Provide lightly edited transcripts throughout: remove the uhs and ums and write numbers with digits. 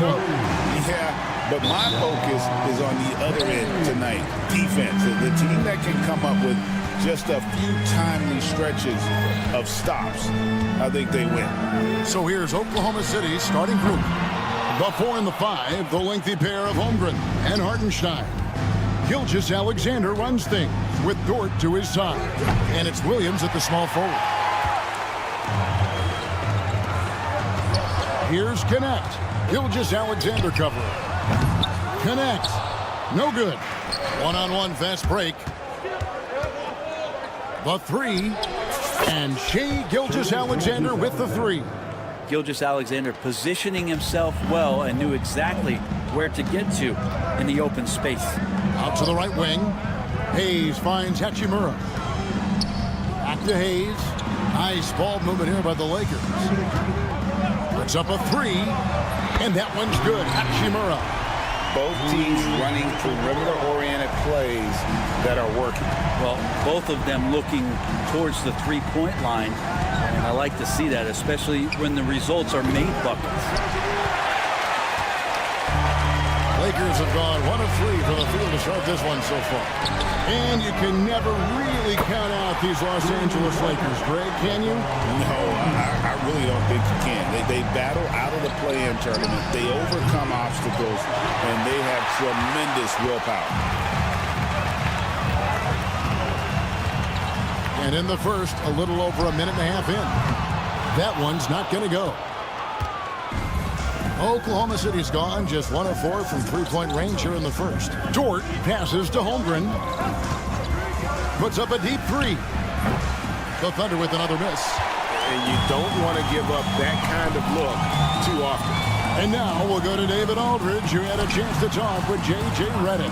Yeah, but my focus is on the other end tonight. Defense. The team that can come up with just a few timely stretches of stops, I think they win. So here's Oklahoma City's starting group. The 4 and the 5, the lengthy pair of Holmgren and Hartenstein. Gilgeous-Alexander runs things with Dort to his side. And it's Williams at the small forward. Here's Connect. Gilgeous-Alexander covering. Connect. No good. One-on-one fast break. The 3. And Shai Gilgeous-Alexander with the 3. Gilgeous-Alexander positioning himself well and knew exactly where to get to in the open space. Out to the right wing. Hayes finds Hachimura. Back to Hayes. Nice ball movement here by the Lakers. Puts up a 3. And that one's good. Hachimura. Both teams running perimeter-oriented plays that are working. Well, both of them looking towards the three-point line. And I like to see that, especially when the results are made buckets. Lakers have gone 1 of 3 from the field to start this one so far. And you can never really count out these Los Angeles Lakers, Greg, can you? No, I really don't think you can. They battle out of the play-in tournament. They overcome obstacles, and they have tremendous willpower. And in the first, a little over a minute and a half in. That one's not going to go. Oklahoma City's gone just 1 of 4 from three-point range here in the first. Dort passes to Holmgren. Puts up a deep 3. The Thunder with another miss. And you don't want to give up that kind of look too often. And now we'll go to David Aldridge, who had a chance to talk with J.J. Redick.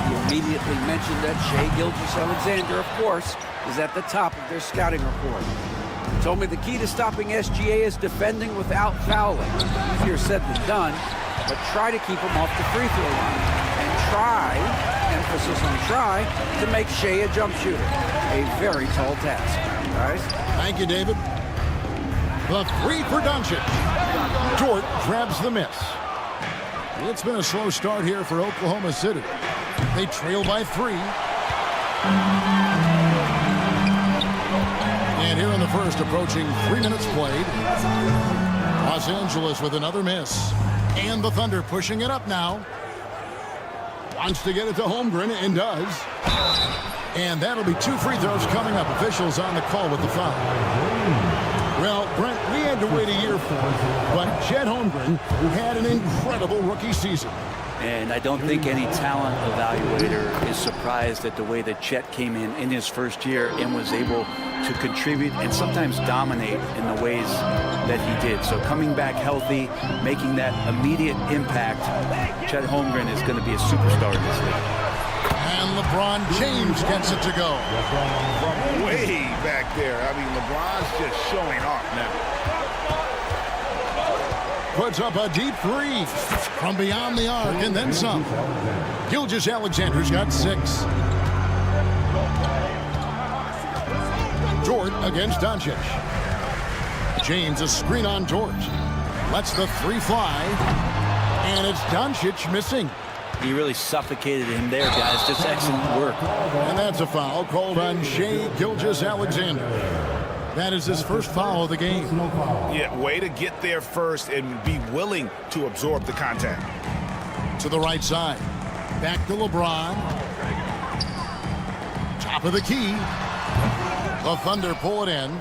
You immediately mentioned that Shai Gilgeous-Alexander, of course, is at the top of their scouting report. He told me the key to stopping SGA is defending without fouling. Easier said than done, but try to keep him off the free throw line. And try, emphasis on try, to make Shai a jump shooter. A very tall task. Guys? Thank you, David. The 3 for Doncic. Dort grabs the miss. It's been a slow start here for Oklahoma City. They trail by 3. And here in the first, approaching 3 minutes played. Los Angeles with another miss. And the Thunder pushing it up now. Wants to get it to Holmgren and does. And that'll be 2 free throws coming up. Officials on the call with the foul. Well, Brent, we had to wait a year for it, but Chet Holmgren had an incredible rookie season. And I don't think any talent evaluator is surprised at the way that Chet came in his first year and was able to contribute and sometimes dominate in the ways that he did. So coming back healthy, making that immediate impact, Chet Holmgren is going to be a superstar in this league. And LeBron James gets it to go. From way back there. I mean, LeBron's just showing off now. Puts up a deep 3 from beyond the arc and then some. Gilgeous-Alexander's got 6. Dort against Doncic. James a screen on Dort. Lets the 3 fly. And it's Doncic missing. He really suffocated him there, guys. Just excellent work. And that's a foul called on Shai Gilgeous-Alexander. That is his first foul of the game. Yeah, way to get there first and be willing to absorb the contact. To the right side. Back to LeBron. Top of the key. The Thunder pull it in.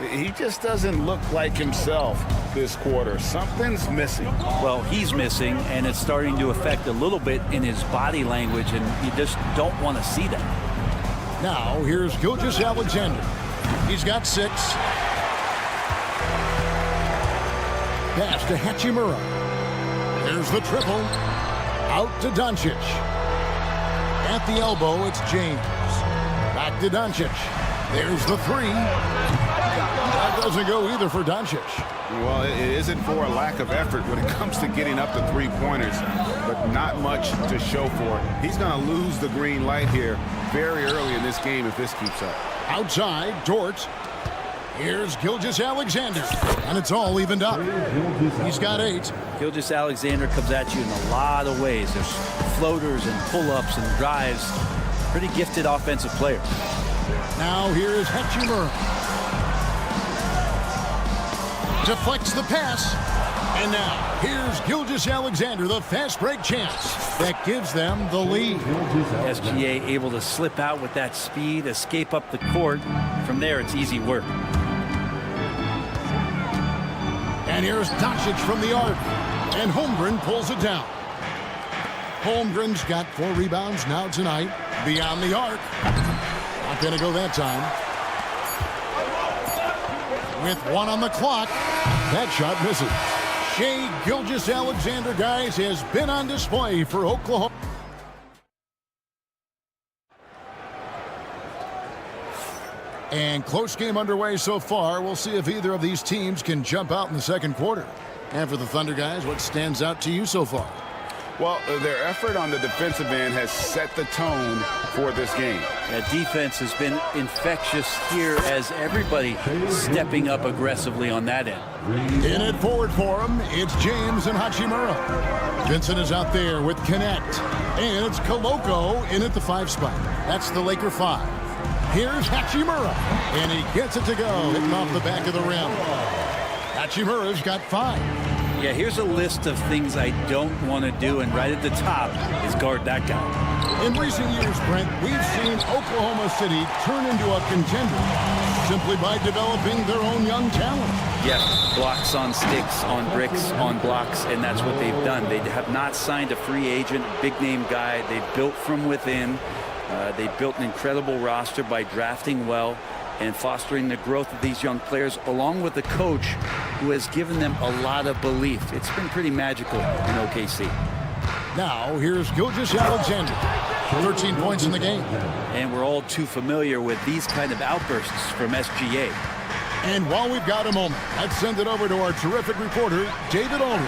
He just doesn't look like himself this quarter. Something's missing. Well, he's missing, and it's starting to affect a little bit in his body language, and you just don't want to see that. Now, here's Gilgeous-Alexander. He's got 6. Pass to Hachimura. There's the triple. Out to Doncic. At the elbow, it's James. Back to Doncic. There's the 3. That doesn't go either for Doncic. Well, it isn't for a lack of effort when it comes to getting up to 3-pointers, but not much to show for it. He's going to lose the green light here very early in this game if this keeps up. Outside, Dort. Here's Gilgeous-Alexander, and it's all evened up. He's got 8. Gilgeous-Alexander comes at you in a lot of ways. There's floaters and pull-ups and drives. Pretty gifted offensive player. Now here's Hachimura. Deflects the pass. And now here's Gilgeous-Alexander, the fast break chance. That gives them the lead. SGA able to slip out with that speed, escape up the court. From there, it's easy work. And here's Doncic from the arc. And Holmgren pulls it down. Holmgren's got 4 rebounds now tonight. Beyond the arc. Not going to go that time. With 1 on the clock. That shot misses. Shai Gilgeous-Alexander, guys, has been on display for Oklahoma. And close game underway so far. We'll see if either of these teams can jump out in the second quarter. And for the Thunder guys, what stands out to you so far? Well, their effort on the defensive end has set the tone for this game. That defense has been infectious here as everybody stepping up aggressively on that end. In it forward for him, it's James and Hachimura. Vincent is out there with Connect. And it's Koloko in at the 5 spot. That's the Laker 5. Here's Hachimura. And he gets it to go, hitting off the back of the rim. Hachimura's got 5. Yeah, here's a list of things I don't want to do, and right at the top is guard that guy. In recent years, Brent, we've seen Oklahoma City turn into a contender simply by developing their own young talent. Yeah, blocks on sticks, on bricks, on blocks, and that's what they've done. They have not signed a free agent, big-name guy. They built from within. They built an incredible roster by drafting well and fostering the growth of these young players, along with the coach who has given them a lot of belief. It's been pretty magical in OKC. Now, here's Gilgeous-Alexander. 13 points in the game. And we're all too familiar with these kind of outbursts from SGA. And while we've got a moment, let's send it over to our terrific reporter, David Ulrich.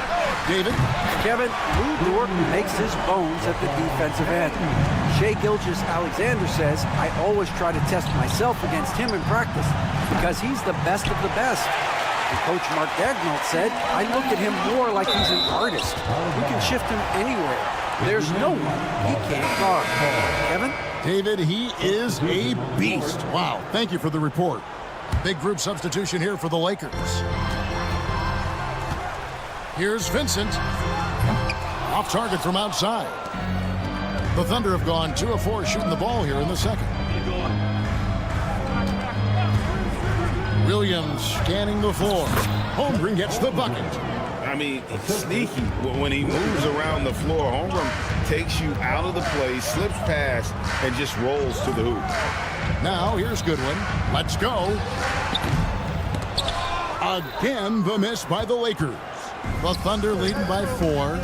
David? Kevin, Lou Dort makes his bones at the defensive end. Shai Gilgeous-Alexander says, I always try to test myself against him in practice because he's the best of the best. And Coach Mark Dagnall said, I look at him more like he's an artist. We can shift him anywhere. There's no one he can't guard. Kevin? David, he is a beast. Wow, thank you for the report. Big group substitution here for the Lakers. Here's Vincent. Off target from outside. The Thunder have gone 2 of 4 shooting the ball here in the second. Williams scanning the floor. Holmgren gets the bucket. I mean, sneaky. When he moves around the floor, Holmgren takes you out of the play, slips past, and just rolls to the hoop. Now, here's Goodwin. Let's go. Again, the miss by the Lakers. The Thunder leading by 4.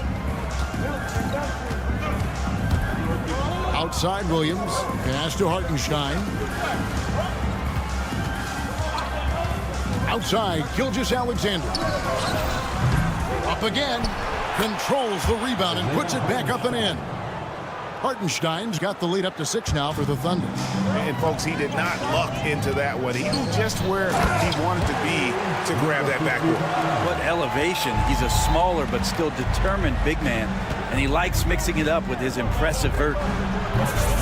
Outside Williams. Pass to Hartenstein. Outside, Gilgeous-Alexander. Up again. Controls the rebound and puts it back up and in. Hartenstein's got the lead up to 6 now for the Thunder. And, folks, he did not luck into that one. He knew just where he wanted to be to grab that backboard. What elevation. He's a smaller but still determined big man, and he likes mixing it up with his impressive vert.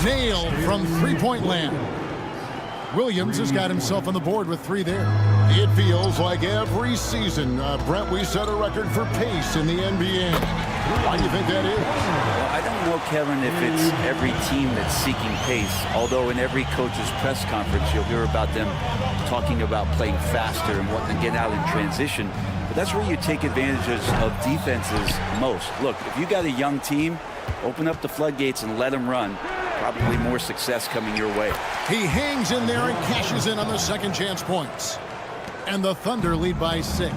Nailed from three-point land. Williams has got himself on the board with 3 there. It feels like every season, Brent, we set a record for pace in the NBA. Why do you think that is? Well, I don't know, Kevin, if it's every team that's seeking pace, although in every coach's press conference you'll hear about them talking about playing faster and wanting to get out in transition. But that's where you take advantages of defenses most. Look, if you got a young team, open up the floodgates and let them run. Probably more success coming your way. He hangs in there and cashes in on the second chance points. And the Thunder lead by 6.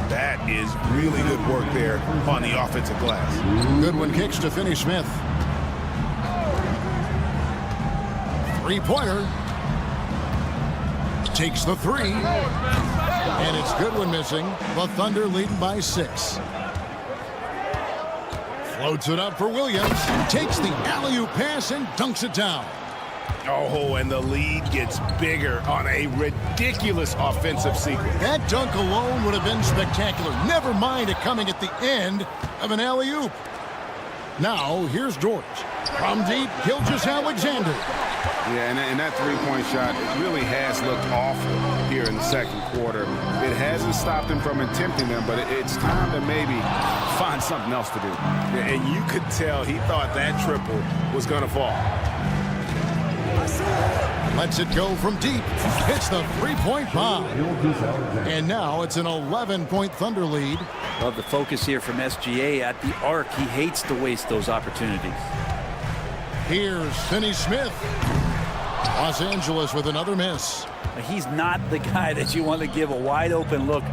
That is really good work there on the offensive glass. Goodwin kicks to Finney-Smith. 3-pointer. Takes the 3. And it's Goodwin missing. The Thunder leading by 6. Floats it up for Williams. Takes the alley-oop pass and dunks it down. Oh, and the lead gets bigger on a ridiculous offensive sequence. That dunk alone would have been spectacular. Never mind it coming at the end of an alley-oop. Now, here's George. From deep, Gilgeous-Alexander. Yeah, and that three-point shot really has looked awful here in the second quarter. It hasn't stopped him from attempting them, but it's time to maybe find something else to do. And you could tell he thought that triple was going to fall. Lets it go from deep. Hits the three-point bomb. And now it's an 11-point Thunder lead. Love the focus here from SGA at the arc. He hates to waste those opportunities. Here's Finney Smith. Los Angeles with another miss. He's not the guy that you want to give a wide open look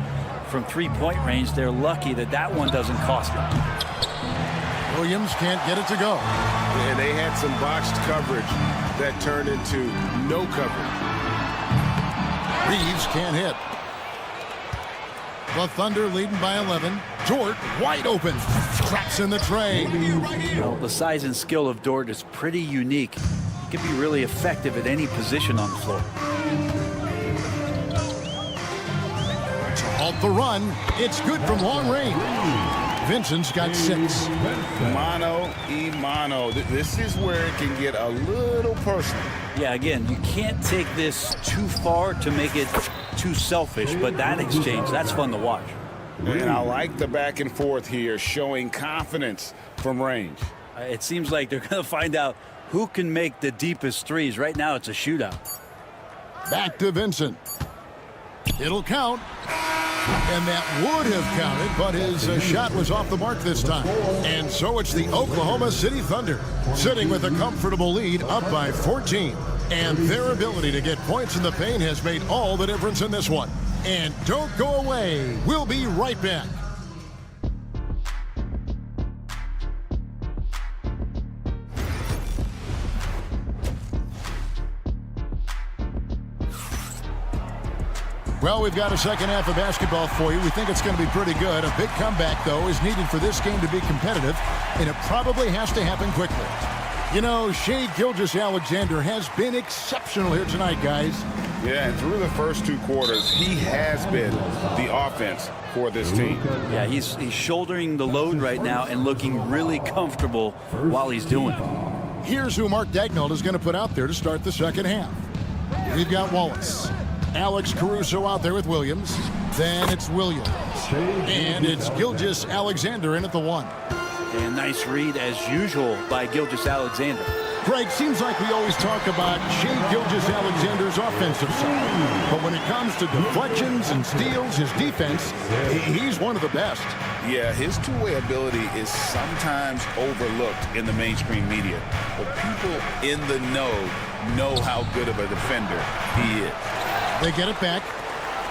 from three-point range. They're lucky that that one doesn't cost them. Williams can't get it to go. And they had some botched coverage that turned into no coverage. Reeves can't hit. The Thunder leading by 11. Dort wide open. Traps in the tray. Well, the size and skill of Dort is pretty unique. He can be really effective at any position on the floor. To halt the run. It's good from long range. Vincent's got 6. Mano y mano. This is where it can get a little personal. Yeah, again, you can't take this too far to make it too selfish, but that exchange, that's fun to watch. And I like the back and forth here, showing confidence from range. It seems like they're going to find out who can make the deepest threes. Right now, it's a shootout. Back to Vincent. It'll count. And that would have counted, but his shot was off the mark this time. And so it's the Oklahoma City Thunder, sitting with a comfortable lead up by 14. And their ability to get points in the paint has made all the difference in this one. And don't go away. We'll be right back. Well, we've got a second half of basketball for you. We think it's going to be pretty good. A big comeback, though, is needed for this game to be competitive, and it probably has to happen quickly. You know, Shai Gilgeous-Alexander has been exceptional here tonight, guys. Yeah, and through the first 2 quarters, he has been the offense for this team. Yeah, he's shouldering the load right now and looking really comfortable while he's doing it. Here's who Mark Daigneault is going to put out there to start the second half. We've got Wallace. Alex Caruso out there with Williams. Then it's Williams. And it's Gilgeous-Alexander in at the 1. And nice read, as usual, by Gilgeous-Alexander. Greg, seems like we always talk about Shai Gilgeous-Alexander's offensive side. But when it comes to deflections and steals, his defense, he's one of the best. Yeah, his two-way ability is sometimes overlooked in the mainstream media. But people in the know how good of a defender he is. They get it back.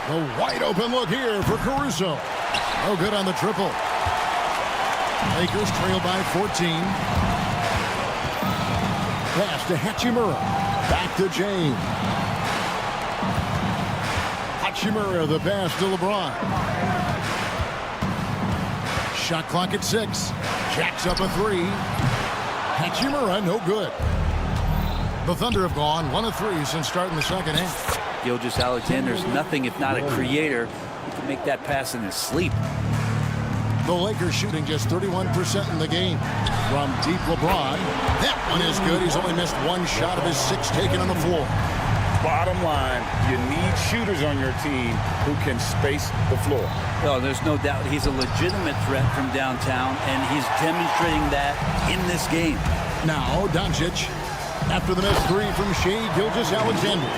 A wide open look here for Caruso. No good on the triple. Lakers trail by 14. Pass to Hachimura. Back to James. Hachimura, the pass to LeBron. Shot clock at 6. Jacks up a 3. Hachimura, no good. The Thunder have gone 1 of 3 since starting the second half. Gilgeous-Alexander's nothing if not a creator. He can make that pass in his sleep. The Lakers shooting just 31% in the game. From deep, LeBron. That one is good. He's only missed 1 shot of his 6 taken on the floor. Bottom line, you need shooters on your team who can space the floor. Oh, there's no doubt he's a legitimate threat from downtown, and he's demonstrating that in this game. Now, Doncic, after the missed 3 from Shai Gilgeous-Alexander.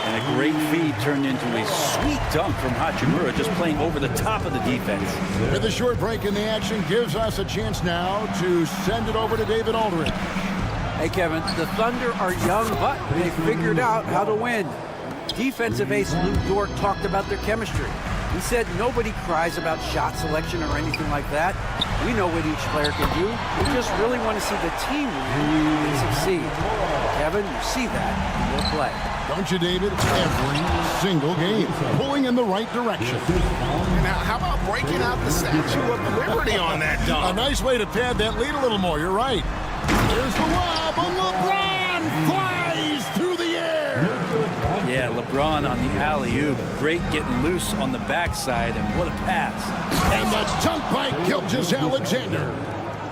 And a great feed turned into a sweet dunk from Hachimura, just playing over the top of the defense. With a short break in the action, gives us a chance now to send it over to David Aldridge. Hey, Kevin, the Thunder are young, but they figured out how to win. Defensive ace Lou Dort talked about their chemistry. He said nobody cries about shot selection or anything like that. We know what each player can do. We just really want to see the team win and succeed. Kevin, you see that in your play. Don't you, David? Every single game. Pulling in the right direction. Now, how about breaking out the Statue of Liberty on that dunk? A nice way to pad that lead a little more. You're right. Here's the lob. And LeBron flies Yeah, LeBron on the alley-oop. Great getting loose on the backside, and what a pass. And that's dunked by Gilgeous-Alexander.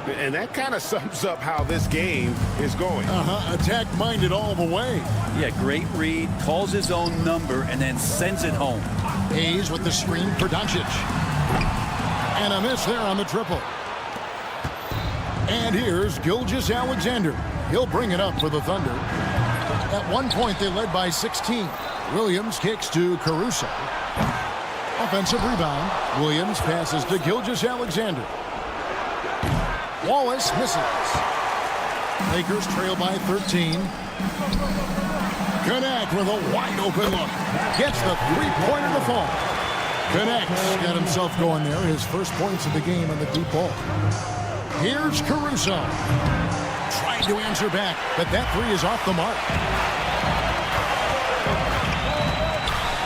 And that kind of sums up how this game is going. Attack-minded all the way. Yeah, great read, calls his own number, and then sends it home. Hayes with the screen for Doncic. And a miss there on the triple. And here's Gilgeous-Alexander. He'll bring it up for the Thunder. At one point, they led by 16. Williams kicks to Caruso. Offensive rebound. Williams passes to Gilgeous-Alexander. Wallace misses. Lakers trail by 13. Connect with a wide open look. Gets the three-pointer to fall. Connects. Got himself going there. His first points of the game on the deep ball. Here's Caruso. Tried to answer back, but that three is off the mark.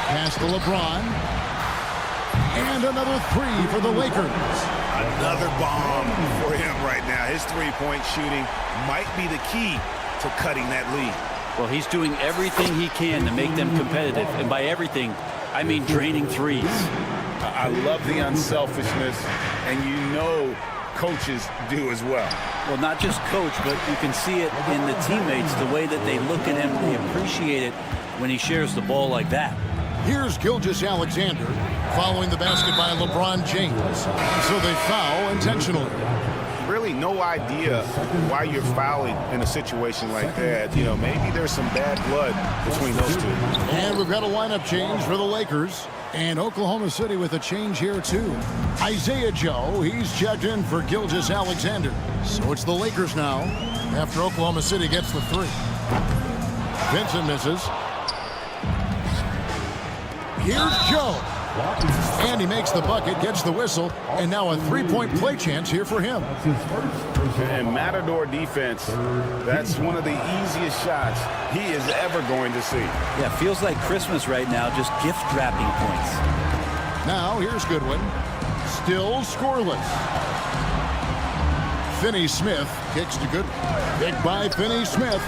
Pass to LeBron. And another three for the Lakers. Another bomb for him right now. His three-point shooting might be the key to cutting that lead. Well, he's doing everything he can to make them competitive. And by everything, I mean draining threes. I love the unselfishness, and you know coaches do as well. Well, not just coach, but you can see it in the teammates, the way that they look at him. They appreciate it when he shares the ball like that. Here's Gilgeous-Alexander following the basket by LeBron James. So they foul intentionally. Really no idea why you're fouling in a situation like that. You know, maybe there's some bad blood between those two. And we've got a lineup change for the Lakers. And Oklahoma City with a change here, too. Isaiah Joe, he's checked in for Gilgeous-Alexander. So it's the Lakers now after Oklahoma City gets the three. Vincent misses. Here's Joe. And he makes the bucket, gets the whistle, and now a three-point play chance here for him. And Matador defense, that's one of the easiest shots he is ever going to see. Yeah, feels like Christmas right now, just gift-wrapping points. Now, here's Goodwin. Still scoreless. Finney-Smith kicks to Goodwin. Picked by Finney-Smith.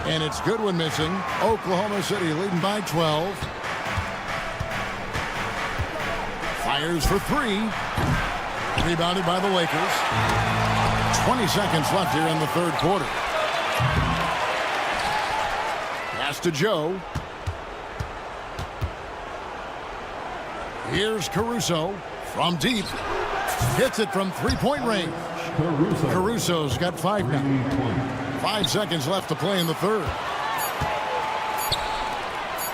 And it's Goodwin missing. Oklahoma City leading by 12. Fires for three. Rebounded by the Lakers. 20 seconds left here in the third quarter. Pass to Joe. Here's Caruso from deep. Hits it from three-point range. Caruso's got 5 now. 5 seconds left to play in the third.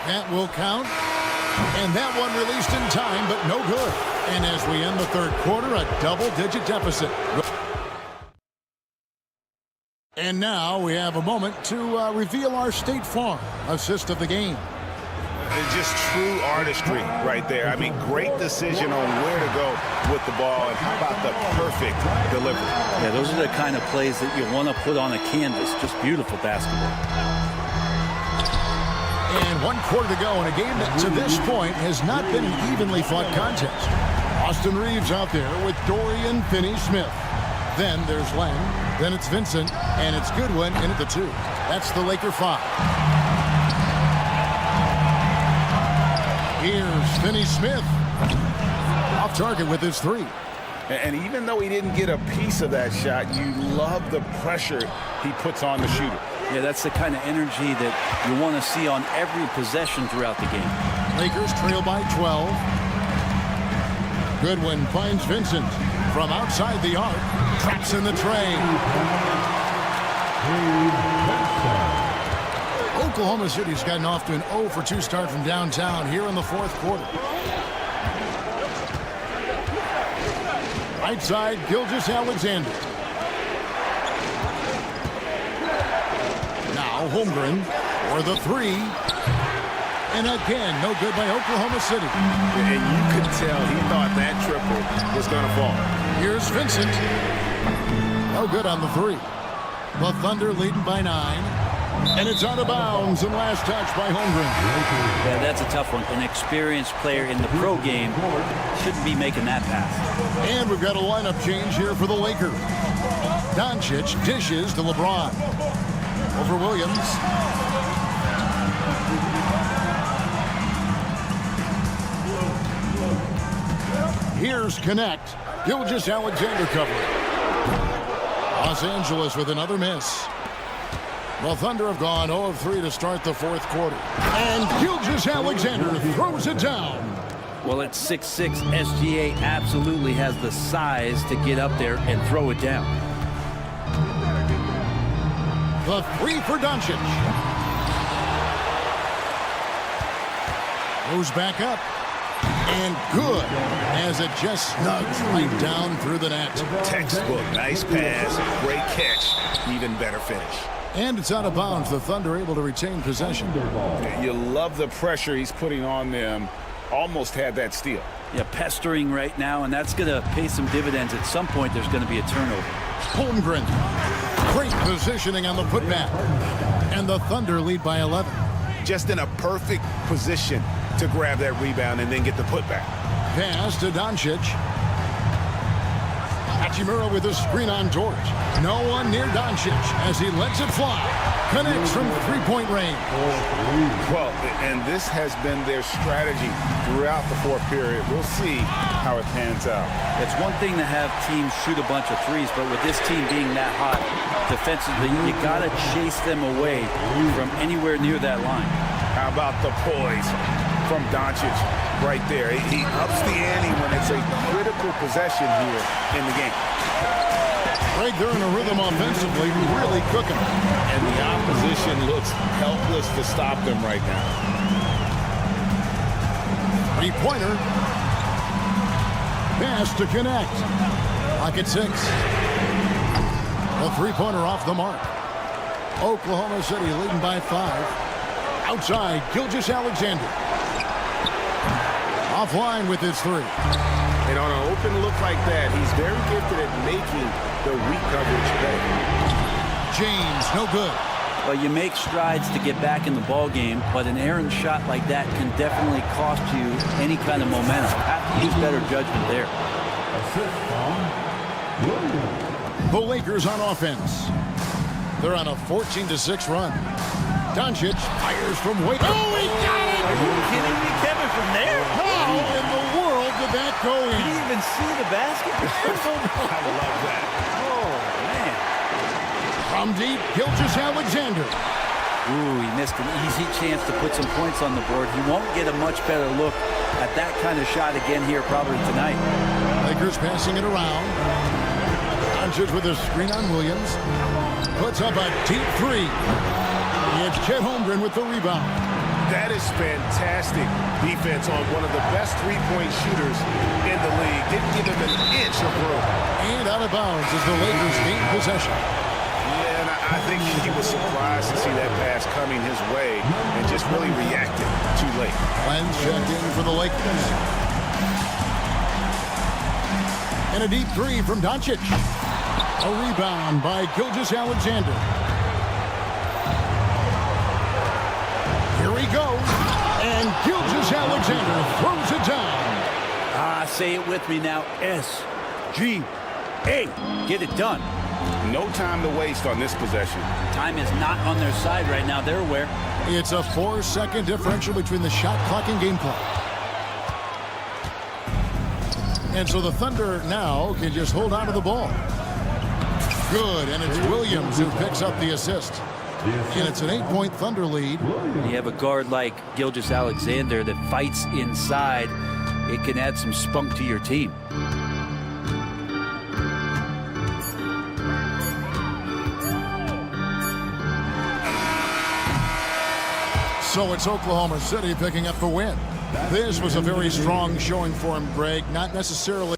That will count. And that one released in time, but no good. And as we end the third quarter, a double-digit deficit. And now we have a moment to reveal our State Farm assist of the game. It's just true artistry right there. I mean, great decision on where to go with the ball, and how about the perfect delivery. Yeah, those are the kind of plays that you want to put on a canvas. Just beautiful basketball. And 1 quarter to go in a game that to this point has not been an evenly fought contest. Austin Reeves out there with Dorian Finney-Smith. Then there's Len. Then it's Vincent. And it's Goodwin in at the 2. That's the Laker 5. Here's Finney-Smith. Off target with his 3. And even though he didn't get a piece of that shot, you love the pressure he puts on the shooter. Yeah, that's the kind of energy that you want to see on every possession throughout the game. Lakers trail by 12. Goodwin finds Vincent from outside the arc. Traps in the tray. Oklahoma City's gotten off to an 0 for 2 start from downtown here in the fourth quarter. Right side, Gilgeous-Alexander. Now Holmgren for the 3. And again, no good by Oklahoma City. And you could tell he thought that triple was going to fall. Here's Vincent. No good on the 3. The Thunder leading by 9. And it's out of bounds and last touch by Holmgren. Yeah, that's a tough one. An experienced player in the pro game shouldn't be making that pass. And we've got a lineup change here for the Lakers. Doncic dishes to LeBron. Over Williams. Here's Connect. Gilgeous-Alexander covering. Los Angeles with another miss. The Thunder have gone 0 of 3 to start the fourth quarter. And Gilgeous-Alexander throws it down. Well, at 6'6", SGA absolutely has the size to get up there and throw it down. The three for Doncic. Goes back up. And good, as it just snugs right down through the net. Textbook, nice pass, great catch, even better finish. And it's out of bounds. The Thunder able to retain possession. You love the pressure he's putting on them. Almost had that steal. Yeah, pestering right now, and that's going to pay some dividends. At some point, there's going to be a turnover. Holmgren. Great positioning on the putback. And the Thunder lead by 11. Just in a perfect position to grab that rebound and then get the putback. Pass to Doncic. Hachimura with a screen on George. No one near Doncic as he lets it fly. Connects from three-point range. Well, and this has been their strategy throughout the fourth period. We'll see how it pans out. It's one thing to have teams shoot a bunch of threes, but with this team being that hot defensively, you got to chase them away from anywhere near that line. How about the poise from Doncic right there? He ups the ante when it's a critical possession here in the game. Right, they're in a rhythm offensively, really cooking. And the opposition looks helpless to stop them right now. Three-pointer. Pass to Connect. Lock at 6. A three-pointer off the mark. Oklahoma City leading by 5. Outside, Gilgeous-Alexander. Offline with his three. And on an open look like that, he's very gifted at making the weak coverage pay. James, no good. Well, you make strides to get back in the ball game, but an errant shot like that can definitely cost you any kind of momentum. Have to use better judgment there. The Lakers on offense. They're on a 14-6 run. Doncic fires from way. Oh, he got it! Are you kidding me, Kevin, from there? How in the world did that go in? Did he even see the basket? I love that. Oh, man. From deep, Gilgeous-Alexander. Ooh, he missed an easy chance to put some points on the board. He won't get a much better look at that kind of shot again here probably tonight. Lakers passing it around. Doncic with a screen on Williams. Puts up a deep three. It's Chet Holmgren with the rebound. That is fantastic defense on one of the best three-point shooters in the league. Didn't give him an inch of room. And out of bounds as the Lakers gain possession. Yeah, and I think he was surprised to see that pass coming his way and just really reacted too late. Lens checked in for the Lakers. And a deep three from Doncic. A rebound by Gilgeous-Alexander. Here he goes. And Gilgeous-Alexander throws it down. Say it with me now. S-G-A. Get it done. No time to waste on this possession. Time is not on their side right now. They're aware. It's a 4-second differential between the shot clock and game clock. And so the Thunder now can just hold on to the ball. Good, and it's Williams who picks up the assist. And it's an 8-point Thunder lead. You have a guard like Gilgeous-Alexander that fights inside. It can add some spunk to your team. So it's Oklahoma City picking up the win. This was a very strong showing for him, Greg. Not necessarily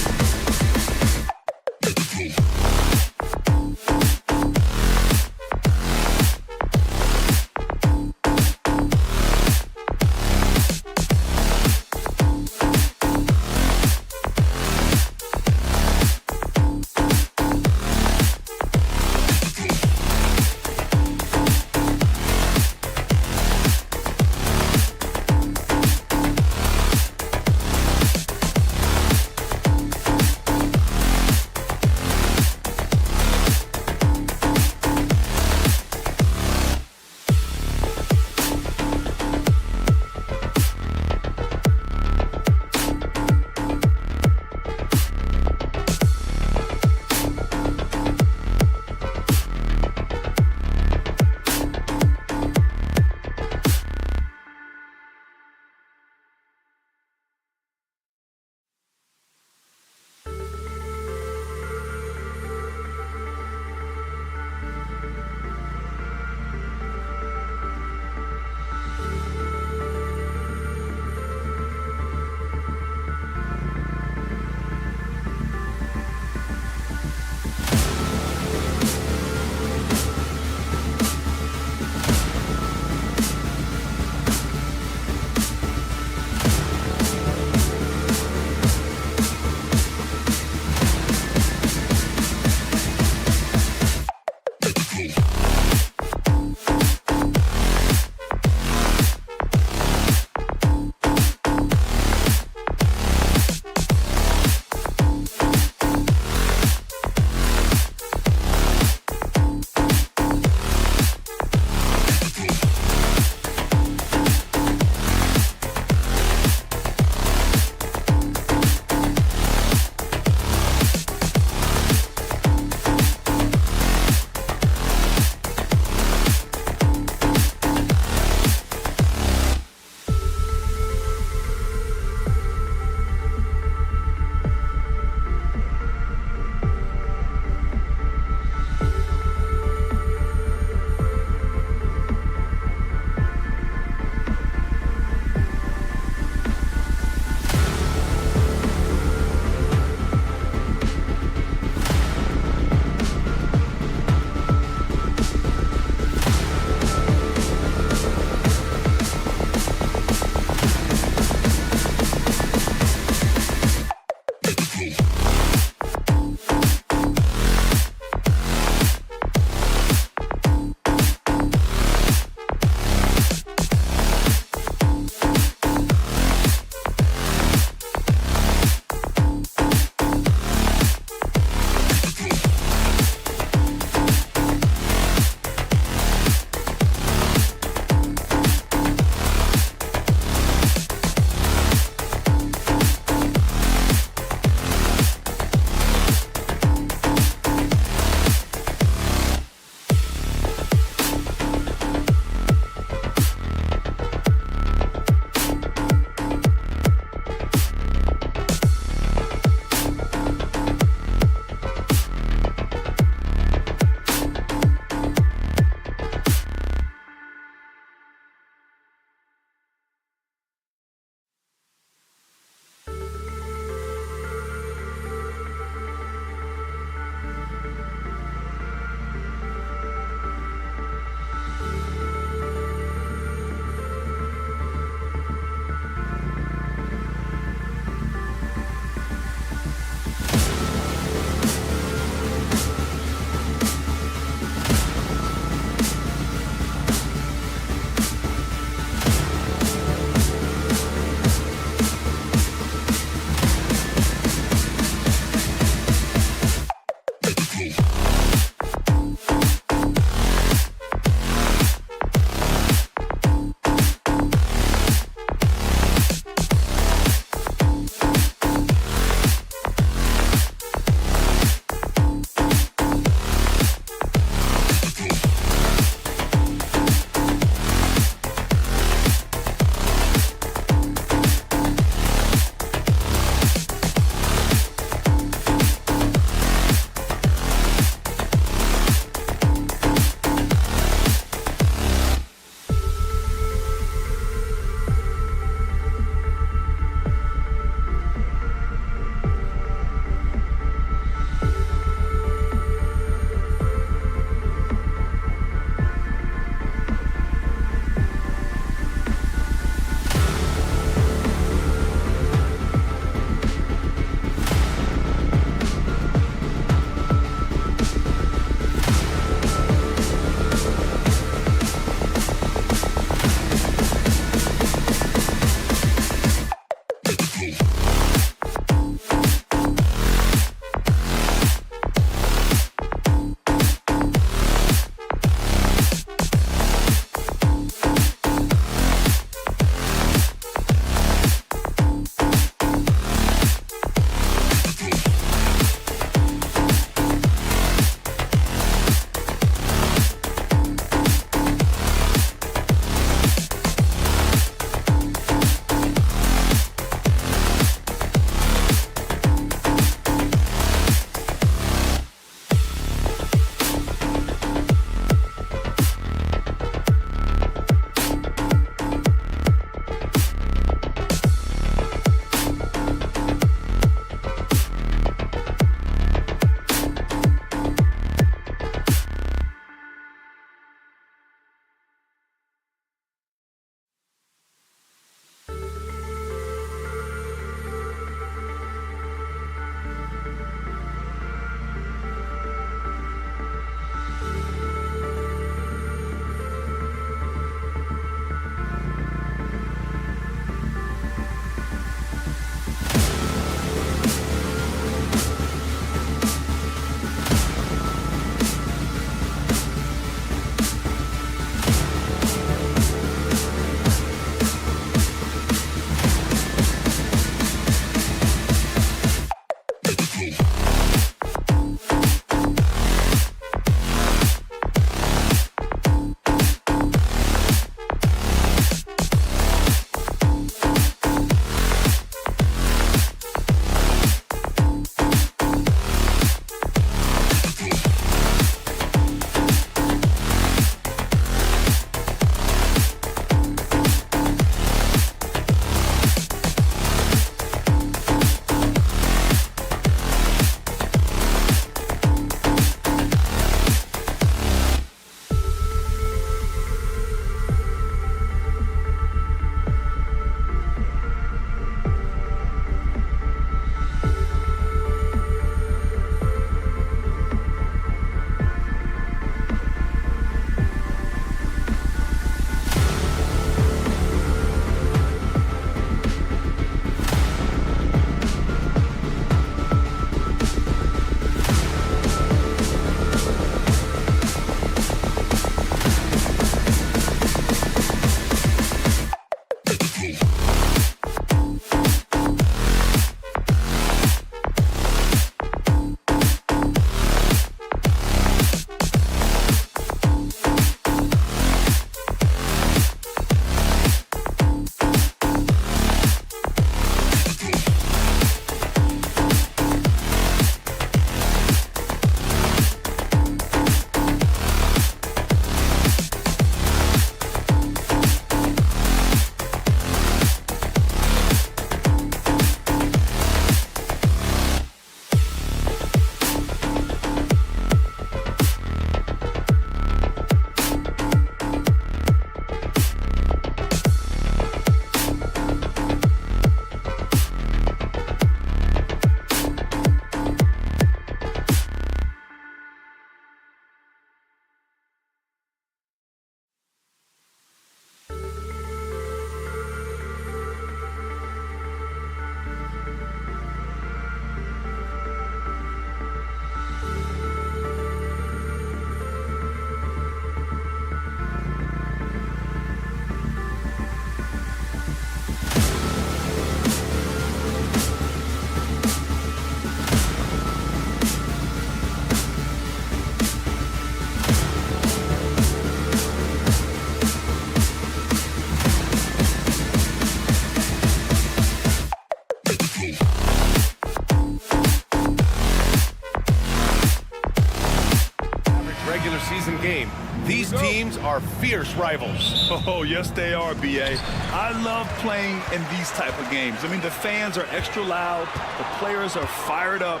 regular season game. These teams are fierce rivals. Oh, yes, they are, B.A. I love playing in these type of games. I mean, the fans are extra loud. The players are fired up.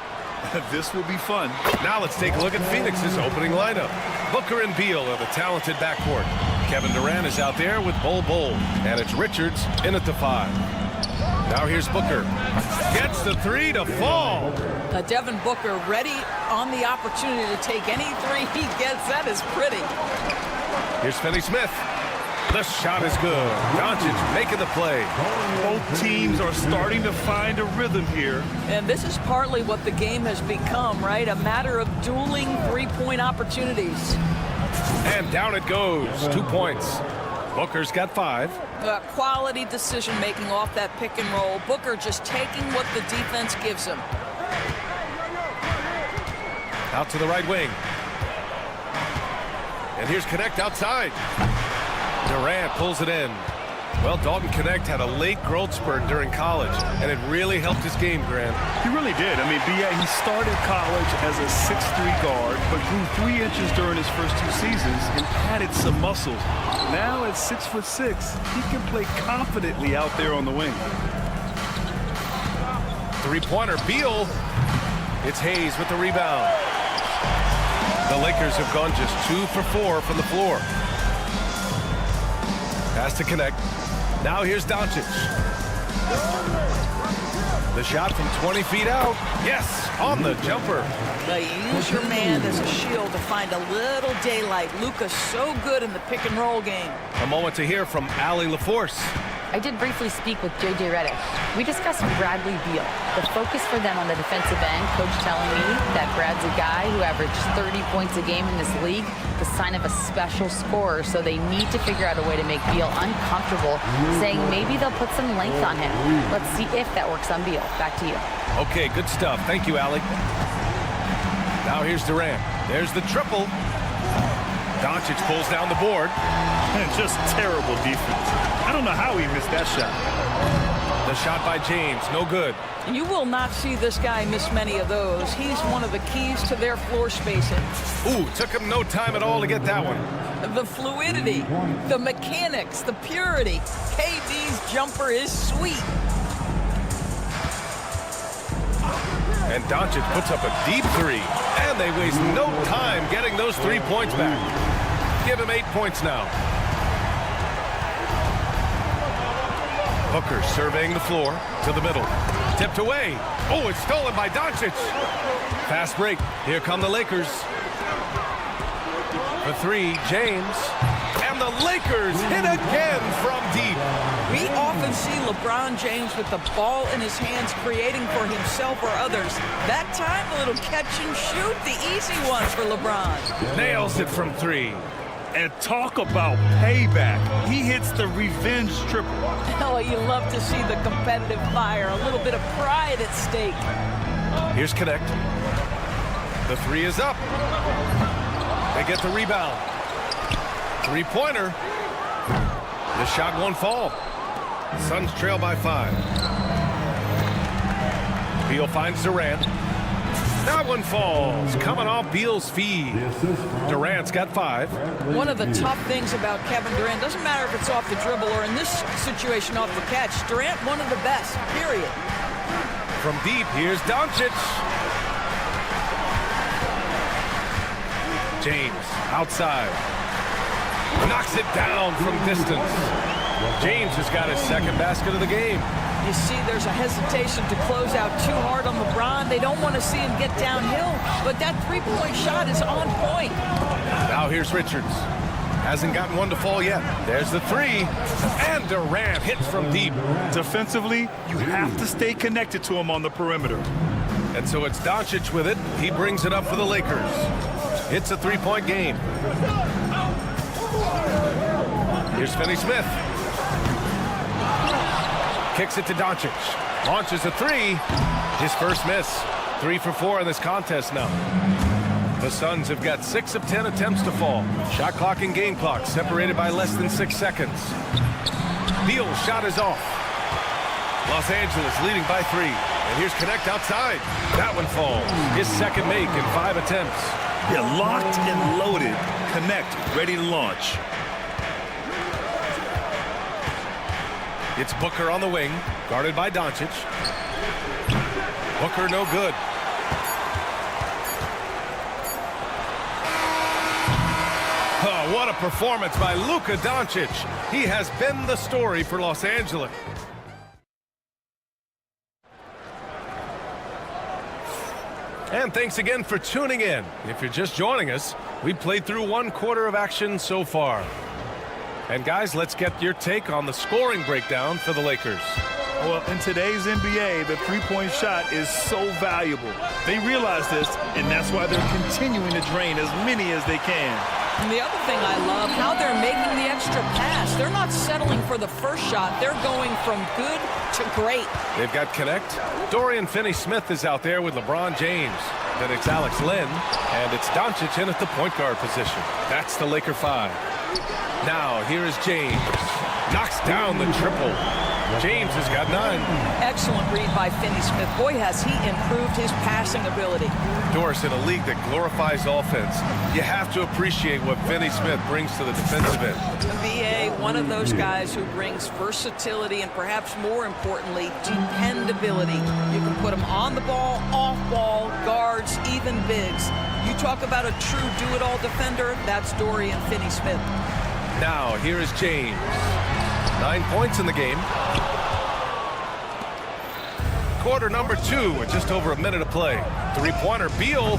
This will be fun. Now let's take a look at Phoenix's opening lineup. Booker and Beal are the talented backcourt. Kevin Durant is out there with Bol Bol. And it's Richards in at the 5. Now here's Booker. Gets the 3 to fall. Devin Booker ready on the opportunity to take any 3 he gets. That is pretty. Here's Finney-Smith. The shot is good. Doncic making the play. Both teams are starting to find a rhythm here. And this is partly what the game has become, right? A matter of dueling 3-point opportunities. And down it goes. 2 points. Booker's got 5. Quality decision-making off that pick and roll. Booker just taking what the defense gives him. Out to the right wing. And here's Connect outside. Durant pulls it in. Well, Dalton Connect had a late growth spurt during college, and it really helped his game, Grant. He really did. I mean, B.A., he started college as a 6'3" guard, but grew 3 inches during his first 2 seasons and added some muscles. Now at 6'6", he can play confidently out there on the wing. Three-pointer, Beal. It's Hayes with the rebound. The Lakers have gone just 2 for 4 from the floor. Pass to Connect. Now here's Doncic. The shot from 20 feet out. Yes, on the jumper. Use your man as a shield to find a little daylight. Luka's so good in the pick and roll game. A moment to hear from Allie LaForce. I did briefly speak with J.J. Redick. We discussed Bradley Beal. The focus for them on the defensive end, coach telling me that Brad's a guy who averaged 30 points a game in this league, the sign of a special scorer, so they need to figure out a way to make Beal uncomfortable, saying maybe they'll put some length on him. Let's see if that works on Beal. Back to you. Okay, good stuff. Thank you, Allie. Now here's Durant. There's the triple. Doncic pulls down the board. And just terrible defense. I don't know how he missed that shot. The shot by James, no good. You will not see this guy miss many of those. He's one of the keys to their floor spacing. Ooh, took him no time at all to get that one. The fluidity, the mechanics, the purity. KD's jumper is sweet. And Doncic puts up a deep 3. And they waste no time getting those 3 points back. Give him 8 points now. Booker surveying the floor to the middle. Tipped away. Oh, it's stolen by Doncic. Fast break. Here come the Lakers. For 3, James. And the Lakers hit again from deep. We often see LeBron James with the ball in his hands creating for himself or others. That time, a little catch and shoot, the easy one for LeBron. Nails it from 3. And talk about payback. He hits the revenge triple. Oh, you love to see the competitive fire, a little bit of pride at stake. Here's Connect. The 3 is up. They get the rebound. 3-pointer. The shot won't fall. Suns trail by 5. Beal finds Durant. That one falls. Coming off Beal's feed. Durant's got 5. One of the tough things about Kevin Durant, doesn't matter if it's off the dribble or in this situation off the catch, Durant one of the best, period. From deep, here's Doncic. James outside. Knocks it down from distance. James has got his second basket of the game. You see there's a hesitation to close out too hard on LeBron. They don't want to see him get downhill, but that 3-point shot is on point. Now here's Richards. Hasn't gotten one to fall yet. There's the 3, and Durant hits from deep. Defensively, you have to stay connected to him on the perimeter. And so it's Doncic with it. He brings it up for the Lakers. It's a 3-point game. Here's Finney-Smith. Kicks it to Doncic. Launches a 3. His first miss. 3 for 4 in this contest now. The Suns have got 6 of 10 attempts to fall. Shot clock and game clock separated by less than 6 seconds. Beal's shot is off. Los Angeles leading by 3. And here's Connect outside. That one falls. His second make in 5 attempts. Yeah, locked and loaded. Connect, ready to launch. It's Booker on the wing, guarded by Doncic. Booker no good. Oh, what a performance by Luka Doncic. He has been the story for Los Angeles. And thanks again for tuning in. If you're just joining us, we played through 1 quarter of action so far. And guys, let's get your take on the scoring breakdown for the Lakers. Well, in today's NBA, the three-point shot is so valuable. They realize this, and that's why they're continuing to drain as many as they can. And the other thing I love, how they're making the extra pass. They're not settling for the first shot. They're going from good to great. They've got Connect. Dorian Finney-Smith is out there with LeBron James. Then it's Alex Len, and it's Doncic in at the point guard position. That's the Laker 5. Now, here is James. Knocks down the triple. James has got 9. Excellent read by Finney-Smith. Boy, has he improved his passing ability. Doris, in a league that glorifies offense, you have to appreciate what Finney-Smith brings to the defensive end. BA, one of those guys who brings versatility and perhaps more importantly, dependability. You can put him on the ball, off ball, guards, even bigs. You talk about a true do-it-all defender, that's Dorian Finney-Smith. Now, here is James. 9 points in the game. Quarter number 2 with just over a minute to play. Three-pointer, Beal.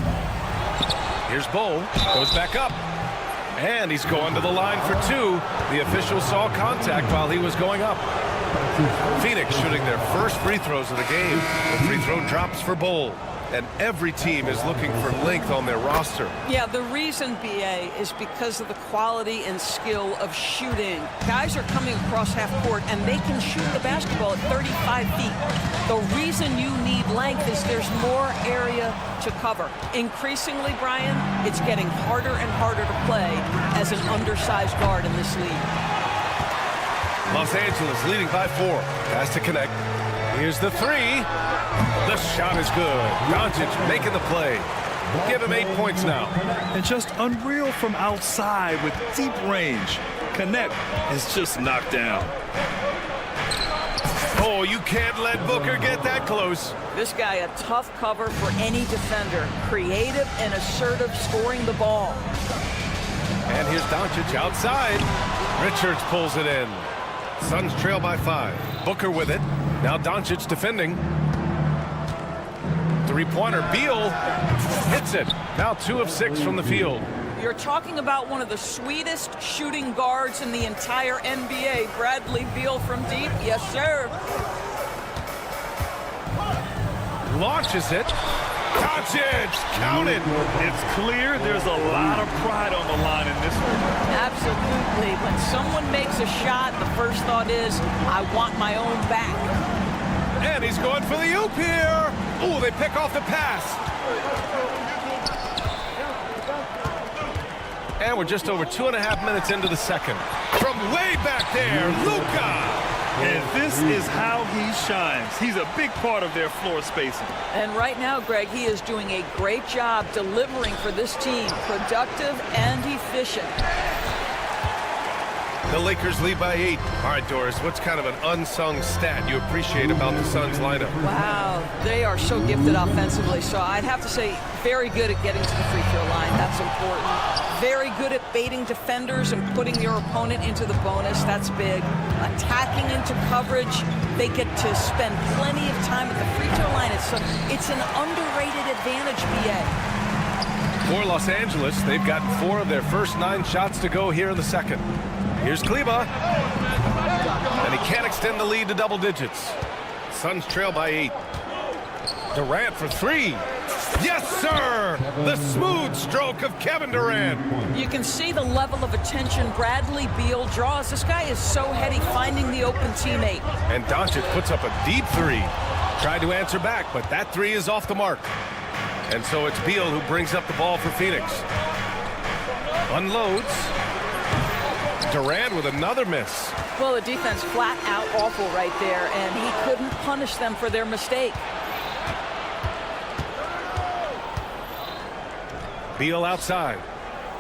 Here's Bo, goes back up. And he's going to the line for 2. The official saw contact while he was going up. Phoenix shooting their first free throws of the game. The free throw drops for Bo. And every team is looking for length on their roster. Yeah, the reason, BA, is because of the quality and skill of shooting. Guys are coming across half court, and they can shoot the basketball at 35 feet. The reason you need length is there's more area to cover. Increasingly, Brian, it's getting harder and harder to play as an undersized guard in this league. Los Angeles leading by 4. Has to Connect. Here's the 3. The shot is good. Doncic making the play. Give him 8 points now. And just unreal from outside with deep range. Connect is just knocked down. Oh, you can't let Booker get that close. This guy, a tough cover for any defender. Creative and assertive, scoring the ball. And here's Doncic outside. Richards pulls it in. Suns trail by 5. Booker with it. Now Doncic defending. Three-pointer, Beal hits it. Now 2 of 6 from the field. You're talking about one of the sweetest shooting guards in the entire NBA. Bradley Beal from deep. Yes, sir. Launches it. Doncic, count it. It's clear there's a lot of pride on the line in this one. Absolutely. When someone makes a shot, the first thought is, I want my own back. And he's going for the oop here. Ooh, they pick off the pass. And we're just over 2.5 minutes into the second. From way back there, Luka. And this is how he shines. He's a big part of their floor spacing. And right now, Greg, he is doing a great job delivering for this team. Productive and efficient. The Lakers lead by 8. All right, Doris, what's kind of an unsung stat you appreciate about the Suns lineup? Wow, they are so gifted offensively. So I'd have to say very good at getting to the free throw line. That's important. Very good at baiting defenders and putting your opponent into the bonus. That's big. Attacking into coverage. They get to spend plenty of time at the free throw line. It's an underrated advantage, BA. For Los Angeles, they've gotten 4 of their first 9 shots to go here in the second. Here's Kleba. And he can't extend the lead to double digits. Suns trail by 8. Durant for 3. Yes, sir! The smooth stroke of Kevin Durant. You can see the level of attention Bradley Beal draws. This guy is so heady finding the open teammate. And Doncic puts up a deep 3. Tried to answer back, but that 3 is off the mark. And so it's Beal who brings up the ball for Phoenix. Unloads. Durant with another miss. Well, the defense flat out awful right there, and he couldn't punish them for their mistake. Beal outside.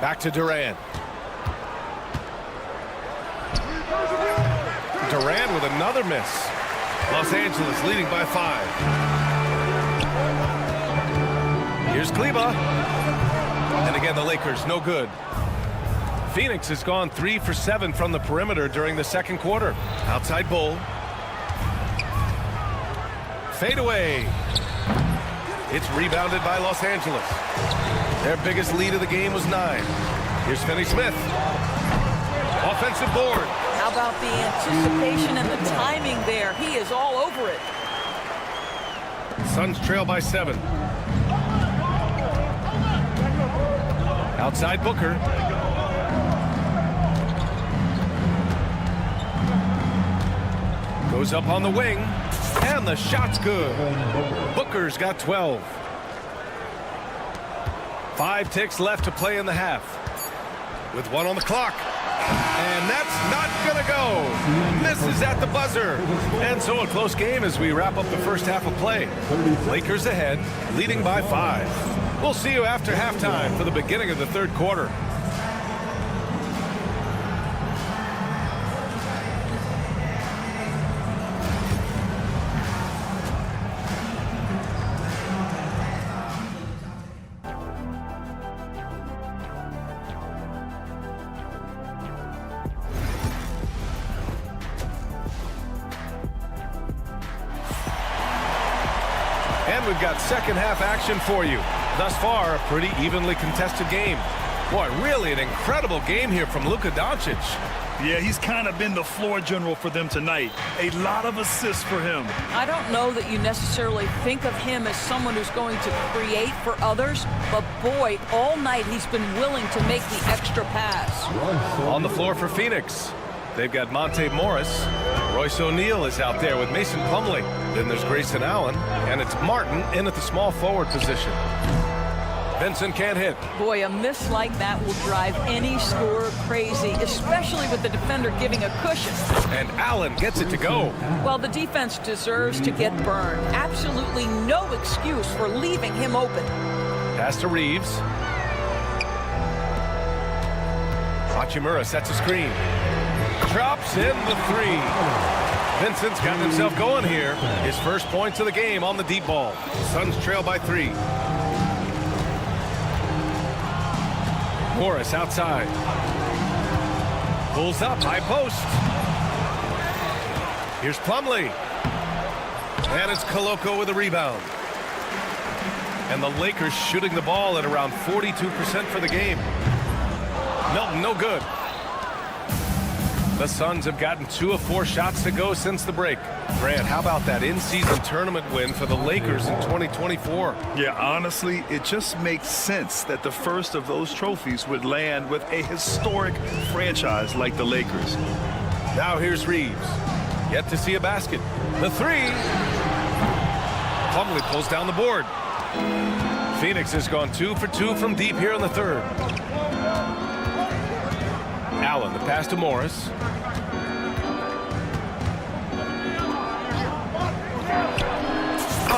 Back to Durant. Durant with another miss. Los Angeles leading by 5. Here's Kleba. And again, the Lakers, no good. Phoenix has gone 3 for 7 from the perimeter during the second quarter. Outside Bull. Fade away. It's rebounded by Los Angeles. Their biggest lead of the game was 9. Here's Finney-Smith. Offensive board. How about the anticipation and the timing there? He is all over it. Suns trail by 7. Outside Booker. Goes up on the wing. And the shot's good. Booker's got 12. 5 ticks left to play in the half. With 1 on the clock. And that's not going to go. Misses at the buzzer. And so a close game as we wrap up the first half of play. Lakers ahead, leading by 5. We'll see you after halftime for the beginning of the third quarter. And we've got second half action for you. Thus far, a pretty evenly contested game. Boy, really an incredible game here from Luka Doncic. Yeah, he's kind of been the floor general for them tonight. A lot of assists for him. I don't know that you necessarily think of him as someone who's going to create for others, but boy, all night he's been willing to make the extra pass. On the floor for Phoenix, they've got Monte Morris. Royce O'Neal is out there with Mason Plumlee. Then there's Grayson Allen, and it's Martin in at the small forward position. Vincent can't hit. Boy, a miss like that will drive any scorer crazy, especially with the defender giving a cushion. And Allen gets it to go. Well, the defense deserves to get burned. Absolutely no excuse for leaving him open. Pass to Reeves. Hachimura sets a screen. Drops in the 3. Vincent's gotten himself going here. His first points of the game on the deep ball. Suns trail by 3. Morris outside. Pulls up, high post. Here's Plumlee. And it's Koloko with a rebound. And the Lakers shooting the ball at around 42% for the game. Milton, no good. The Suns have gotten 2 of 4 shots to go since the break. Grant, how about that in-season tournament win for the Lakers in 2024? Yeah, honestly, it just makes sense that the first of those trophies would land with a historic franchise like the Lakers. Now here's Reeves. Yet to see a basket. The 3. Plumlee pulls down the board. Phoenix has gone 2 for 2 from deep here in the third. Allen, the pass to Morris.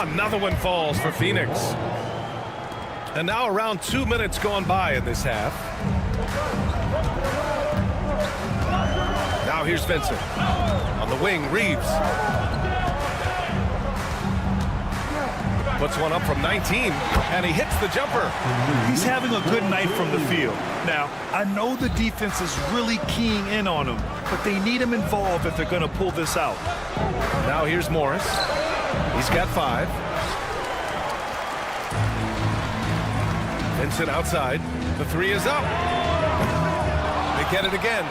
Another one falls for Phoenix. And now around 2 minutes gone by in this half. Now here's Vincent. On the wing, Reeves. Puts one up from 19, and he hits the jumper. He's having a good night from the field. Now, I know the defense is really keying in on him, but they need him involved if they're going to pull this out. Now here's Morris. He's got 5. Vincent outside. The 3 is up. They get it again.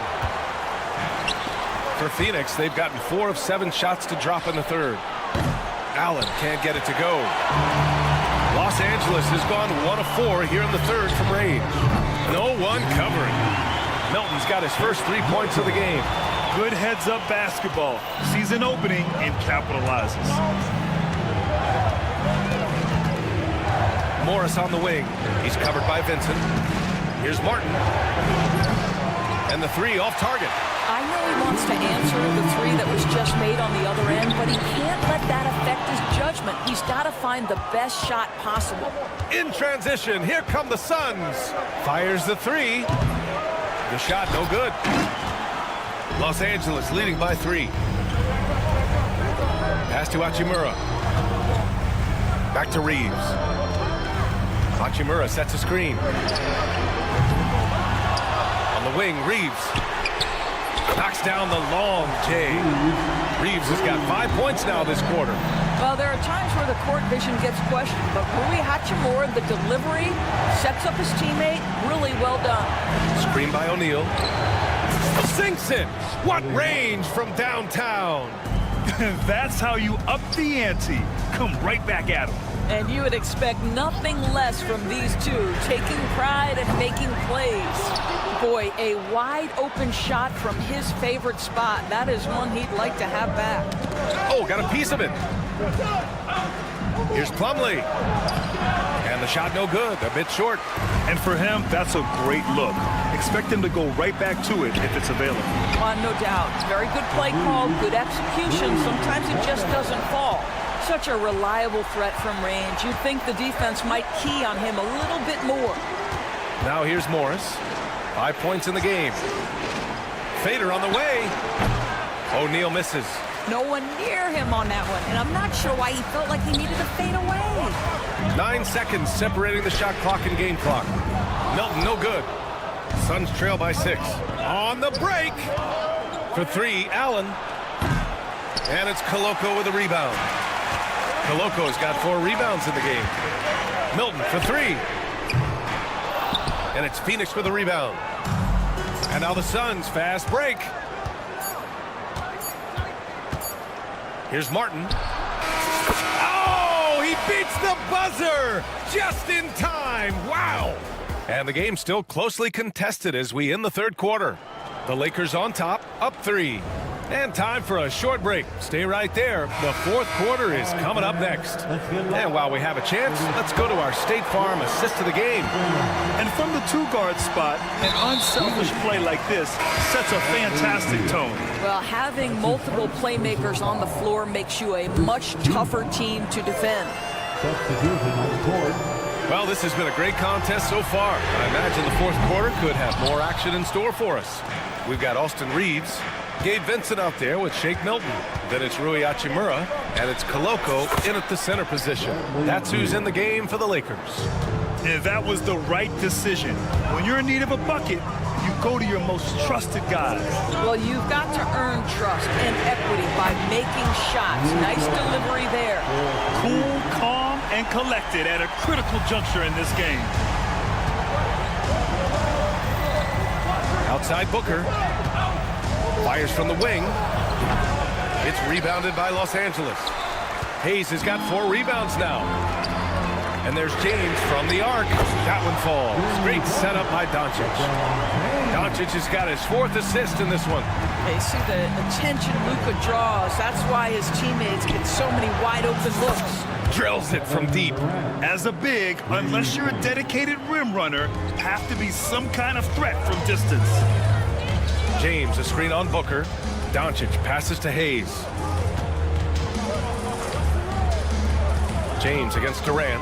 For Phoenix, they've gotten 4 of 7 shots to drop in the third. Allen can't get it to go. Los Angeles has gone 1 of 4 here in the third from range. No one covering. Milton's got his first 3 points of the game. Good heads-up basketball. Sees an opening and capitalizes. Morris on the wing. He's covered by Vincent. Here's Martin. And the three off target. I know he wants to answer the three that was just made on the other end, but he can't let that affect his judgment. He's got to find the best shot possible. In transition, here come the Suns. Fires the three. The shot no good. Los Angeles leading by 3. Pass to Hachimura. Back to Reeves. Hachimura sets a screen. On the wing, Reeves. Knocks down the long J. Reeves has got 5 points now this quarter. Well, there are times where the court vision gets questioned, but Rui Hachimura, the delivery, sets up his teammate, really well done. Screen by O'Neal. Sinks it. What range from downtown. That's how you up the ante. Come right back at him. And you would expect nothing less from these two, taking pride and making plays. Boy, a wide open shot from his favorite spot. That is one he'd like to have back. Oh, got a piece of it. Here's Plumlee. And the shot no good, a bit short. And for him, that's a great look. Expect him to go right back to it if it's available. No doubt. Very good play call, good execution. Sometimes it just doesn't fall. Such a reliable threat from range. You'd think the defense might key on him a little bit more. Now here's Morris. 5 points in the game. Fader on the way. O'Neal misses. No one near him on that one, and I'm not sure why he felt like he needed to fade away. 9 seconds separating the shot clock and game clock. Milton, no good. Suns trail by 6. On the break. For 3, Allen. And it's Koloko with a rebound. Koloko's got 4 rebounds in the game. Milton for 3. And it's Phoenix with a rebound. And now the Suns, fast break. Here's Martin. Oh, he beats the buzzer just in time. Wow. And the game's still closely contested as we end the third quarter. The Lakers on top, up 3. And time for a short break. Stay right there. The fourth quarter is coming up next. And while we have a chance, let's go to our State Farm assist of the game. And from the 2-guard spot, an unselfish play like this sets a fantastic tone. Well, having multiple playmakers on the floor makes you a much tougher team to defend. Well, this has been a great contest so far. I imagine the fourth quarter could have more action in store for us. We've got Austin Reeves, Gabe Vincent out there with Shake Milton. Then it's Rui Hachimura, and it's Koloko in at the center position. That's who's in the game for the Lakers. And that was the right decision. When you're in need of a bucket, you go to your most trusted guys. Well, you've got to earn trust and equity by making shots. Nice delivery there. Cool, calm, and collected at a critical juncture in this game. Outside Booker. Fires from the wing. It's rebounded by Los Angeles. Hayes has got 4 rebounds now. And there's James from the arc. That one falls. Great setup by Doncic. Doncic has got his 4th assist in this one. They see the attention Luka draws. That's why his teammates get so many wide open looks. Drills it from deep. As a big, unless you're a dedicated rim runner, have to be some kind of threat from distance. James, a screen on Booker. Doncic passes to Hayes. James against Durant.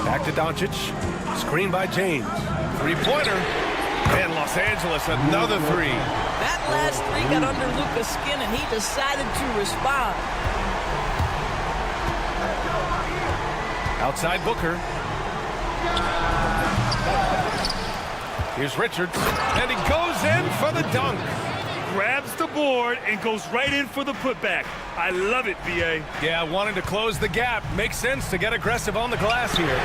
Back to Doncic. Screen by James. 3-pointer. And Los Angeles, another 3. That last 3 got under Luka's skin, and he decided to respond. Outside Booker. Here's Richards, and he goes in for the dunk. Grabs the board and goes right in for the putback. I love it, VA. Yeah, wanting to close the gap. Makes sense to get aggressive on the glass here.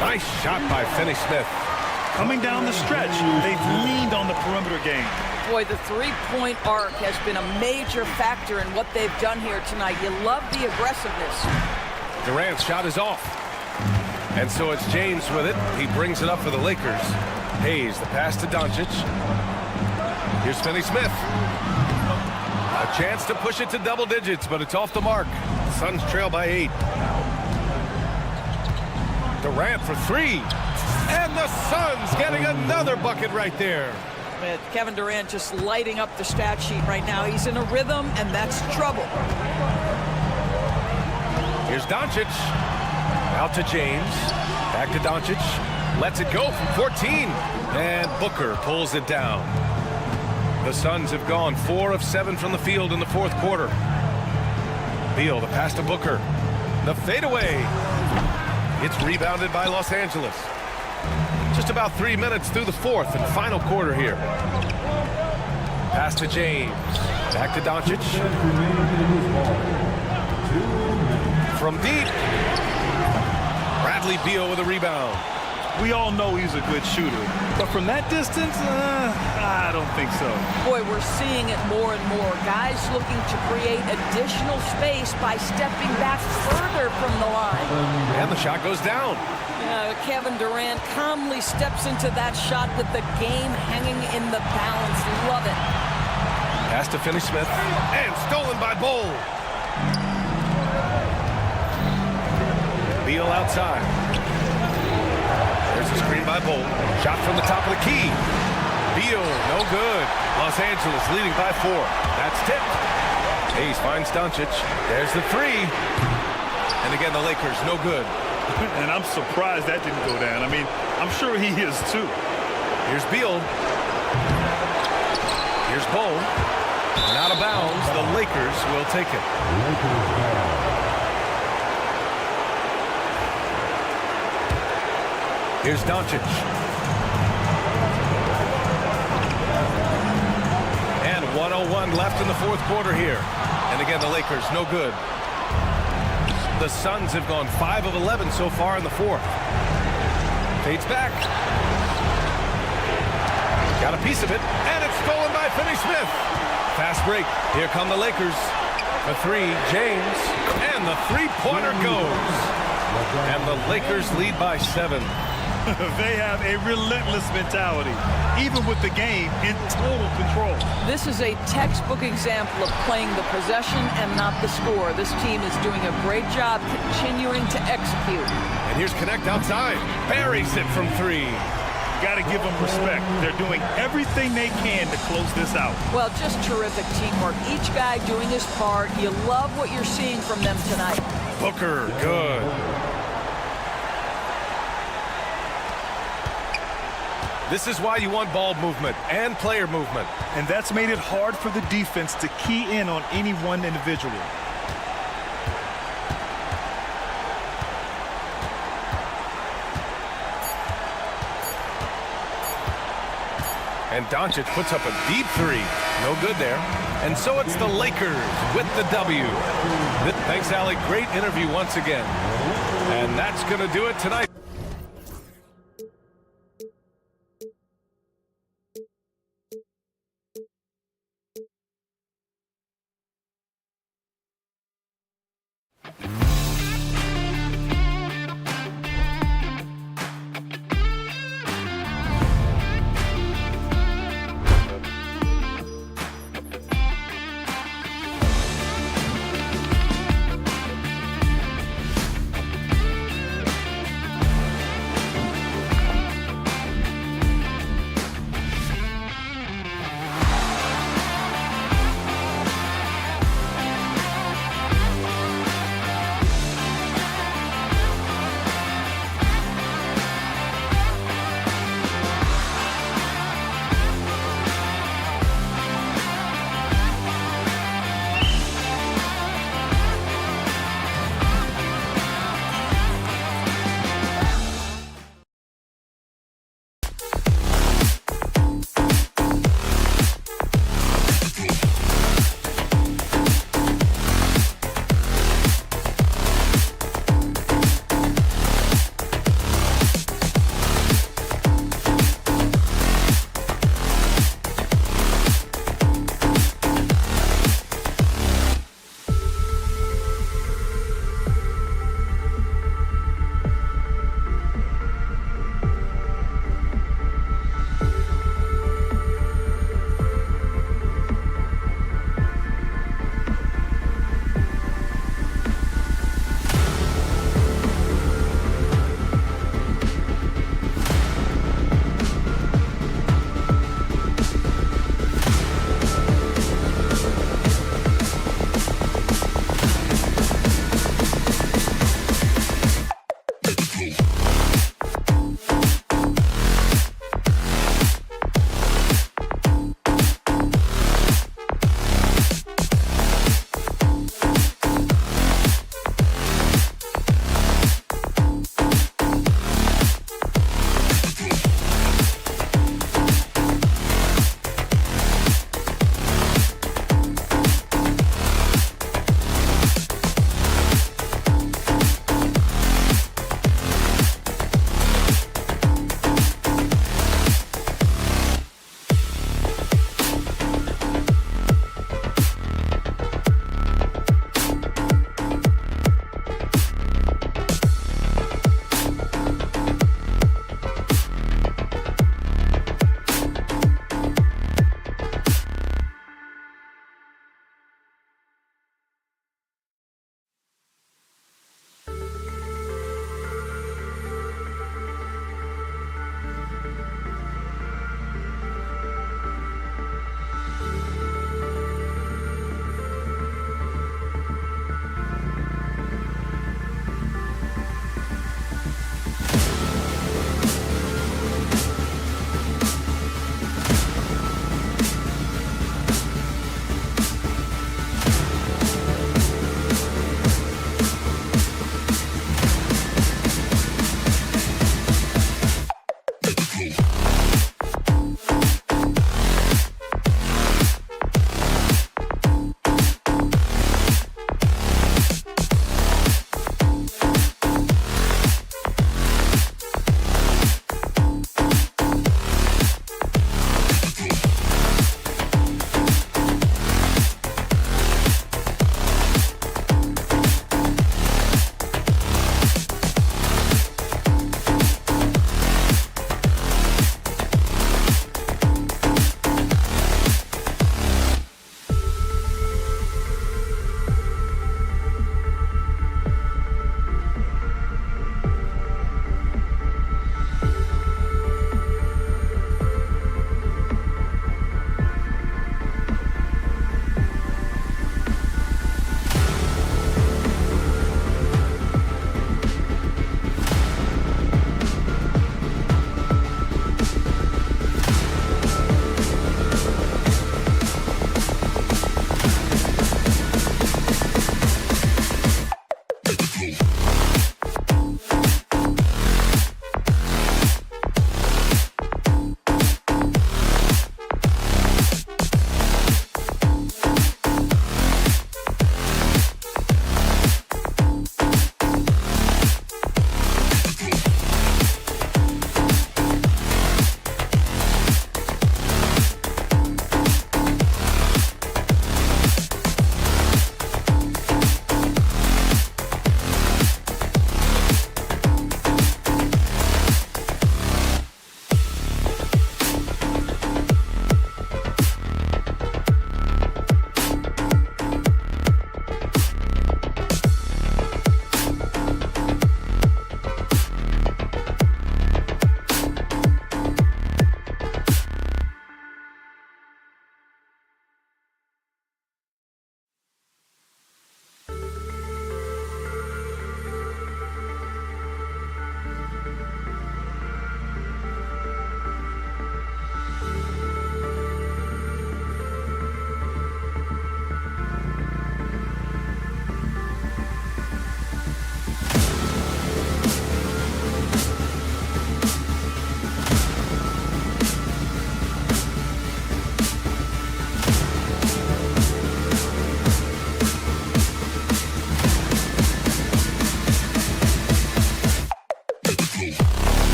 Nice shot by Finney-Smith. Coming down the stretch, they've leaned on the perimeter game. Boy, the three-point arc has been a major factor in what they've done here tonight. You love the aggressiveness. Durant's shot is off. And so it's James with it. He brings it up for the Lakers. Hayes, the pass to Doncic. Here's Finney-Smith. A chance to push it to double digits, but it's off the mark. Suns trail by 8. Durant for 3. And the Suns getting another bucket right there. Smith. Kevin Durant just lighting up the stat sheet right now. He's in a rhythm, and that's trouble. Here's Doncic. Out to James. Back to Doncic. Lets it go from 14. And Booker pulls it down. The Suns have gone 4 of 7 from the field in the fourth quarter. Beal, the pass to Booker. The fadeaway. It's rebounded by Los Angeles. Just about 3 minutes through the fourth and final quarter here. Pass to James. Back to Doncic. From deep. Bradley Beal with a rebound. We all know he's a good shooter, but from that distance, I don't think so. Boy, we're seeing it more and more. Guys looking to create additional space by stepping back further from the line. And the shot goes down. Kevin Durant calmly steps into that shot with the game hanging in the balance. Love it. Pass to Finney-Smith. And stolen by Bol. Beal outside. There's a screen by Bol. Shot from the top of the key. Beal, no good. Los Angeles leading by 4. That's tipped. Hayes finds Doncic. There's the 3. And again, the Lakers, no good. And I'm surprised that didn't go down. I mean, I'm sure he is too. Here's Beal. Here's Bol. And out of bounds, the Lakers will take it. Here's Doncic. And 1:01 left in the fourth quarter here. And again, the Lakers, no good. The Suns have gone 5 of 11 so far in the fourth. Fades back. Got a piece of it. And it's stolen by Finney-Smith. Fast break. Here come the Lakers. The 3, James. And the three-pointer goes. And the Lakers lead by 7. They have a relentless mentality, even with the game in total control. This is a textbook example of playing the possession and not the score. This team is doing a great job continuing to execute. And here's Connect outside. Buries it from 3. Got to give them respect. They're doing everything they can to close this out. Well, just terrific teamwork. Each guy doing his part. You love what you're seeing from them tonight. Booker, good. This is why you want ball movement and player movement. And that's made it hard for the defense to key in on any one individual. And Doncic puts up a deep 3. No good there. And so it's the Lakers with the W. Thanks, Allie. Great interview once again. And that's going to do it tonight.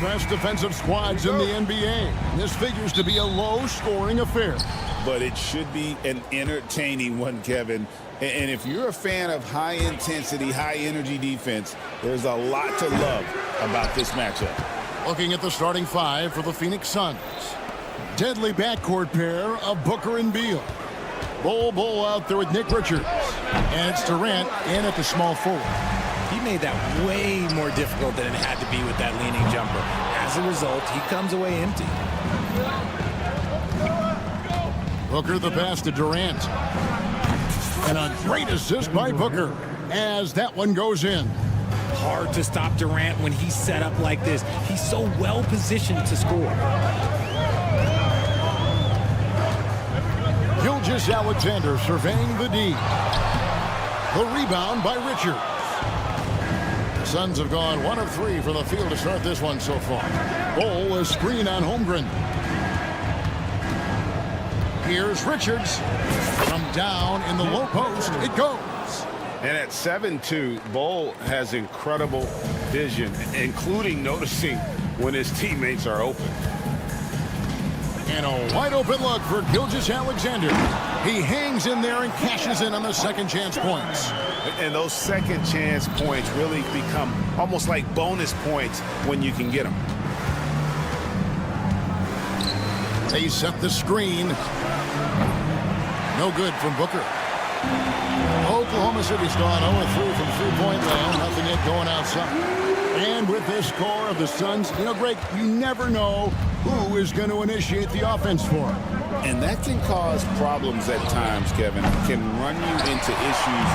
best defensive squads in the NBA. This figures to be a low-scoring affair. But it should be an entertaining one, Kevin. And if you're a fan of high-intensity, high-energy defense, there's a lot to love about this matchup. Looking at the starting five for the Phoenix Suns. Deadly backcourt pair of Booker and Beal. Bol out there with Nick Richards. And it's Durant in at the small forward. He made that way more difficult than it had to be with that leaning jumper. As a result, he comes away empty. Booker the pass to Durant. And a great assist by Booker as that one goes in. Hard to stop Durant when he's set up like this. He's so well positioned to score. Gilgeous-Alexander surveying the D. The rebound by Richards. The Suns have gone 1 of 3 from the field to start this one so far. Bol is screen on Holmgren. Here's Richards. From down in the low post, it goes. And at 7'2", Bol has incredible vision, including noticing when his teammates are open. And a wide open look for Gilgeous-Alexander. He hangs in there and cashes in on the second chance points. And those second chance points really become almost like bonus points when you can get them. They set the screen. No good from Booker. Oklahoma City's gone 0-3 from three-point land. Nothing yet going outside. And with this score of the Suns, Greg, you never know who is going to initiate the offense for them. And that can cause problems at times, Kevin. It can run you into issues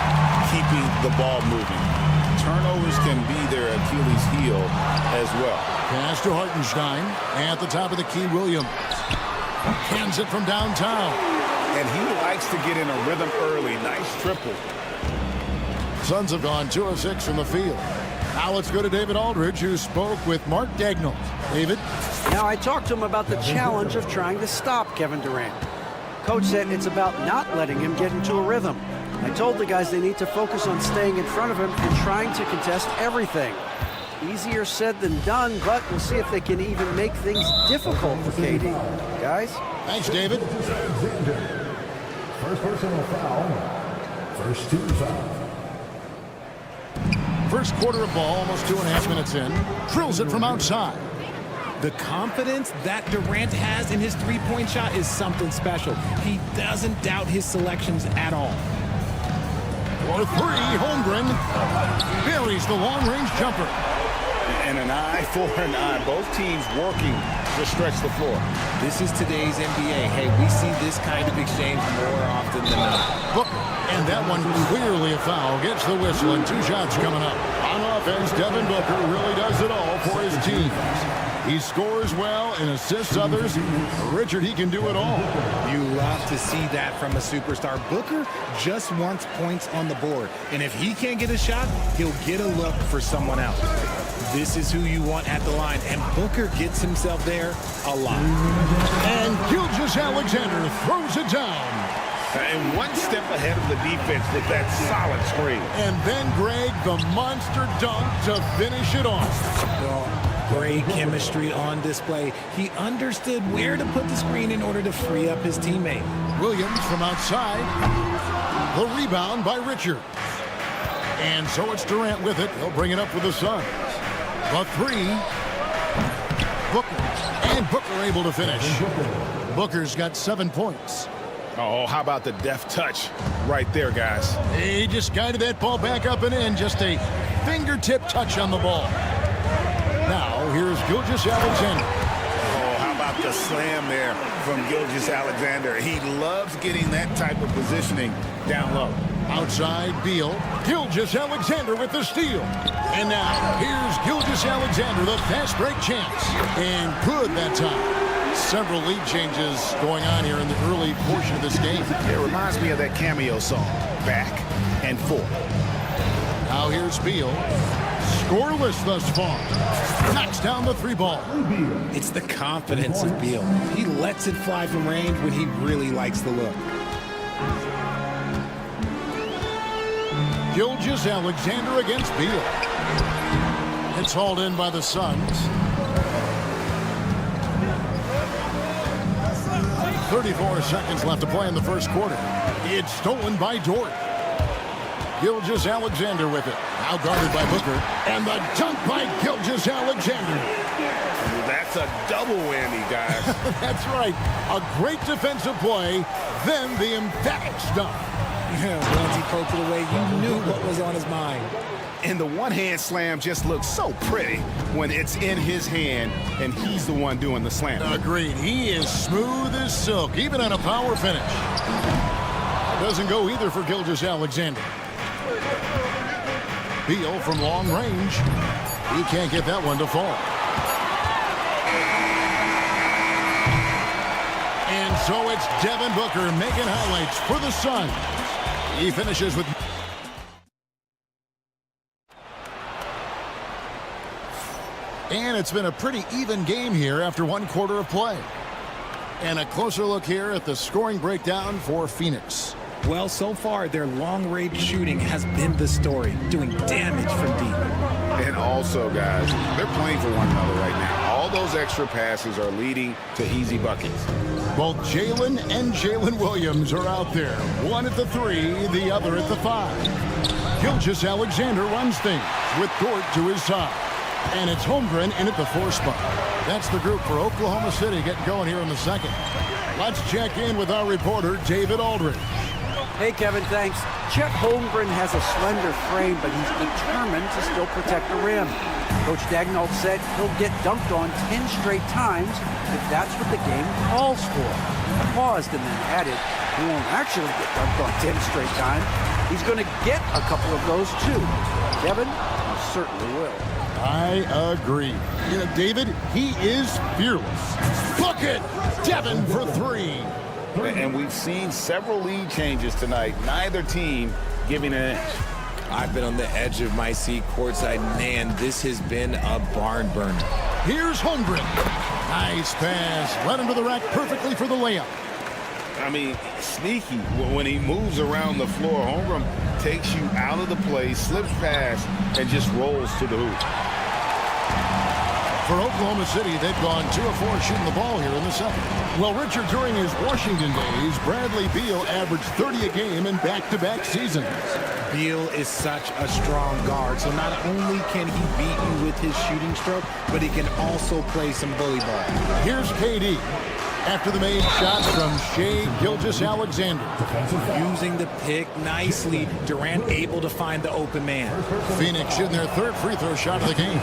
keeping the ball moving. Turnovers can be their Achilles heel as well. Pass to Hartenstein. At the top of the key, Williams. Hands it from downtown. And he likes to get in a rhythm early. Nice triple. Suns have gone 2 of 6 from the field. Now let's go to David Aldridge, who spoke with Mark Dagnall. David? Now, I talked to him about the challenge of trying to stop Kevin Durant. Coach said it's about not letting him get into a rhythm. I told the guys they need to focus on staying in front of him and trying to contest everything. Easier said than done, but we'll see if they can even make things difficult for KD. Guys? Thanks, David. First personal foul. First team foul. First quarter of ball, almost 2.5 minutes in. Drills it from outside. The confidence that Durant has in his three-point shot is something special. He doesn't doubt his selections at all. For 3, Holmgren buries the long-range jumper. And an eye for an eye. Both teams working to stretch the floor. This is today's NBA. Hey, we see this kind of exchange more often than not. Booker, and that one clearly a foul. Gets the whistle, and 2 shots coming up. On offense, Devin Booker really does it all for his team. He scores well and assists others. Richard, he can do it all. You love to see that from a superstar. Booker just wants points on the board. And if he can't get a shot, he'll get a look for someone else. This is who you want at the line. And Booker gets himself there a lot. And Gilgeous-Alexander throws it down. And one step ahead of the defense with that solid screen. And then, Greg, the monster dunk to finish it off. Great chemistry on display. He understood where to put the screen in order to free up his teammate. Williams from outside. The rebound by Richard. And so it's Durant with it. He'll bring it up for the Suns. The 3. Booker. And Booker able to finish. Booker's got 7 points. Oh, how about the deft touch right there, guys? He just guided that ball back up and in. Just a fingertip touch on the ball. Now, here's Gilgeous-Alexander. Oh, how about the slam there from Gilgeous-Alexander? He loves getting that type of positioning down low. Outside, Beal. Gilgeous-Alexander with the steal. And now, here's Gilgeous-Alexander, the fast break chance. And good that time. Several lead changes going on here in the early portion of this game. It reminds me of that cameo song, Back and Forth. Now here's Beal. Scoreless thus far. Knocks down the 3 ball. It's the confidence of Beal. He lets it fly from range when he really likes the look. Gilgeous-Alexander against Beal. It's hauled in by the Suns. 34 seconds left to play in the first quarter. It's stolen by Dort. Gilgeous-Alexander with it. Now guarded by Booker. And the dunk by Gilgeous-Alexander. That's a double whammy, guys. That's right. A great defensive play, then the emphatic stuff. Once he poked it away, you knew what was on his mind. And the one-hand slam just looks so pretty when it's in his hand and he's the one doing the slam. Agreed. He is smooth as silk, even on a power finish. Doesn't go either for Gilgeous-Alexander. Beal from long range. He can't get that one to fall. And so it's Devin Booker making highlights for the Suns. He finishes with... And it's been a pretty even game here after one quarter of play. And a closer look here at the scoring breakdown for Phoenix. Well, so far, their long-range shooting has been the story, doing damage from deep. And also, guys, they're playing for one another right now. All those extra passes are leading to easy buckets. Both Jalen and Jalen Williams are out there. One at the 3, the other at the 5. Gilgeous-Alexander runs things with Dort to his side. And it's Holmgren in at the 4 spot. That's the group for Oklahoma City getting going here in the second. Let's check in with our reporter, David Aldridge. Hey, Kevin, thanks. Chet Holmgren has a slender frame, but he's determined to still protect the rim. Coach Daigneault said he'll get dunked on 10 straight times if that's what the game calls for. He paused and then added, he won't actually get dunked on 10 straight times. He's going to get a couple of those, too. Kevin, he certainly will. I agree. You know, David, he is fearless. Bucket! Devin for 3. And we've seen several lead changes tonight. Neither team giving an inch. I've been on the edge of my seat courtside. Man, this has been a barn burner. Here's Holmgren. Nice pass. Led into the rack perfectly for the layup. I mean, sneaky. When he moves around the floor, Holmgren takes you out of the play, slips past, and just rolls to the hoop. For Oklahoma City, they've gone 2 of 4 shooting the ball here in the second. Well, Richard, during his Washington days, Bradley Beal averaged 30 a game in back-to-back seasons. Beal is such a strong guard, so not only can he beat you with his shooting stroke, but he can also play some bully ball. Here's KD. After the made shot from Shai Gilgeous-Alexander. Using the pick nicely, Durant able to find the open man. Phoenix shooting their 3rd free throw shot of the game.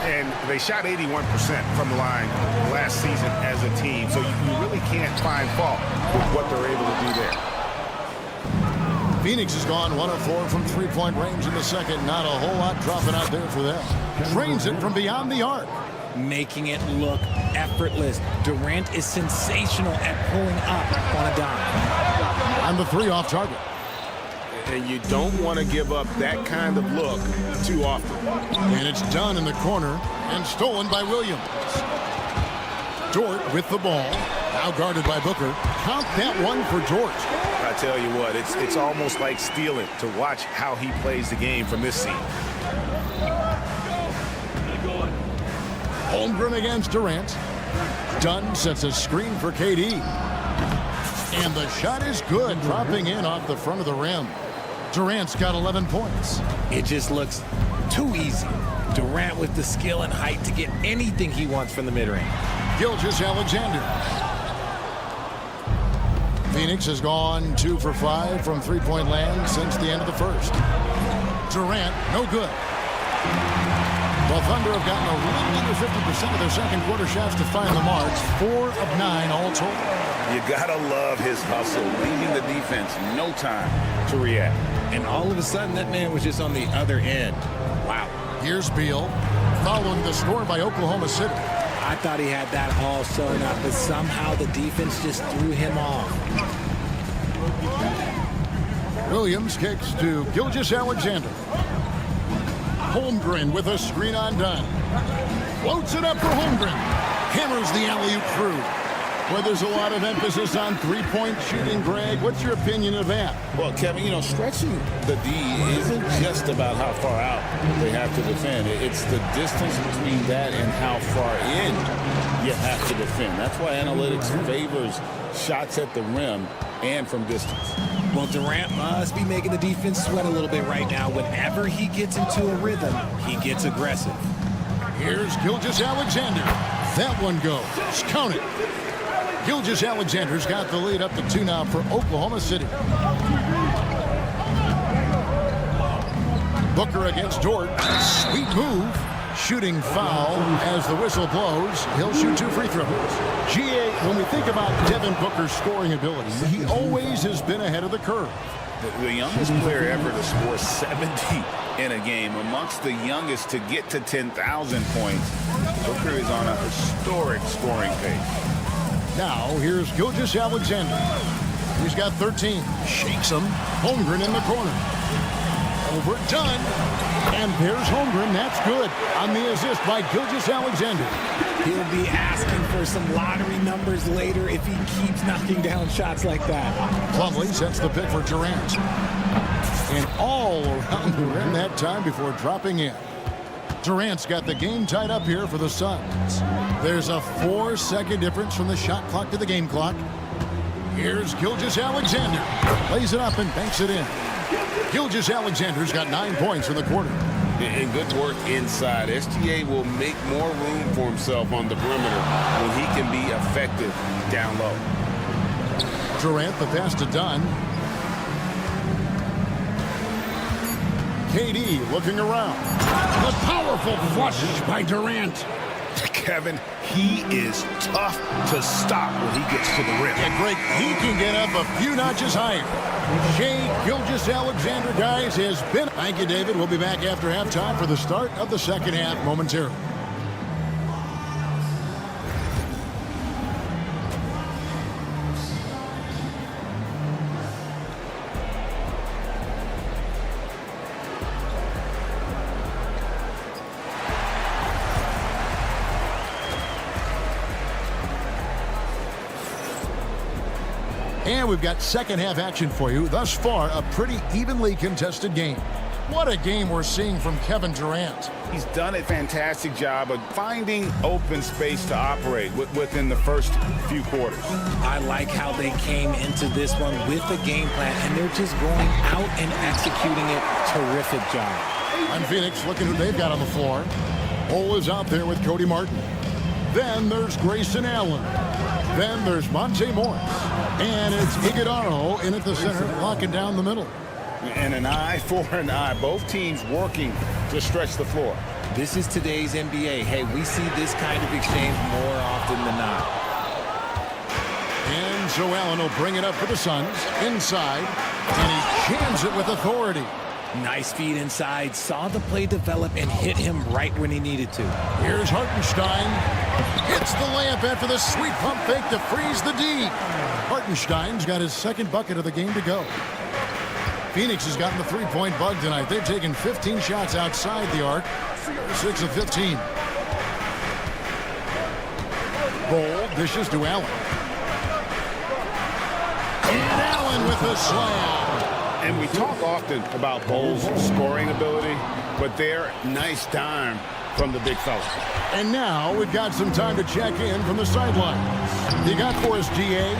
And they shot 81% from the line last season as a team, so you really can't find fault with what they're able to do there. Phoenix has gone 1 of 4 from three-point range in the second. Not a whole lot dropping out there for them. Drains it from beyond the arc. Making it look effortless. Durant is sensational at pulling up on a dime. On the 3 off target. And you don't want to give up that kind of look too often. And it's done in the corner and stolen by Williams. Dort with the ball. Now guarded by Booker. Count that one for Dort. I tell you what, it's almost like stealing to watch how he plays the game from this seat. Holmgren against Durant. Dunn sets a screen for KD. And the shot is good, dropping in off the front of the rim. Durant's got 11 points. It just looks too easy. Durant with the skill and height to get anything he wants from the mid-range. Gilgeous-Alexander. Phoenix has gone 2 for 5 from three-point land since the end of the first. Durant, no good. The Thunder have gotten a little under 50% of their second quarter shots to find the marks. 4 of 9 all told. You gotta love his hustle, leaving the defense no time to react. And all of a sudden, that man was just on the other end. Wow. Here's Beal, following the score by Oklahoma City. I thought he had that all sewn up, but somehow the defense just threw him off. Williams kicks to Gilgeous-Alexander. Holmgren with a screen on Dunn. Floats it up for Holmgren. Hammers the alley-oop through. Well, there's a lot of emphasis on three-point shooting, Greg. What's your opinion of that? Well, Kevin, stretching the D isn't just about how far out they have to defend. It's the distance between that and how far in you have to defend. That's why analytics favors shots at the rim and from distance. Well, Durant must be making the defense sweat a little bit right now. Whenever he gets into a rhythm, he gets aggressive. Here's Gilgeous-Alexander. That one goes. Count it. Gilgeous-Alexander's got the lead up to 2 now for Oklahoma City. Booker against Dort. Sweet move. Shooting foul as the whistle blows. He'll shoot 2 free throws. GA, when we think about Devin Booker's scoring ability, he always has been ahead of the curve. The youngest player ever to score 70 in a game, amongst the youngest to get to 10,000 points. Booker is on a historic scoring pace. Now, here's Gilgeous-Alexander. He's got 13. Shakes him. Holmgren in the corner. Overdone. And there's Holmgren. That's good. On the assist by Gilgeous-Alexander. He'll be asking for some lottery numbers later if he keeps knocking down shots like that. Plumlee sets the pick for Durant. And all around the rim that time before dropping in. Durant's got the game tied up here for the Suns. There's a 4-second difference from the shot clock to the game clock. Here's Gilgeous-Alexander. Lays it up and banks it in. Gilgeous-Alexander's got 9 points in the quarter. And good work inside. SGA will make more room for himself on the perimeter when he can be effective down low. Durant, the pass to Dunn. KD looking around. The powerful flush by Durant. Kevin, he is tough to stop when he gets to the rim. Yeah, Greg, he can get up a few notches higher. Shai Gilgeous-Alexander, guys, has been. Thank you, David. We'll be back after halftime for the start of the second half momentarily. And we've got second half action for you. Thus far, a pretty evenly contested game. What a game we're seeing from Kevin Durant. He's done a fantastic job of finding open space to operate within the first few quarters. I like how they came into this one with a game plan, and they're just going out and executing it. Terrific job. And Phoenix, looking who they've got on the floor. Ole is out there with Cody Martin. Then there's Grayson Allen. Then there's Monte Morris. And it's Iguodala in at the center, locking down the middle. And an eye for an eye. Both teams working to stretch the floor. This is today's NBA. Hey, we see this kind of exchange more often than not. And so Allen will bring it up for the Suns. Inside. And he jams it with authority. Nice feed inside. Saw the play develop and hit him right when he needed to. Here's Hartenstein. Hits the layup after the sweet pump fake to freeze the D. Hartenstein's got his second bucket of the game to go. Phoenix has gotten the three-point bug tonight. They've taken 15 shots outside the arc. 6 of 15. Ball dishes to Allen. And Allen with the slam. And we talk often about Bole's scoring ability, but they're nice dime from the big fella. And now we've got some time to check in from the sidelines. You got for us, GA?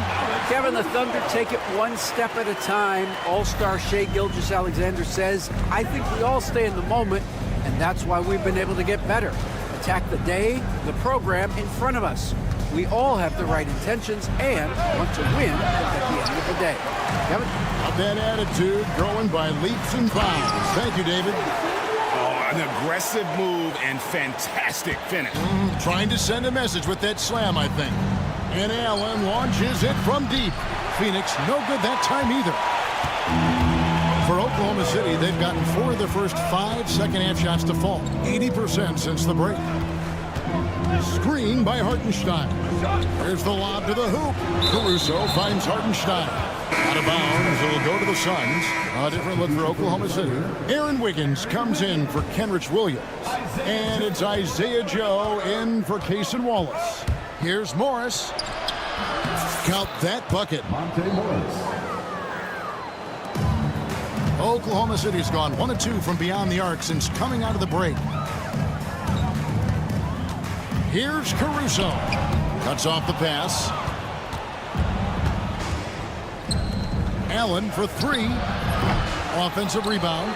Kevin, the Thunder take it one step at a time. All-star Shai Gilgeous-Alexander says, I think we all stay in the moment, and that's why we've been able to get better. Attack the day, the program in front of us. We all have the right intentions and want to win at the end of the day. Kevin? That attitude growing by leaps and bounds. Thank you, David. An aggressive move and fantastic finish. Trying to send a message with that slam, I think. And Allen launches it from deep. Phoenix, no good that time either. For Oklahoma City, they've gotten 4 of their first 5 second-half shots to fall. 80% since the break. Screen by Hartenstein. There's the lob to the hoop. Caruso finds Hartenstein. Out of bounds, it'll go to the Suns. A different look for Oklahoma City. Aaron Wiggins comes in for Kenrich Williams. And it's Isaiah Joe in for Cason Wallace. Here's Morris. Count that bucket. Monte Morris. Oklahoma City's gone 1 of 2 from beyond the arc since coming out of the break. Here's Caruso. Cuts off the pass. Allen for 3. Offensive rebound.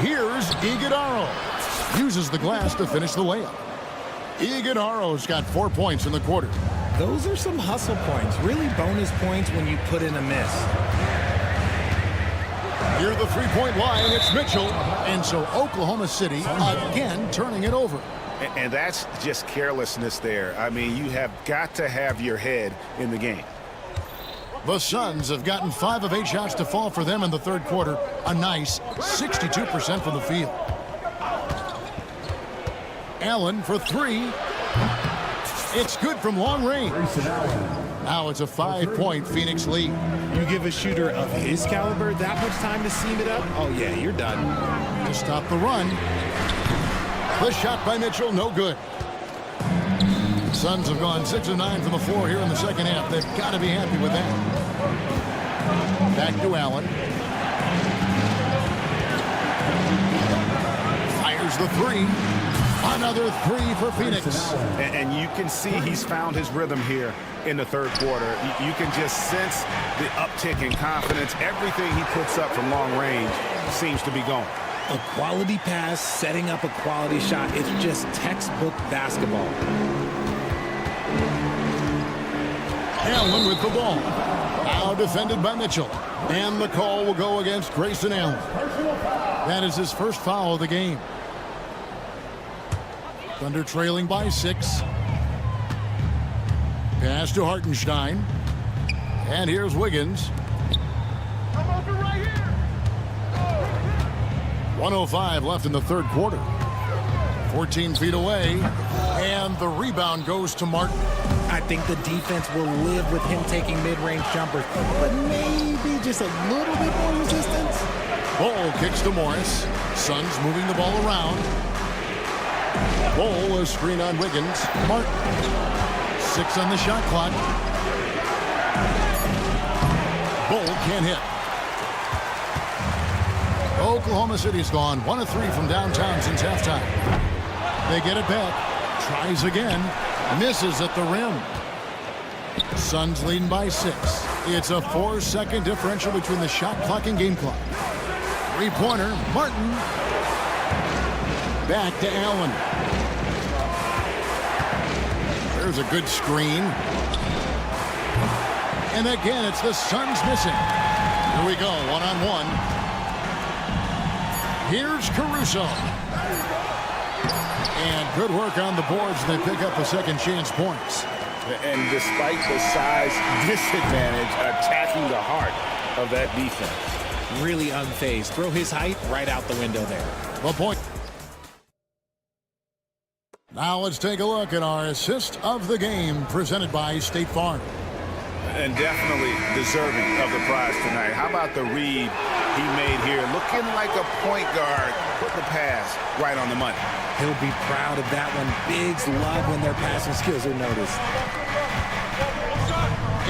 Here's Iguodala. Uses the glass to finish the layup. Iguodala's got 4 points in the quarter. Those are some hustle points. Really bonus points when you put in a miss. Near the three-point line, it's Mitchell. And so Oklahoma City again turning it over. And that's just carelessness there. I mean, you have got to have your head in the game. The Suns have gotten 5 of 8 shots to fall for them in the third quarter. A nice 62% from the field. Allen for 3. It's good from long range. Now it's a 5-point Phoenix lead. You give a shooter of his caliber that much time to seam it up, oh yeah, you're done. To stop the run. The shot by Mitchell, no good. Suns have gone 6 of 9 from the floor here in the second half. They've got to be happy with that. Back to Allen. Fires the 3. Another 3 for Phoenix. And you can see he's found his rhythm here in the third quarter. You can just sense the uptick in confidence. Everything he puts up from long range seems to be going. A quality pass, setting up a quality shot. It's just textbook basketball. Allen with the ball. Now defended by Mitchell. And the call will go against Grayson Allen. That is his first foul of the game. Thunder trailing by 6. Pass to Hartenstein. And here's Wiggins. 1:05 left in the third quarter. 14 feet away. And the rebound goes to Martin. I think the defense will live with him taking mid-range jumpers, but maybe just a little bit more resistance. Ball kicks to Morris. Suns moving the ball around. Ball is screen on Wiggins. Martin. 6 on the shot clock. Ball can't hit. Oklahoma City's gone 1 of 3 from downtown since halftime. They get it back. Tries again. Misses at the rim. Suns leading by 6. It's a 4-second differential between the shot clock and game clock. 3-pointer. Martin. Back to Allen. There's a good screen. And again, it's the Suns missing. Here we go, 1-on-1. Here's Caruso. And good work on the boards. They pick up the second chance points. And despite the size disadvantage, attacking the heart of that defense. Really unfazed. Throw his height right out the window there. The point. Now let's take a look at our assist of the game presented by State Farm. And definitely deserving of the prize tonight. How about the read he made here? Looking like a point guard. Put the pass right on the money. He'll be proud of that one. Bigs love when their passing skills are noticed.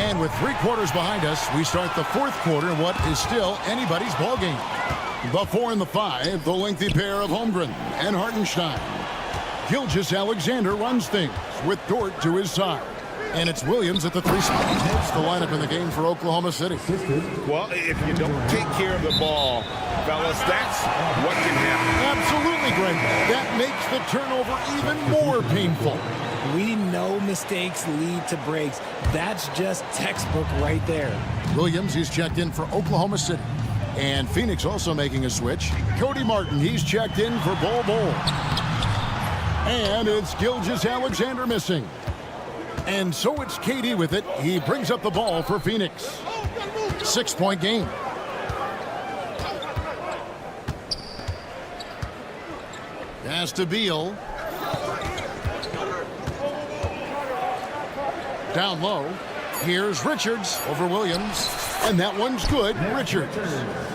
And with 3 quarters behind us, we start the fourth quarter in what is still anybody's ball game. The 4 and the 5, the lengthy pair of Holmgren and Hartenstein. Gilgeous-Alexander runs things with Dort to his side. And it's Williams at the 3 spot. That's the lineup in the game for Oklahoma City. Well, if you don't take care of the ball, fellas, that's what can happen. Absolutely, Greg. That makes the turnover even more painful. We know mistakes lead to breaks. That's just textbook right there. Williams, he's checked in for Oklahoma City. And Phoenix also making a switch. Cody Martin, he's checked in for Bol Bol. And it's Gilgeous-Alexander missing. And so it's KD with it. He brings up the ball for Phoenix. 6-point game. Pass to Beal. Down low. Here's Richards over Williams. And that one's good. Richards.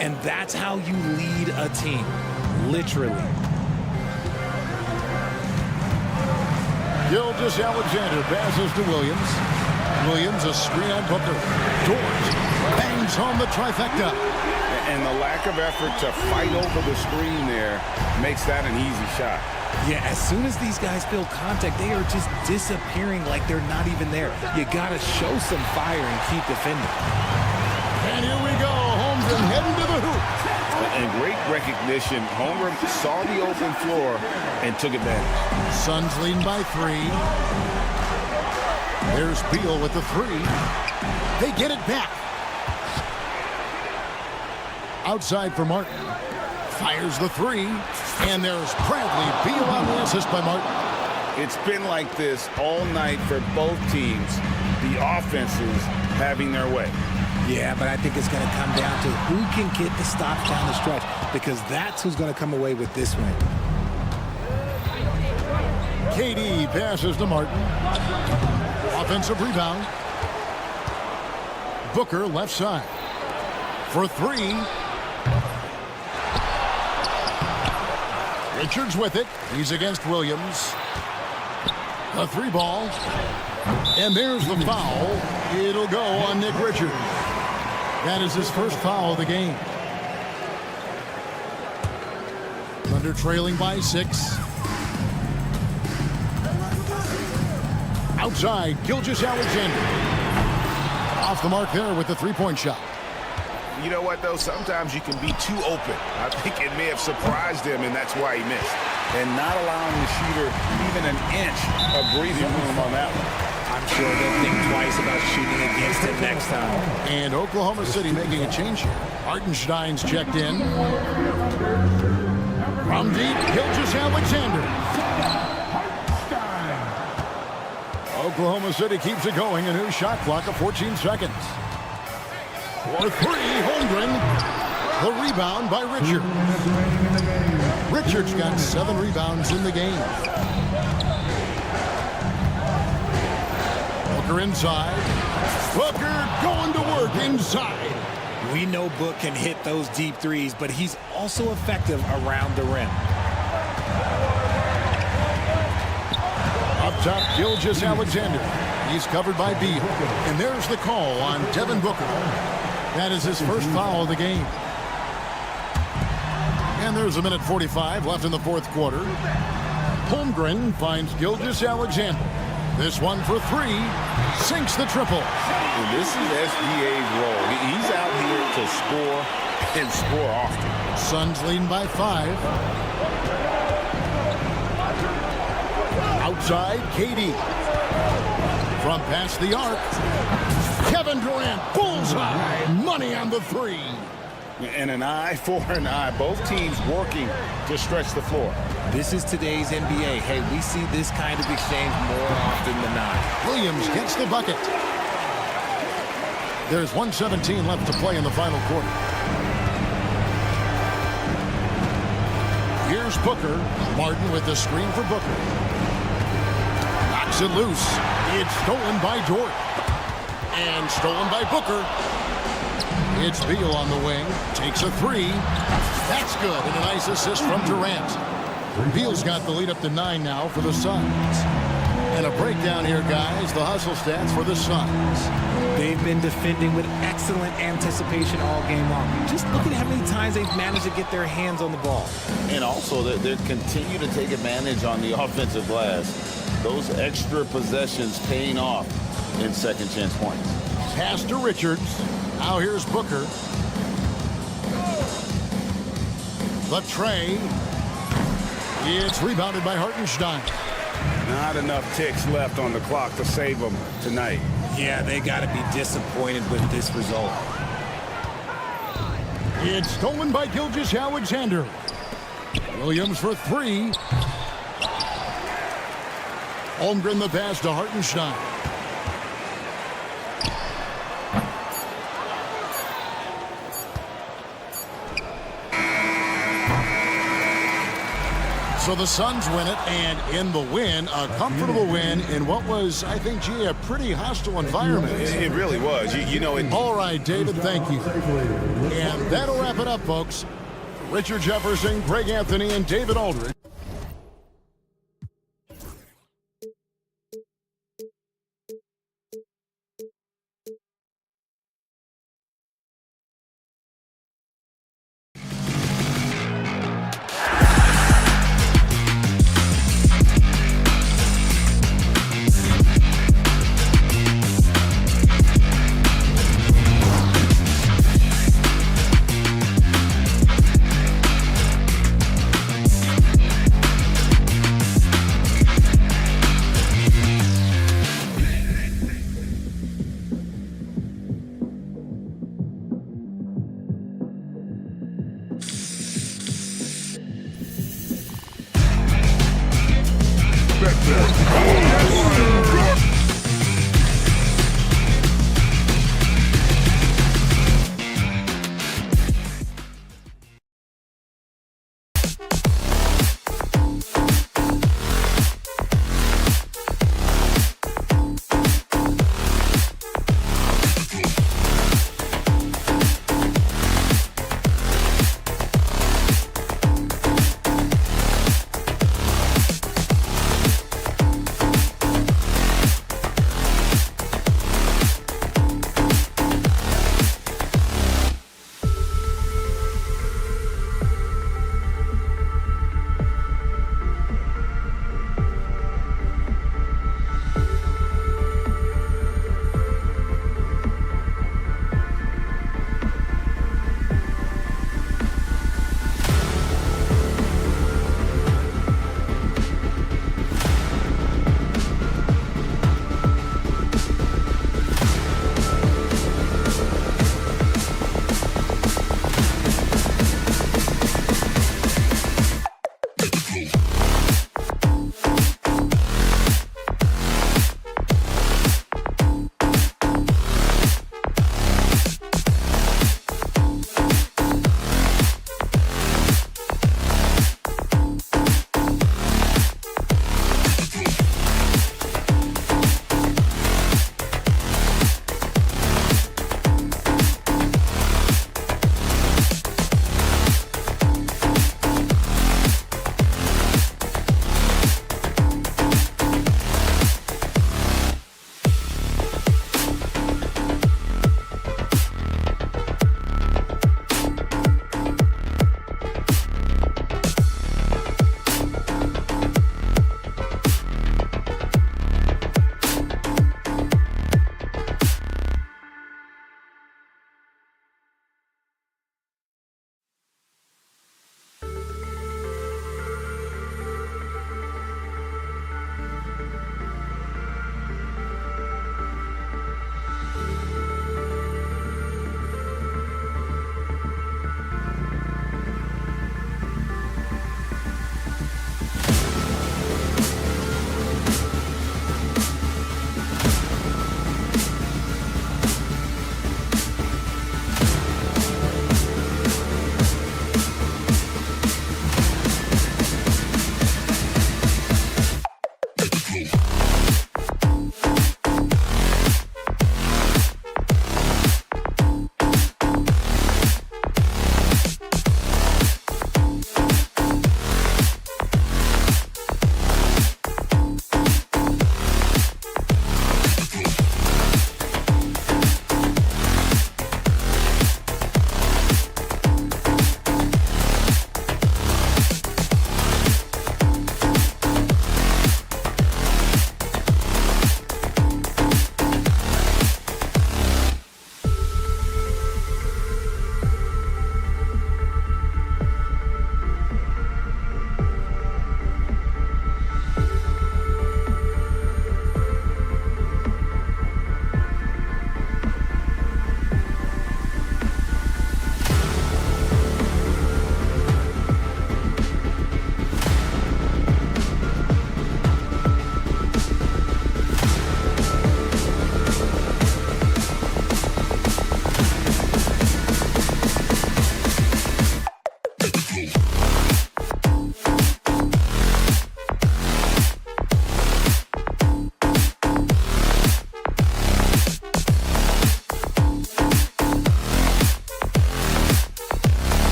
And that's how you lead a team. Literally. Gilgeous-Alexander passes to Williams. Williams, a screen on Booker. George bangs home the trifecta. And the lack of effort to fight over the screen there makes that an easy shot. Yeah, as soon as these guys feel contact, they are just disappearing like they're not even there. You got to show some fire and keep defending. And here we go. Holmgren heading to the hoop. And great recognition. Holmgren saw the open floor and took advantage. Suns leading by 3. There's Beal with the 3. They get it back. Outside for Martin. Fires the 3. And there's Bradley Beal on the assist by Martin. It's been like this all night for both teams. The offenses having their way. Yeah, but I think it's going to come down to who can get the stops down the stretch, because that's who's going to come away with this win. KD passes to Martin. Offensive rebound. Booker left side. For 3. Richards with it. He's against Williams. The 3 ball. And there's the foul. It'll go on Nick Richards. That is his first foul of the game. Thunder trailing by 6. Outside, Gilgeous-Alexander. Off the mark there with the 3-point shot. You know what, though? Sometimes you can be too open. I think it may have surprised him, and that's why he missed. And not allowing the shooter even an inch of breathing room on that one. I'm sure they'll think twice about shooting against it next time. And Oklahoma City making a change here. Hartenstein's checked in. From deep, Gilgeous-Alexander. Oklahoma City keeps it going. A new shot clock of 14 seconds. For 3, Holmgren. The rebound by Richards. Richards got 7 rebounds in the game. Booker inside. Booker going to work inside. We know Book can hit those deep threes, but he's also effective around the rim. Up top, Gilgeous-Alexander. He's covered by Beal. And there's the call on Devin Booker. That is his first foul of the game. And there's a minute 45 left in the fourth quarter. Holmgren finds Gilgeous-Alexander. This one for 3. Sinks the triple. And this is SGA's role. He's out here to score and score often. Suns leading by 5. Outside, KD. From past the arc. Kevin Durant, bullseye. Money on the 3. And an eye for an eye. Both teams working to stretch the floor. This is today's NBA. Hey, we see this kind of exchange more often than not. Williams gets the bucket. There's 1:17 left to play in the final quarter. Here's Booker. Martin with the screen for Booker. Knocks it loose. It's stolen by Jordan. And stolen by Booker. It's Beal on the wing. Takes a 3. That's good. And a nice assist from Durant. Beal's got the lead up to 9 now for the Suns. And a breakdown here, guys. The hustle stats for the Suns. They've been defending with excellent anticipation all game long. Just look at how many times they've managed to get their hands on the ball. And also, they continue to take advantage on the offensive glass. Those extra possessions paying off in second chance points. Pass to Richards. Now here's Booker. The tray. It's rebounded by Hartenstein. Not enough ticks left on the clock to save them tonight. Yeah, they got to be disappointed with this result. It's stolen by Gilgeous-Alexander. Williams for 3. Holmgren the pass to Hartenstein. So the Suns win it, and in the win, a comfortable win in what was, I think, gee, a pretty hostile environment. It really was. You know it. All right, David, thank you. And that'll wrap it up, folks. Richard Jefferson, Greg Anthony, and David Aldridge.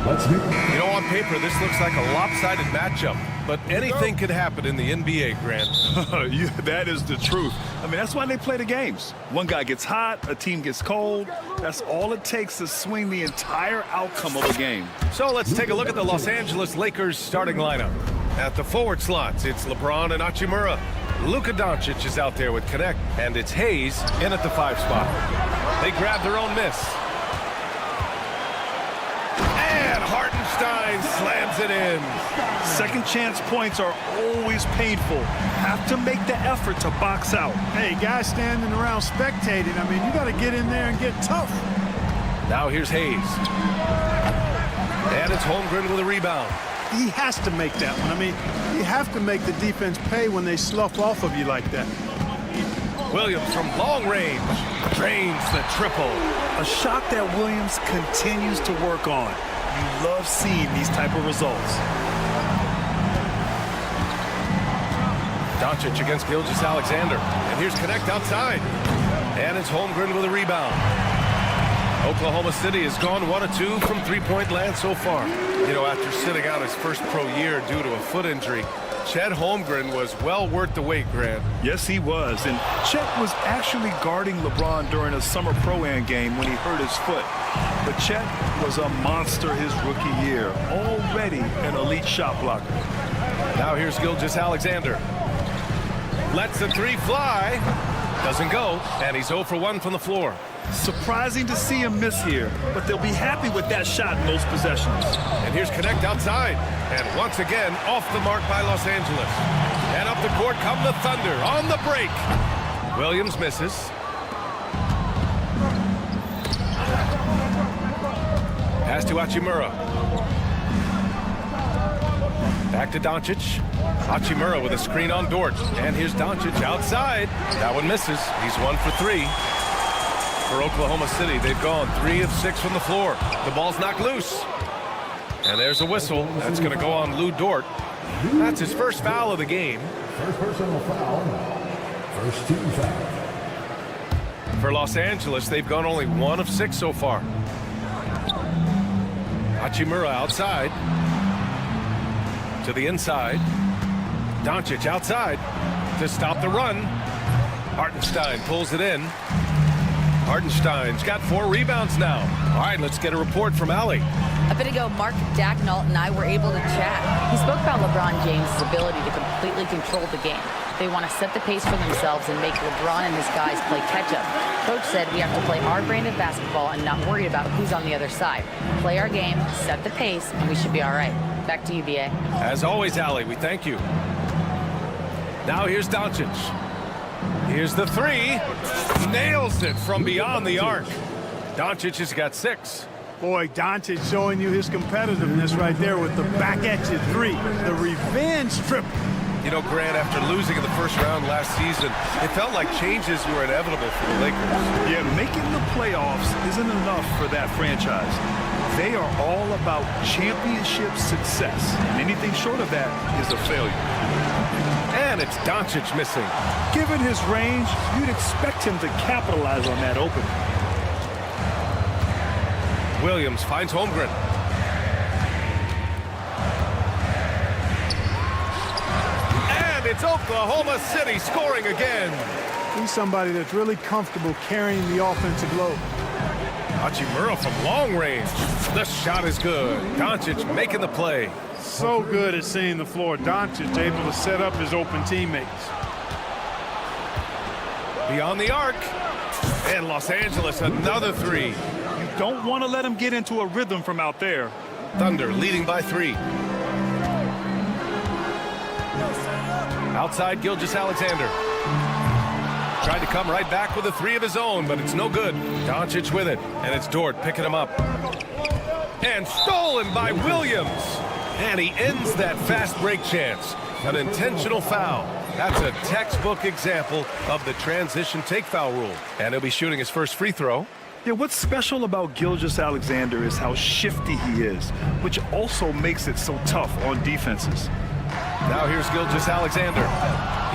Let's meet. You know, on paper, this looks like a lopsided matchup, but anything could happen in the NBA, Grant. That is the truth. I mean, that's why they play the games. One guy gets hot, a team gets cold. That's all it takes to swing the entire outcome of a game. So let's take a look at the Los Angeles Lakers starting lineup. At the forward slots, it's LeBron and Hachimura. Luka Doncic is out there with Connect, and it's Hayes in at the 5 spot. They grab their own miss. And Hartenstein slams it in. Second chance points are always painful. Have to make the effort to box out. Hey, guys standing around spectating, I mean, you got to get in there and get tough. Now here's Hayes. And it's Holmgren with a rebound. He has to make that one. I mean, you have to make the defense pay when they slough off of you like that. Williams from long range drains the triple. A shot that Williams continues to work on. You love seeing these type of results. Doncic against Gilgeous-Alexander. And here's Connect outside. And it's Holmgren with a rebound. Oklahoma City has gone 1 of 2 from three-point land so far. You know, after sitting out his first pro year due to a foot injury, Chet Holmgren was well worth the wait, Grant. Yes, he was. And Chet was actually guarding LeBron during a summer Pro-Am game when he hurt his foot. But Chet was a monster his rookie year. Already an elite shot blocker. Now here's Gilgeous-Alexander. Lets the 3 fly. Doesn't go. And he's 0 for 1 from the floor. Surprising to see him miss here, but they'll be happy with that shot in those possessions. And here's Connect outside. And once again, off the mark by Los Angeles. And up the court come the Thunder on the break. Williams misses. Pass to Hachimura. Back to Doncic. Hachimura with a screen on Dort. And here's Doncic outside. That one misses. He's 1 for 3. For Oklahoma City, they've gone 3 of 6 from the floor. The ball's knocked loose. And there's a whistle. That's going to go on Lou Dort. That's his first foul of the game. First personal foul. First team foul. For Los Angeles, they've gone only 1 of 6 so far. Hachimura outside. To the inside. Doncic outside to stop the run. Hartenstein pulls it in. Hartenstein's got 4 rebounds now. All right, let's get a report from Allie. A bit ago, Mark Dacknault and I were able to chat. He spoke about LeBron James' ability to completely control the game. They want to set the pace for themselves and make LeBron and his guys play catch-up. Coach said we have to play our brand of basketball and not worry about who's on the other side. Play our game, set the pace, and we should be all right. Back to you, B.A. As always, Allie, we thank you. Now here's Doncic. Here's the 3. Nails it from beyond the arc. Doncic has got 6. Boy, Doncic showing you his competitiveness right there with the back at you 3. The revenge triple. You know, Grant, after losing in the first round last season, it felt like changes were inevitable for the Lakers. Yeah, making the playoffs isn't enough for that franchise. They are all about championship success, and anything short of that is a failure. And it's Doncic missing. Given his range, you'd expect him to capitalize on that opening. Williams finds Holmgren. And it's Oklahoma City scoring again. He's somebody that's really comfortable carrying the offensive load. Hachimura from long range. The shot is good. Doncic making the play. So good at seeing the floor. Doncic able to set up his open teammates. Beyond the arc. And Los Angeles, another 3. You don't want to let him get into a rhythm from out there. Thunder leading by 3. Outside Gilgeous-Alexander. Tried to come right back with a 3 of his own, but it's no good. Doncic with it, and it's Dort picking him up. And stolen by Williams. And he ends that fast break chance. An intentional foul. That's a textbook example of the transition take foul rule. And he'll be shooting his first free throw. Yeah, what's special about Gilgeous-Alexander is how shifty he is, which also makes it so tough on defenses. Now here's Gilgeous-Alexander.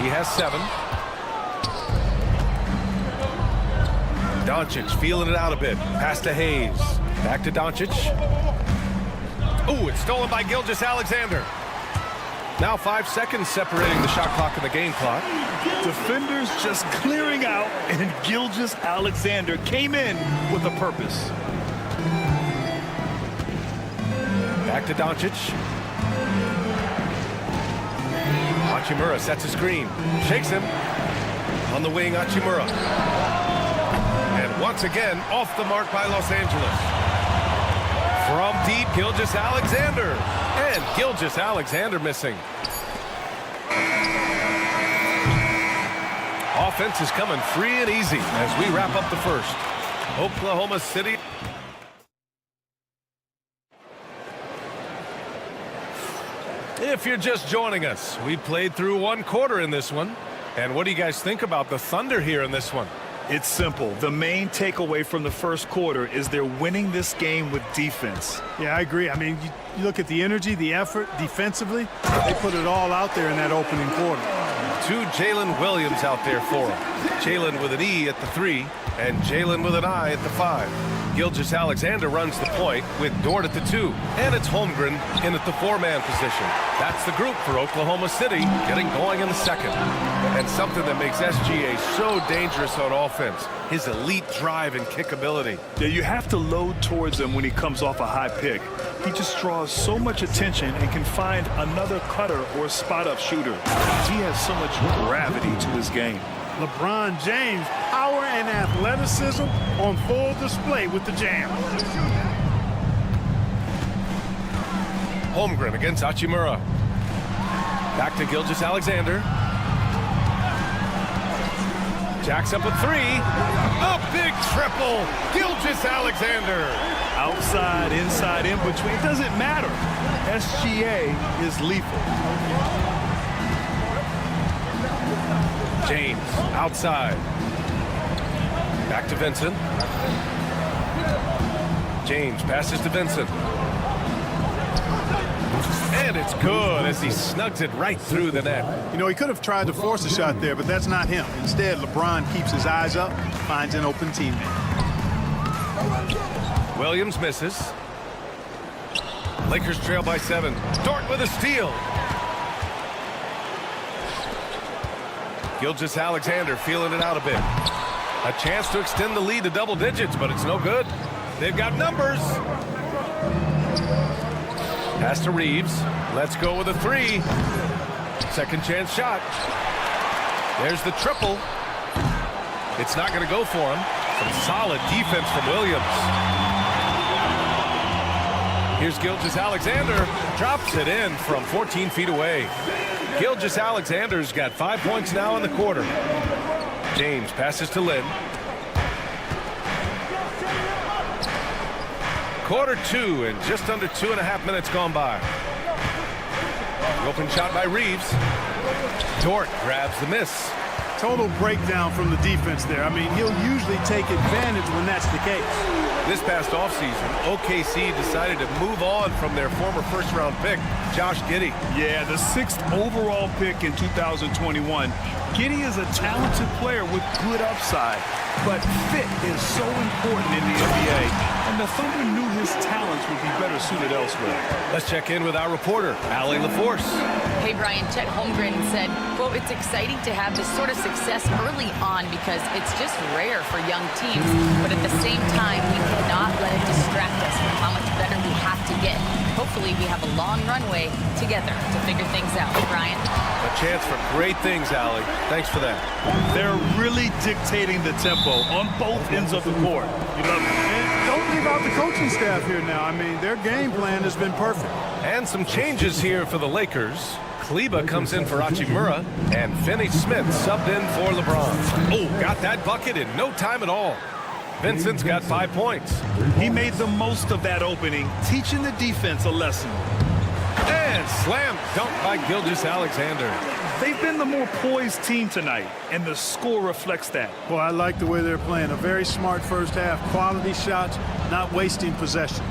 He has 7. Doncic feeling it out a bit. Pass to Hayes. Back to Doncic. Oh, it's stolen by Gilgeous-Alexander. Now 5 seconds separating the shot clock and the game clock. Defenders just clearing out, and Gilgeous-Alexander came in with a purpose. Back to Doncic. Hachimura sets a screen. Shakes him. On the wing, Hachimura. And once again, off the mark by Los Angeles. From deep, Gilgeous-Alexander. And Gilgeous-Alexander missing. Offense is coming free and easy as we wrap up the first. Oklahoma City. If you're just joining us, we played through 1 quarter in this one. And what do you guys think about the Thunder here in this one? It's simple. The main takeaway from the first quarter is they're winning this game with defense. Yeah, I agree. I mean, you look at the energy, the effort defensively, they put it all out there in that opening quarter. 2 Jalen Williams out there for him. Jalen with an E at the 3 and Jalen with an I at the 5. Gilgeous-Alexander runs the point with Dort at the 2. And it's Holmgren in at the 4-man position. That's the group for Oklahoma City getting going in the second. And something that makes SGA so dangerous on offense, his elite drive and kickability. Yeah, you have to load towards him when he comes off a high pick. He just draws so much attention and can find another cutter or spot-up shooter. He has so much gravity to his game. LeBron James, power and athleticism on full display with the jam. Holmgren against Hachimura. Back to Gilgeous-Alexander. Jacks up a 3. A big triple. Gilgeous-Alexander. Outside, inside, in between. It doesn't matter. SGA is lethal. James outside. Back to Vincent. James passes to Vincent. And it's good as he snugs it right through the net. You know, he could have tried to force a shot there, but that's not him. Instead, LeBron keeps his eyes up, finds an open teammate. Williams misses. Lakers trail by 7. Dort with a steal. Gilgeous-Alexander feeling it out a bit. A chance to extend the lead to double digits, but it's no good. They've got numbers. Pass to Reeves. Let's go with a 3. Second chance shot. There's the triple. It's not going to go for him. Some solid defense from Williams. Here's Gilgeous-Alexander. Drops it in from 14 feet away. Gilgeous-Alexander's got 5 points now in the quarter. James passes to Lynn. Quarter 2 and just under 2.5 minutes gone by. The open shot by Reeves. Dort grabs the miss. Total breakdown from the defense there. I mean, he'll usually take advantage when that's the case. This past offseason, OKC decided to move on from their former first-round pick, Josh Giddey. Yeah, the 6th overall pick in 2021. Giddey is a talented player with good upside, but fit is so important in the NBA, and the Thunder knew his talents would be better suited elsewhere. Let's check in with our reporter, Allie LaForce. Hey, Brian, Chet Holmgren said, quote, "It's exciting to have this sort of success early on because it's just rare for young teams, but at the same time, we cannot let it distract us from how much better we have to get. Hopefully, we have a long runway together to figure things out." Brian? A chance for great things, Allie. Thanks for that. They're really dictating the tempo on both ends of the court. You love it. And don't leave out the coaching staff here now. I mean, their game plan has been perfect. And some changes here for the Lakers. Kleba comes in for Hachimura, and Finney-Smith subbed in for LeBron. Oh, got that bucket in no time at all. Vincent's got 5 points. He made the most of that opening, teaching the defense a lesson. And slam dunk by Gilgeous-Alexander. They've been the more poised team tonight, and the score reflects that. Well, I like the way they're playing. A very smart first half. Quality shots, not wasting possessions.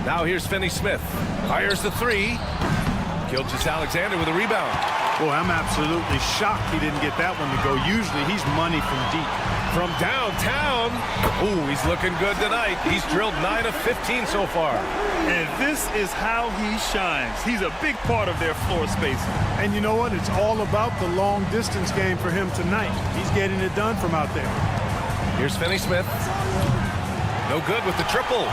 Now here's Finney-Smith. Fires the 3. Gilgeous-Alexander with a rebound. Boy, I'm absolutely shocked he didn't get that one to go. Usually he's money from deep. from downtown. Ooh, he's looking good tonight. He's drilled 9 of 15 so far. And this is how he shines. He's a big part of their floor space. And you know what? It's all about the long distance game for him tonight. He's getting it done from out there. Here's Finney Smith. No good with the triple.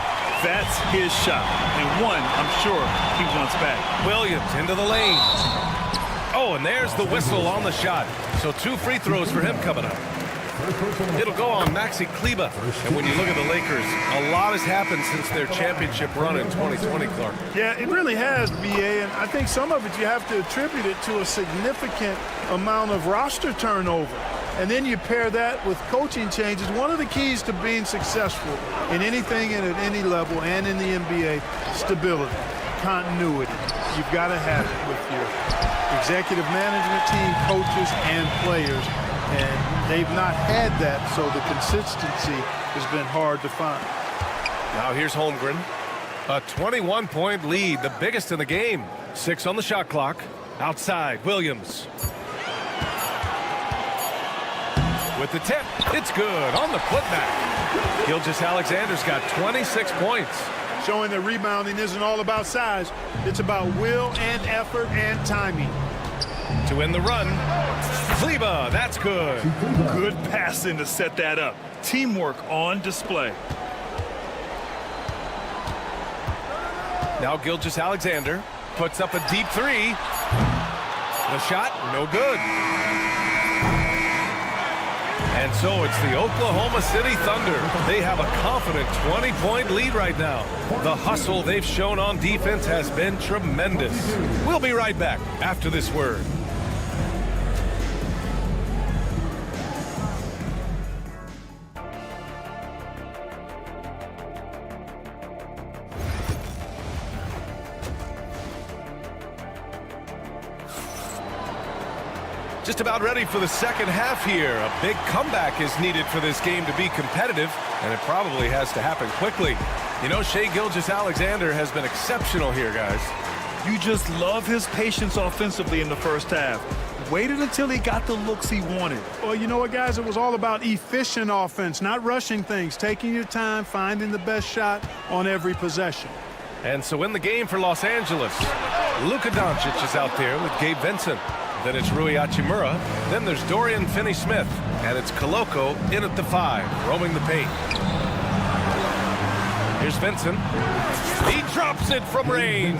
That's his shot. And one, I'm sure, he wants back. Williams into the lane. Oh, and there's the whistle on the shot. So 2 free throws for him coming up. It'll go on Maxi Kleber. And when you look at the Lakers, a lot has happened since their championship run in 2020, Clark. Yeah, it really has, BA, and I think some of it you have to attribute it to a significant amount of roster turnover. And then you pair that with coaching changes. One of the keys to being successful in anything and at any level and in the NBA, stability, continuity. You've got to have it with your executive management team, coaches, and players. And they've not had that, so the consistency has been hard to find. Now here's Holmgren. A 21-point lead, the biggest in the game. 6 on the shot clock. Outside, Williams. With the tip, it's good on the putback. Gilgeous-Alexander's got 26 points. Showing that rebounding isn't all about size. It's about will and effort and timing. To win the run, Kleber, that's good. Good passing to set that up. Teamwork on display. Now Gilgeous-Alexander puts up a deep 3. The shot, no good. And so it's the Oklahoma City Thunder. They have a confident 20-point lead right now. The hustle they've shown on defense has been tremendous. We'll be right back after this word. Just about ready for the second half here. A big comeback is needed for this game to be competitive, and it probably has to happen quickly. You know, Shai Gilgeous-Alexander has been exceptional here, guys. You just love his patience offensively in the first half. Waited until he got the looks he wanted. Well, you know what, guys? It was all about efficient offense, not rushing things, taking your time, finding the best shot on every possession. And so in the game for Los Angeles, Luka Doncic is out there with Gabe Vincent. Then it's Rui Hachimura. Then there's Dorian Finney-Smith. And it's Koloko in at the 5, roaming the paint. Here's Vincent. He drops it from range.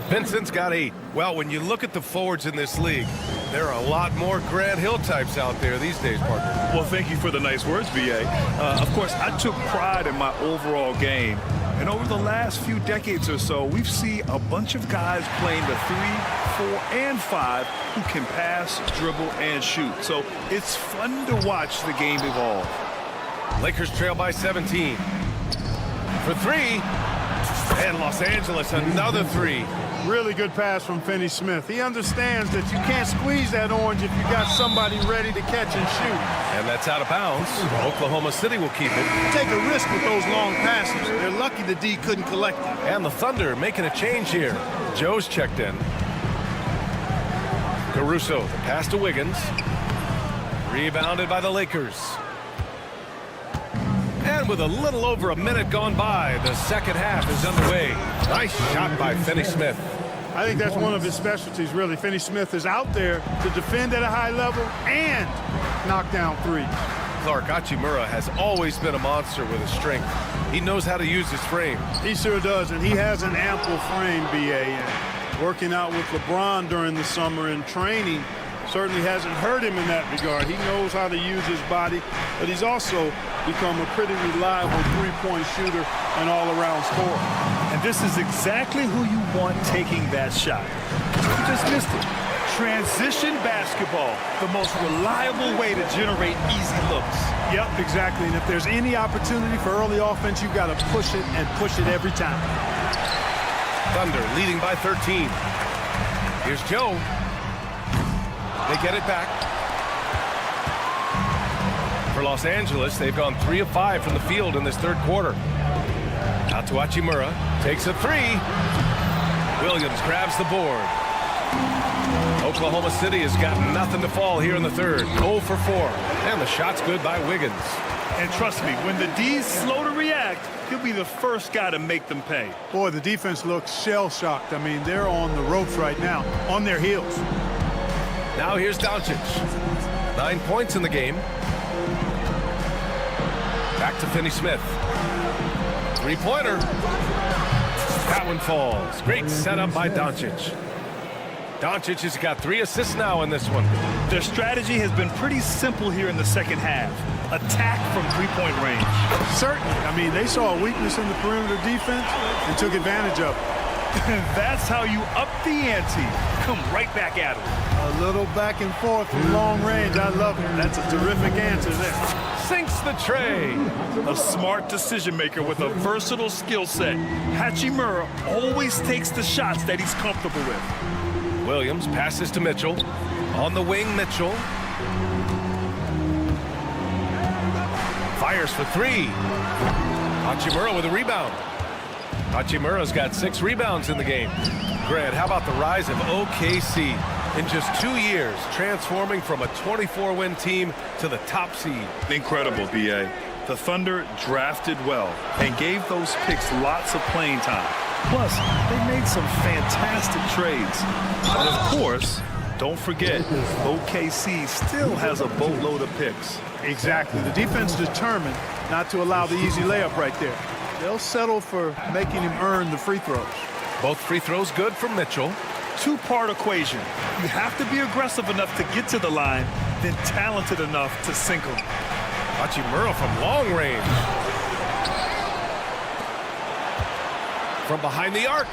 Vincent's got 8. Well, when you look at the forwards in this league, there are a lot more Grant Hill types out there these days, partner. Well, thank you for the nice words, B.A. Of course, I took pride in my overall game. And over the last few decades or so, we've seen a bunch of guys playing the 3, 4, and 5 who can pass, dribble, and shoot. So it's fun to watch the game evolve. Lakers trail by 17. For 3. And Los Angeles, another 3. Really good pass from Finney-Smith. He understands that you can't squeeze that orange if you got somebody ready to catch and shoot. And that's out of bounds. Oklahoma City will keep it. Take a risk with those long passes. They're lucky the D couldn't collect it. And the Thunder making a change here. Joe's checked in. Caruso, the pass to Wiggins. Rebounded by the Lakers. And with a little over a minute gone by, the second half is underway. Nice shot by Finney-Smith. I think that's one of his specialties, really. Finney-Smith is out there to defend at a high level and knock down 3. Clark, Hachimura has always been a monster with his strength. He knows how to use his frame. He sure does, and he has an ample frame, B.A. And working out with LeBron during the summer and training certainly hasn't hurt him in that regard. He knows how to use his body, but he's also become a pretty reliable three-point shooter and all-around scorer. And this is exactly who you want taking that shot. You just missed it. Transition basketball, the most reliable way to generate easy looks. Yep, exactly. And if there's any opportunity for early offense, you've got to push it and push it every time. Thunder leading by 13. Here's Joe. They get it back. For Los Angeles, they've gone 3 of 5 from the field in this third quarter. Out to Hachimura. Takes a 3. Williams grabs the board. Oklahoma City has got nothing to fall here in the third. 0 for 4. And the shot's good by Wiggins. And trust me, when the D's slow to react, he'll be the first guy to make them pay. Boy, the defense looks shell-shocked. I mean, they're on the ropes right now, on their heels. Now here's Doncic. 9 points in the game. Back to Finney-Smith. Three-pointer. That one falls. Great setup by Doncic. Doncic has got 3 assists now in this one. Their strategy has been pretty simple here in the second half. Attack from three-point range. Certainly. I mean, they saw a weakness in the perimeter defense and took advantage of it. That's how you up the ante. Come right back at him. A little back and forth from long range. I love it. That's a terrific answer there. Sinks the tray. A smart decision maker with a versatile skill set. Hachimura always takes the shots that he's comfortable with. Williams passes to Mitchell. On the wing, Mitchell. Fires for 3. Hachimura with a rebound. Hachimura's got 6 rebounds in the game. Grant, how about the rise of OKC? In just 2 years, transforming from a 24-win team to the top seed. Incredible, B.A. The Thunder drafted well and gave those picks lots of playing time. Plus, they made some fantastic trades. But of course, don't forget, OKC still has a boatload of picks. Exactly. The defense determined not to allow the easy layup right there. They'll settle for making him earn the free throws. Both free throws good from Mitchell. Two-part equation. You have to be aggressive enough to get to the line, then talented enough to sink them. Hachimura from long range. From behind the arc.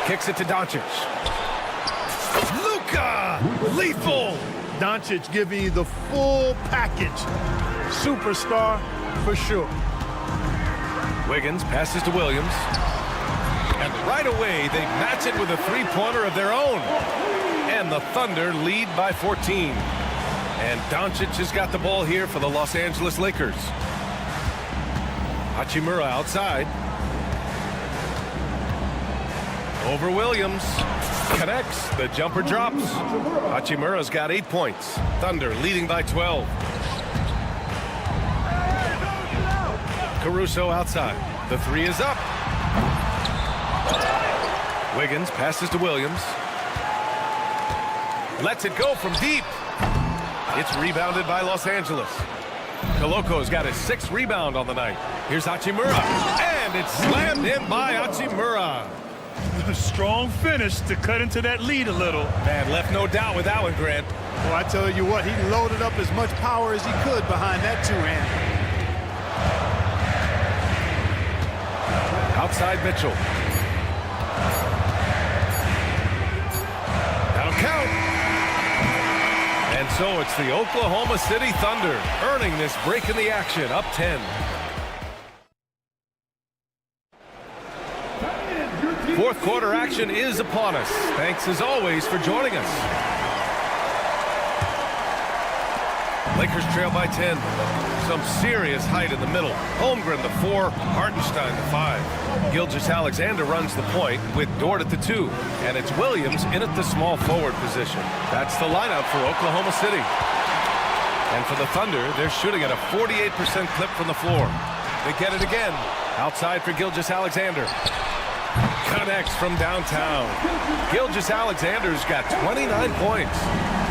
Kicks it to Doncic. Luka! Lethal! Doncic giving you the full package. Superstar for sure. Wiggins passes to Williams. And right away, they match it with a three-pointer of their own. And the Thunder lead by 14. And Doncic has got the ball here for the Los Angeles Lakers. Hachimura outside. Over Williams. Connects. The jumper drops. Hachimura's got 8 points. Thunder leading by 12. Caruso outside. The 3 is up. Wiggins passes to Williams. Lets it go from deep. It's rebounded by Los Angeles. Coloco's got his 6th rebound on the night. Here's Hachimura. And it's slammed in by Hachimura. A strong finish to cut into that lead a little. Man, left no doubt with that one, Grant. Well, I tell you what, he loaded up as much power as he could behind that two-hand. Outside Mitchell. That'll count. And so it's the Oklahoma City Thunder earning this break in the action, up 10. Fourth quarter action is upon us. Thanks as always for joining us. Lakers trail by 10. Some serious height in the middle. Holmgren the 4, Hartenstein the 5. Gilgeous-Alexander runs the point with Dort at the 2. And it's Williams in at the small forward position. That's the lineup for Oklahoma City. And for the Thunder, they're shooting at a 48% clip from the floor. They get it again. Outside for Gilgeous-Alexander. Connects from downtown. Gilgeous-Alexander's got 29 points.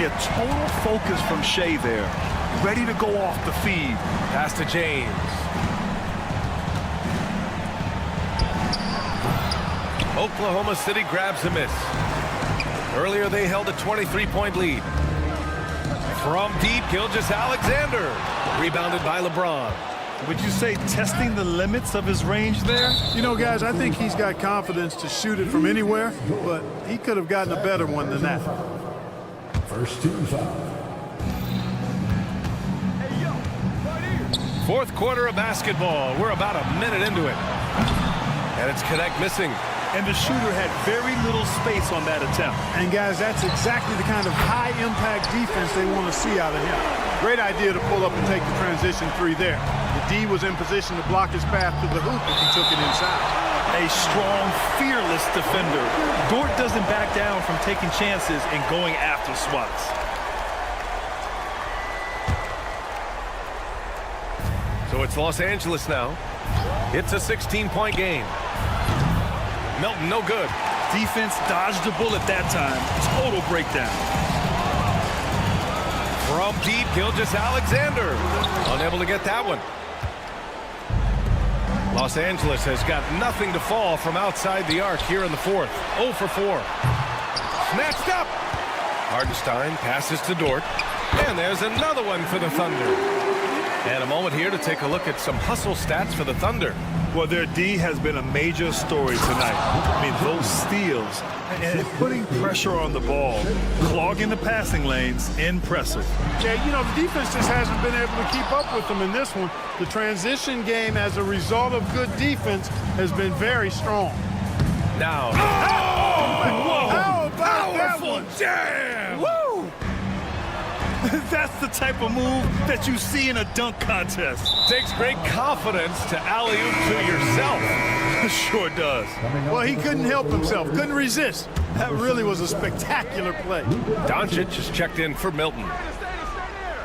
Yeah, total focus from Shea there. Ready to go off the feed. Pass to James. Oklahoma City grabs a miss. Earlier they held a 23-point lead. From deep, Gilgeous-Alexander. Rebounded by LeBron. Would you say testing the limits of his range there? You know, guys, I think he's got confidence to shoot it from anywhere, but he could have gotten a better one than that. First team foul. Fourth quarter of basketball. We're about a minute into it. And it's Connect missing. And the shooter had very little space on that attempt. And, guys, that's exactly the kind of high-impact defense they want to see out of him. Great idea to pull up and take the transition 3 there. The D was in position to block his path to the hoop if he took it inside. A strong, fearless defender. Dort doesn't back down from taking chances and going after swats. So it's Los Angeles now. It's a 16-point game. Melton, no good. Defense dodged the bullet that time. Total breakdown. From deep, Gilgeous-Alexander. Unable to get that one. Los Angeles has got nothing to fall from outside the arc here in the fourth. 0 for 4. Snatched up. Hartenstein passes to Dort. And there's another one for the Thunder. And a moment here to take a look at some hustle stats for the Thunder. Well, their D has been a major story tonight. I mean, those steals and putting pressure on the ball, clogging the passing lanes, impressive. Yeah, you know, the defense just hasn't been able to keep up with them in this one. The transition game, as a result of good defense, has been very strong. Now, How about that one? Jam! Woo! That's the type of move that you see in a dunk contest. Takes great confidence to alley-oop to yourself. Sure does. Well, he couldn't help himself, couldn't resist. That really was a spectacular play. Doncic is checked in for Milton.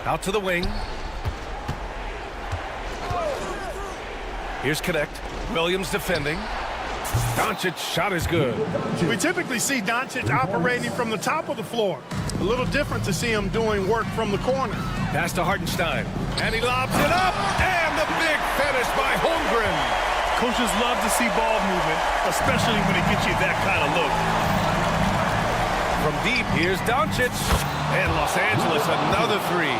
Out to the wing. Here's Connect. Williams defending. Doncic shot is good. We typically see Doncic operating from the top of the floor. A little different to see him doing work from the corner. Pass to Hartenstein. And he lobs it up. And the big finish by Holmgren. Coaches love to see ball movement, especially when it gets you that kind of look. From deep, here's Doncic. And Los Angeles, another three.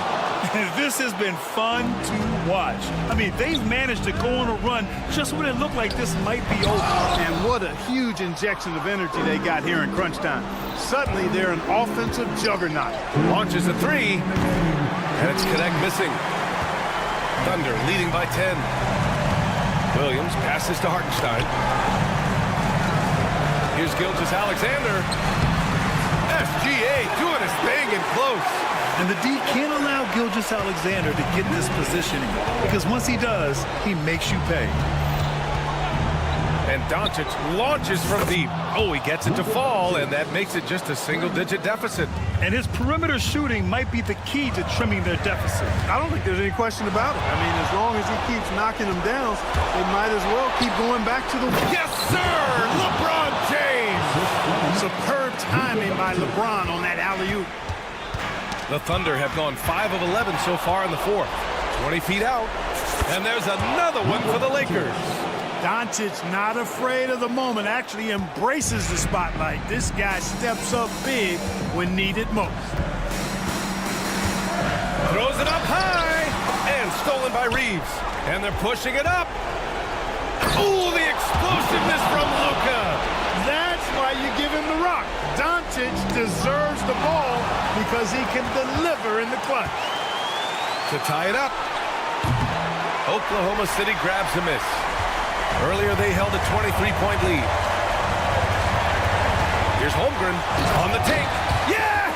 This has been fun to watch. I mean, they've managed to go on a run just when it looked like this might be over. And what a huge injection of energy they got here in crunch time. Suddenly, they're an offensive juggernaut. Launches a three. And it's Connect missing. Thunder leading by 10. Williams passes to Hartenstein. Here's Gilgeous-Alexander. SGA doing his thing in close. And the D can't allow Gilgeous-Alexander to get this positioning, because once he does, he makes you pay. And Doncic launches from deep. Oh, he gets it to fall, and that makes it just a single-digit deficit. And his perimeter shooting might be the key to trimming their deficit. I don't think there's any question about it. I mean, as long as he keeps knocking them down, they might as well keep going back to the... Yes, sir! LeBron James! Superb timing by LeBron on that alley-oop. The Thunder have gone 5 of 11 so far in the fourth. 20 feet out. And there's another one for the Lakers. Doncic not afraid of the moment, actually embraces the spotlight. This guy steps up big when needed most. Throws it up high. And stolen by Reeves. And they're pushing it up. Ooh, the explosiveness from Luka. That's why you give him the rock. Doncic deserves the ball because he can deliver in the clutch. To tie it up. Oklahoma City grabs a miss. Earlier they held a 23-point lead. Here's Holmgren on the take. Yes!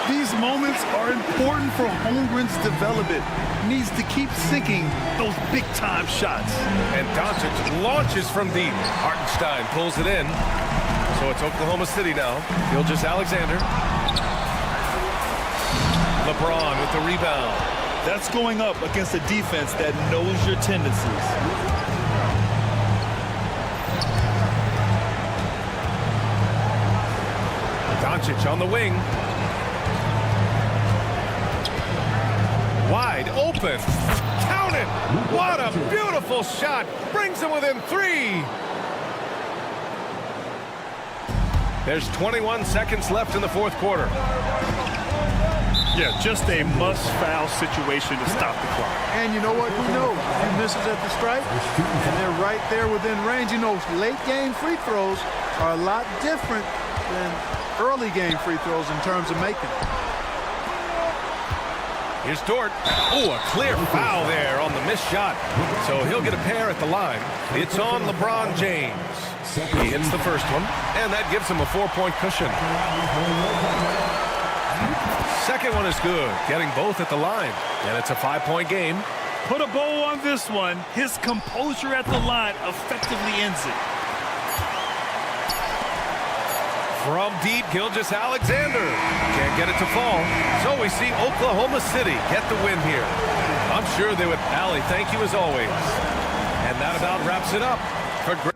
These moments are important for Holmgren's development. Needs to keep sinking those big-time shots. And Doncic launches from deep. Hartenstein pulls it in. So it's Oklahoma City now. Gilgeous-Alexander. LeBron with the rebound. That's going up against a defense that knows your tendencies. Doncic on the wing. Wide open. Count it. What a beautiful shot. Brings him within 3. There's 21 seconds left in the fourth quarter. Yeah, just a must-foul situation to stop the clock. And you know what? Who knows? He misses at the stripe, and they're right there within range. You know, late-game free throws are a lot different than early-game free throws in terms of making. Here's Dort. Oh, a clear foul there on the missed shot. So he'll get a pair at the line. It's on LeBron James. He hits the first one, and that gives him a 4-point cushion. Second one is good, getting both at the line. And it's a 5-point game. put a bow on this one. His composure at the line effectively ends it. From deep, Gilgeous-Alexander. Can't get it to fall. So we see Oklahoma City get the win here. I'm sure they would. Allie, thank you as always. And that about wraps it up for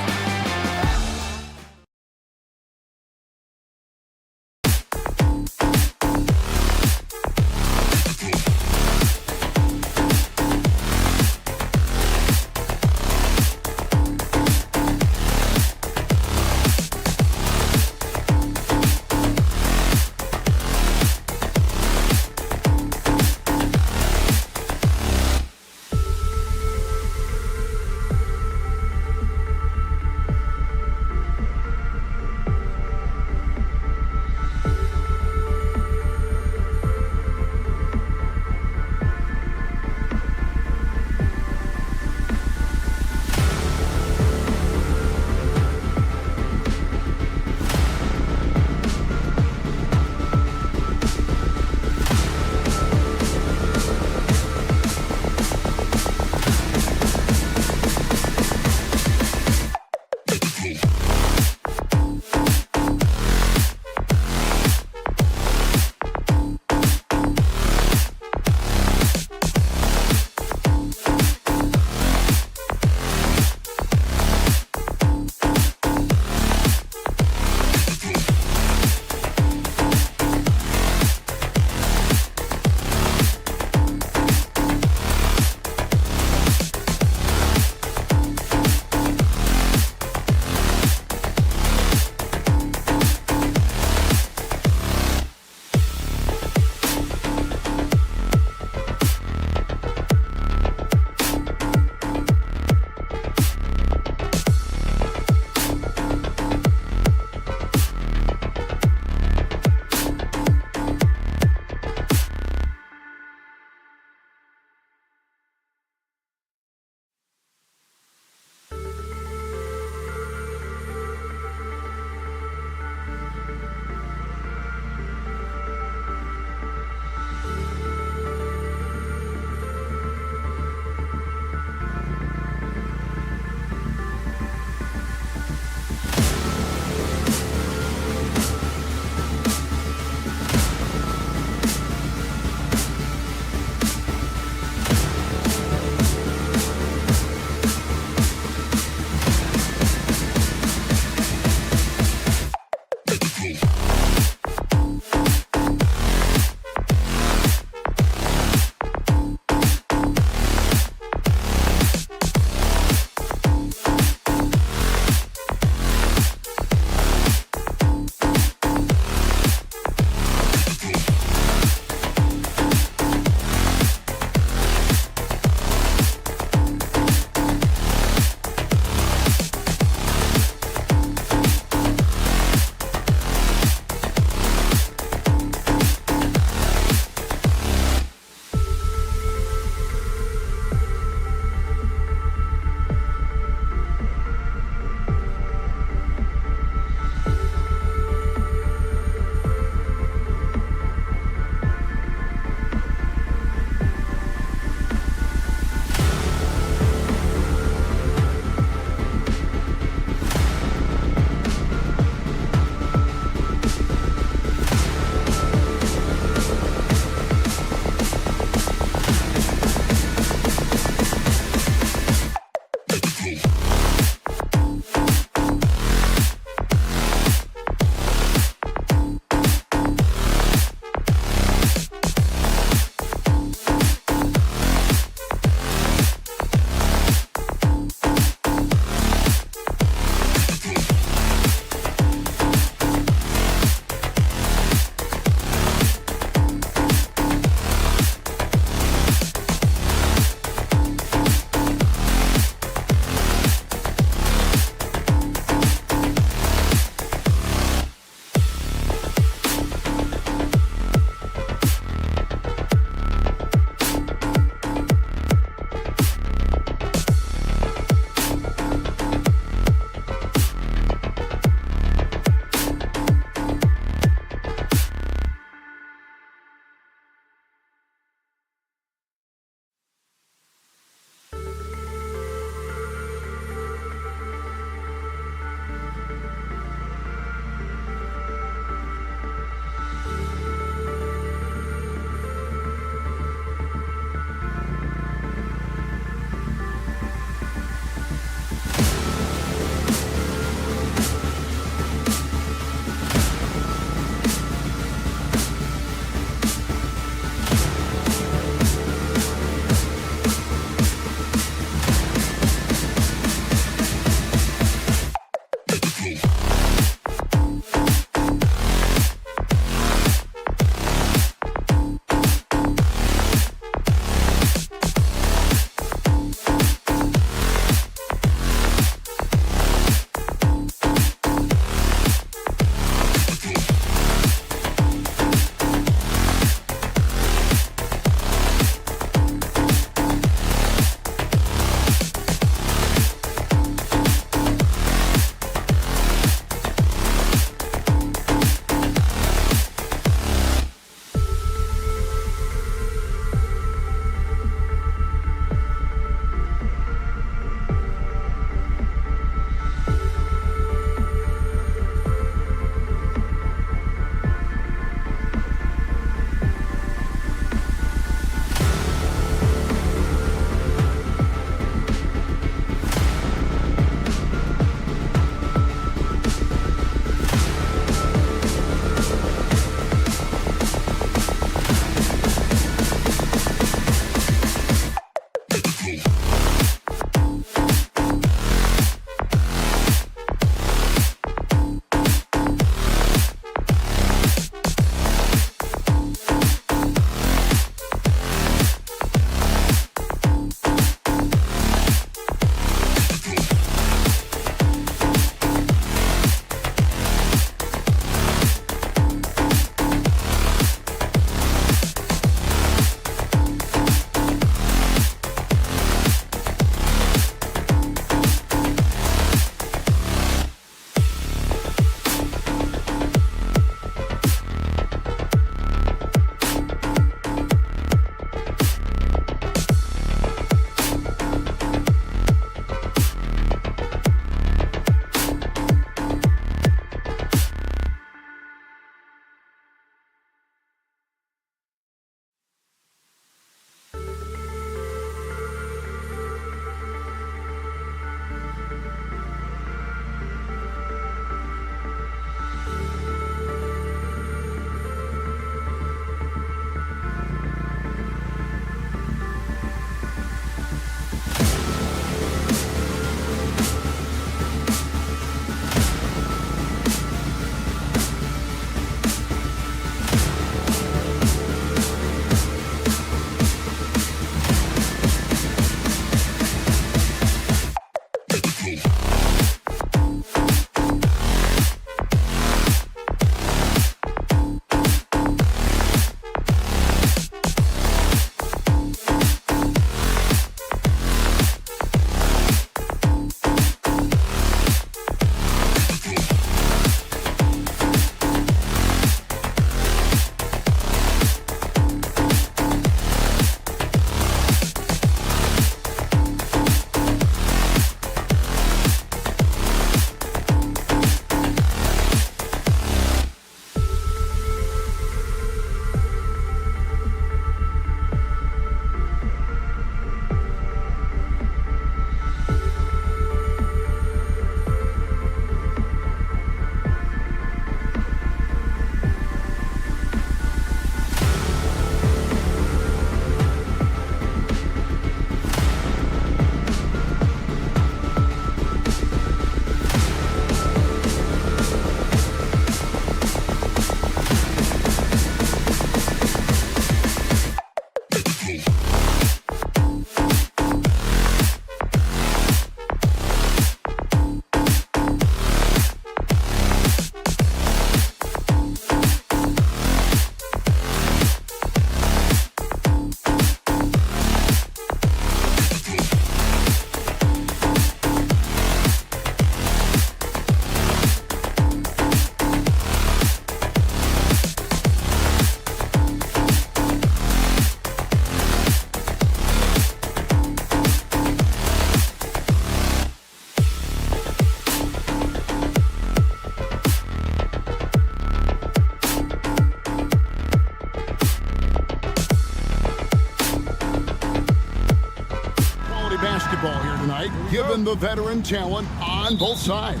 basketball here tonight, given the veteran talent on both sides.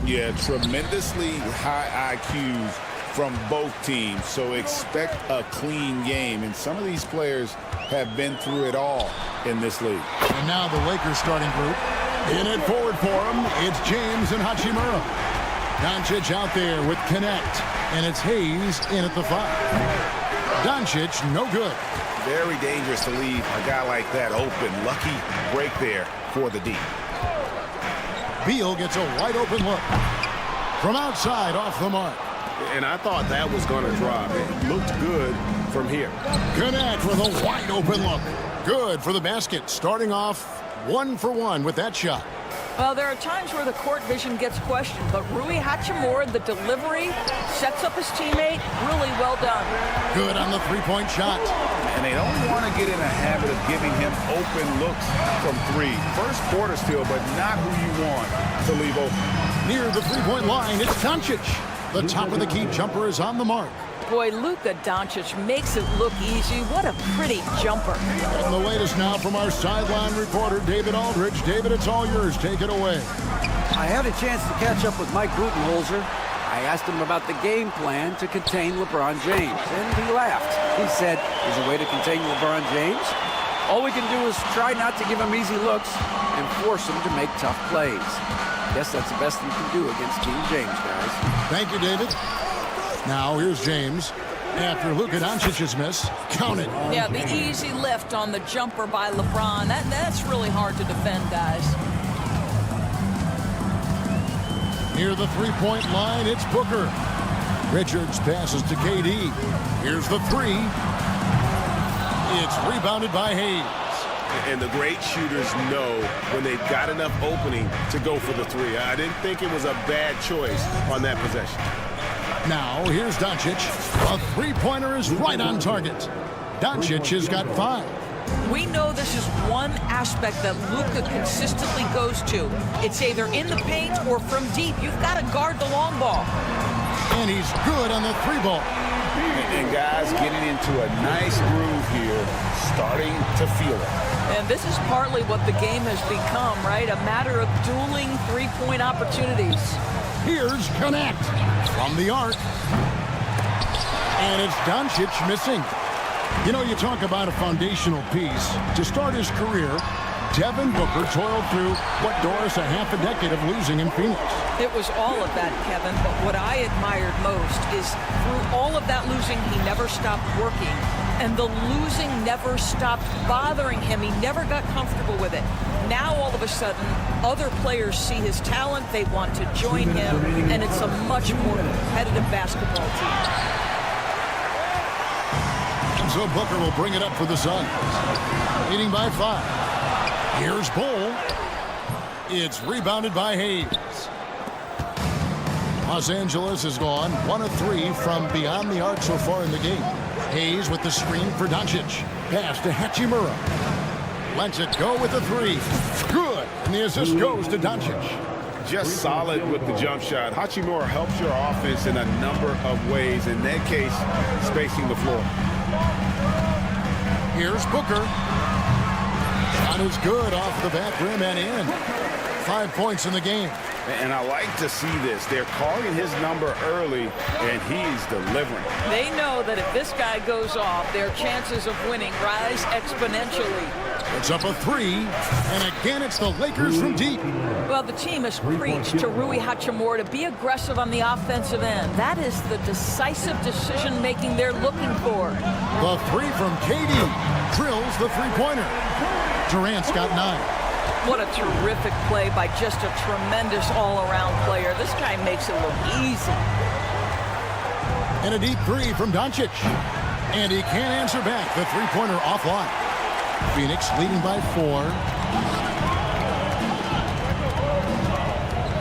Yeah, tremendously high IQs from both teams, so expect a clean game. And some of these players have been through it all in this league. And now the Lakers starting group. In it forward for him, it's James and Hachimura. Doncic out there with Connect, and it's Hayes in at the 5. Doncic, no good. Very dangerous to leave a guy like that open. Lucky break there for the D. Beal gets a wide open look. From outside, off the mark. And I thought that was going to drop. It looked good from here. Connect with a wide open look. Good for the basket. Starting off 1 for 1 with that shot. Well, there are times where the court vision gets questioned, but Rui Hachimura, the delivery, sets up his teammate. Really well done. Good on the three-point shot. And they don't want to get in a habit of giving him open looks from 3. First quarter still, but not who you want to leave open. Near the three-point line, it's Doncic. The top of the key jumper is on the mark. Boy, Luka Doncic makes it look easy. What a pretty jumper. And the latest now from our sideline reporter, David Aldridge. David, it's all yours. Take it away. I had a chance to catch up with Mike Budenholzer. I asked him about the game plan to contain LeBron James, and he laughed. He said, there's a way to contain LeBron James. All we can do is try not to give him easy looks and force him to make tough plays. Guess that's the best you can do against Team James, guys. Thank you, David. Now, here's James. After Luka Doncic's miss, count it. Yeah, the easy lift on the jumper by LeBron. That's really hard to defend, guys. Near the three-point line, it's Booker. Richards passes to KD. Here's the 3. It's rebounded by Hayes. And the great shooters know when they've got enough opening to go for the 3. I didn't think it was a bad choice on that possession. Now, here's Doncic. A three-pointer is right on target. Doncic has got 5. We know this is one aspect that Luka consistently goes to. It's either in the paint or from deep. You've got to guard the long ball. And he's good on the 3-ball. And guys getting into a nice groove here, starting to feel it. And this is partly what the game has become, right? A matter of dueling three-point opportunities. Here's Connect from the arc. And it's Doncic missing. You know, you talk about a foundational piece. To start his career, Devin Booker toiled through what, Doris, a half a decade of losing in Phoenix. It was all of that, Kevin, but what I admired most is through all of that losing, he never stopped working. And the losing never stopped bothering him. He never got comfortable with it. Now, all of a sudden, other players see his talent, they want to join him, and it's a much more competitive basketball team. And so Booker will bring it up for the Suns, leading by 5. Here's Bull. It's rebounded by Hayes. Los Angeles has gone 1 of 3 from beyond the arc so far in the game. Hayes with the screen for Doncic. Pass to Hachimura. Lets it go with the 3. Good. And the assist goes to Doncic. Just solid with the jump shot. Hachimura helps your offense in a number of ways. In that case, spacing the floor. Here's Booker. Shot is good off the back rim and in. 5 points in the game. And I like to see this. They're calling his number early, and he's delivering. They know that if this guy goes off, their chances of winning rise exponentially. It's up a 3, and again it's the Lakers from deep. Well, the team has preached to Rui Hachimura to be aggressive on the offensive end. That is the decisive decision-making they're looking for. The 3 from KD drills the three-pointer. Durant's got 9. What a terrific play by just a tremendous all-around player. This guy makes it look easy. And a deep 3 from Doncic. And he can't answer back. The three-pointer offline. Phoenix leading by 4.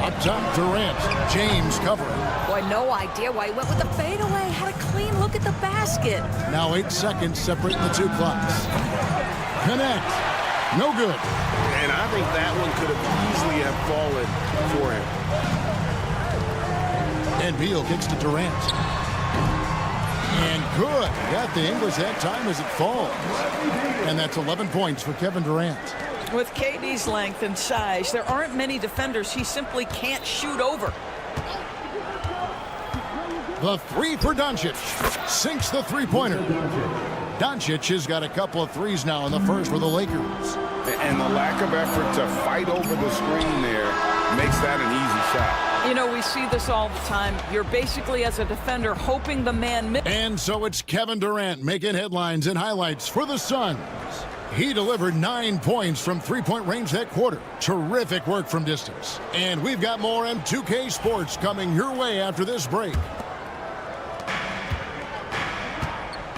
Up top, Durant. James covering. Boy, no idea why he went with the fadeaway. Had a clean look at the basket. Now 8 seconds separating the 2 clocks. Connect. No good. And I think that one could have easily have fallen for him. And Beal kicks to Durant. And good. Got the English that time as it falls. And that's 11 points for Kevin Durant. With KD's length and size, there aren't many defenders he simply can't shoot over. The three for Doncic. Sinks the three-pointer. Doncic has got a couple of threes now in the first for the Lakers. And the lack of effort to fight over the screen there makes that an easy shot. You know, we see this all the time. You're basically, as a defender, hoping the man... And so it's Kevin Durant making headlines and highlights for the Suns. He delivered 9 points from three-point range that quarter. Terrific work from distance. And we've got more M2K Sports coming your way after this break.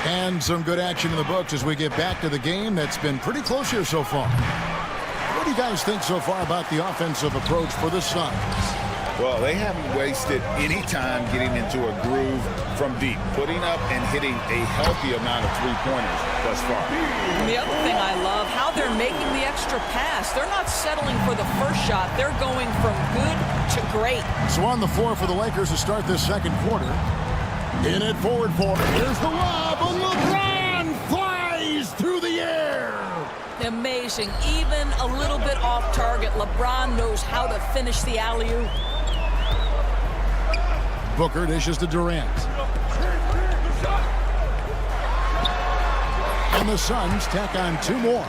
And some good action in the books as we get back to the game that's been pretty close here so far. What do you guys think so far about the offensive approach for the Suns? Well, they haven't wasted any time getting into a groove from deep, putting up and hitting a healthy amount of three-pointers thus far. The other thing I love, how they're making the extra pass. They're not settling for the first shot. They're going from good to great. So on the floor for the Lakers to start this second quarter. In it forward for. Here's the lob, and LeBron flies through the air. Amazing. Even a little bit off target, LeBron knows how to finish the alley-oop. Booker dishes to Durant. And the Suns tack on 2 more.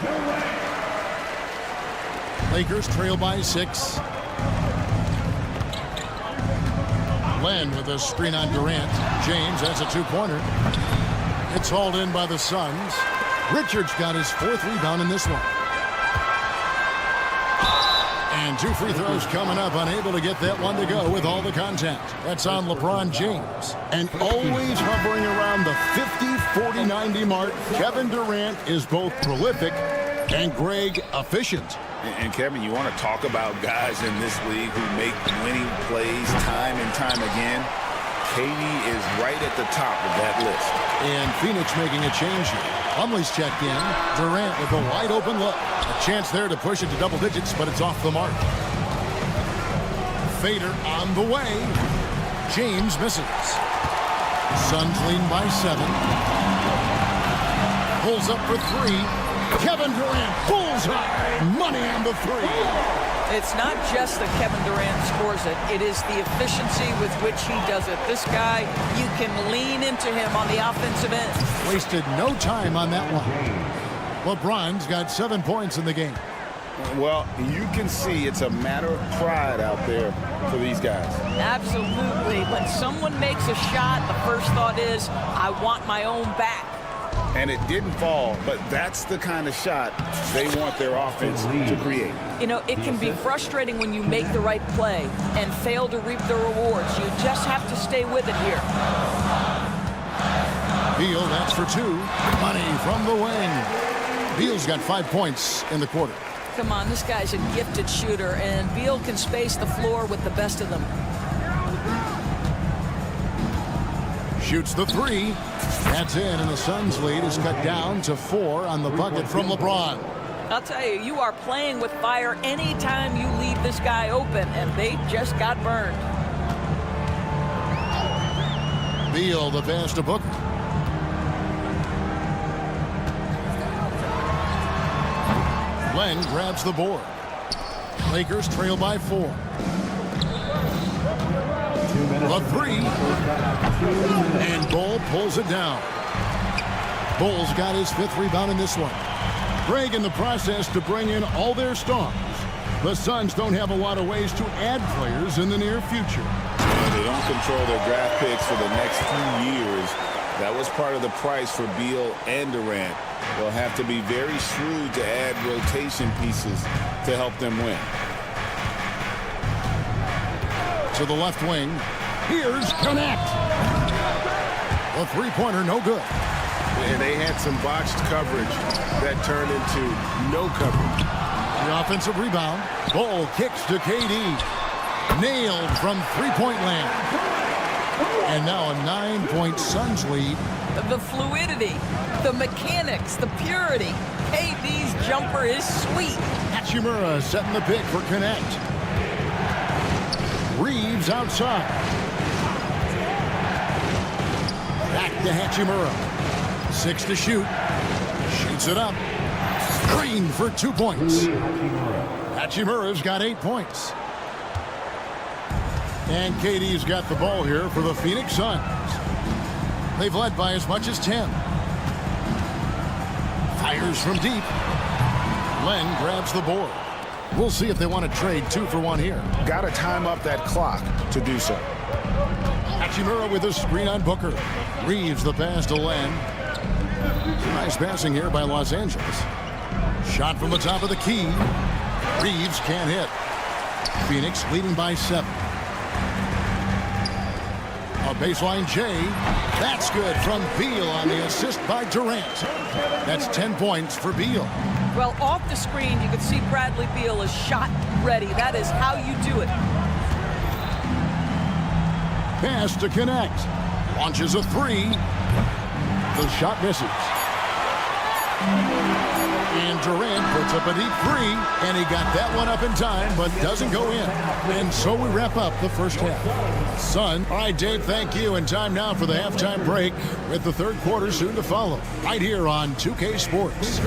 Lakers trail by 6. Len with a screen on Durant. James, that's a 2-pointer. It's hauled in by the Suns. Richards got his 4th rebound in this one. And 2 free throws coming up, unable to get that one to go with all the contact. That's on LeBron James. And always hovering around the 50, 40, 90 mark, Kevin Durant is both prolific and Greg efficient. And Kevin, you want to talk about guys in this league who make winning plays time and time again? KD is right at the top of that list. And Phoenix making a change here. Plumlee's checked in. Durant with a wide open look. A chance there to push it to double digits, but it's off the mark. Fader on the way. James misses. Suns leading by 7. Pulls up for 3. Kevin Durant, bullseye, money on the 3. It's not just that Kevin Durant scores it. It is the efficiency with which he does it. This guy, you can lean into him on the offensive end. Wasted no time on that one. LeBron's got 7 points in the game. Well, you can see it's a matter of pride out there for these guys. Absolutely. When someone makes a shot, the first thought is, I want my own back. And it didn't fall, but that's the kind of shot they want their offense to create. You know, it can be frustrating when you make the right play and fail to reap the rewards. You just have to stay with it here. Beal, that's for 2. Money from the wing. Beal's got 5 points in the quarter. Come on, this guy's a gifted shooter, and Beal can space the floor with the best of them. Shoots the 3. That's in, and the Suns' lead is cut down to 4 on the bucket from LeBron. I'll tell you, you are playing with fire anytime you leave this guy open, and they just got burned. Beal, the pass to Booker. Len grabs the board. Lakers trail by 4. A 3. And Bull pulls it down. Bull's got his 5th rebound in this one. Greg in the process to bring in all their stars. The Suns don't have a lot of ways to add players in the near future. They don't control their draft picks for the next few years. That was part of the price for Beal and Durant. They'll have to be very shrewd to add rotation pieces to help them win. To the left wing. Here's Connect. A 3-pointer, no good. And they had some botched coverage that turned into no coverage. The offensive rebound. Bull kicks to KD. Nailed from 3-point land. And now a 9-point Suns lead. The fluidity, the mechanics, the purity. KD's jumper is sweet. Hachimura setting the pick for Connect. Reeves outside. Back to Hachimura. 6 to shoot. Shoots it up. Green for 2 points. Hachimura's got 8 points. And Katie's got the ball here for the Phoenix Suns. They've led by as much as 10. Fires from deep. Len grabs the board. We'll see if they want to trade 2 for 1 here. Got to time up that clock to do so. Hachimura with a screen on Booker. Reeves the pass to Len. Nice passing here by Los Angeles. Shot from the top of the key. Reeves can't hit. Phoenix leading by 7. A baseline J. That's good from Beal on the assist by Durant. That's 10 points for Beal. Well, off the screen, you can see Bradley Beal is shot ready. That is how you do it. Pass to connect. Launches a 3. The shot misses. And Durant puts up a deep 3, and he got that one up in time, but doesn't go in. And so we wrap up the first half. All right, Dave, thank you. And time now for the halftime break with the third quarter soon to follow. Right here on 2K Sports.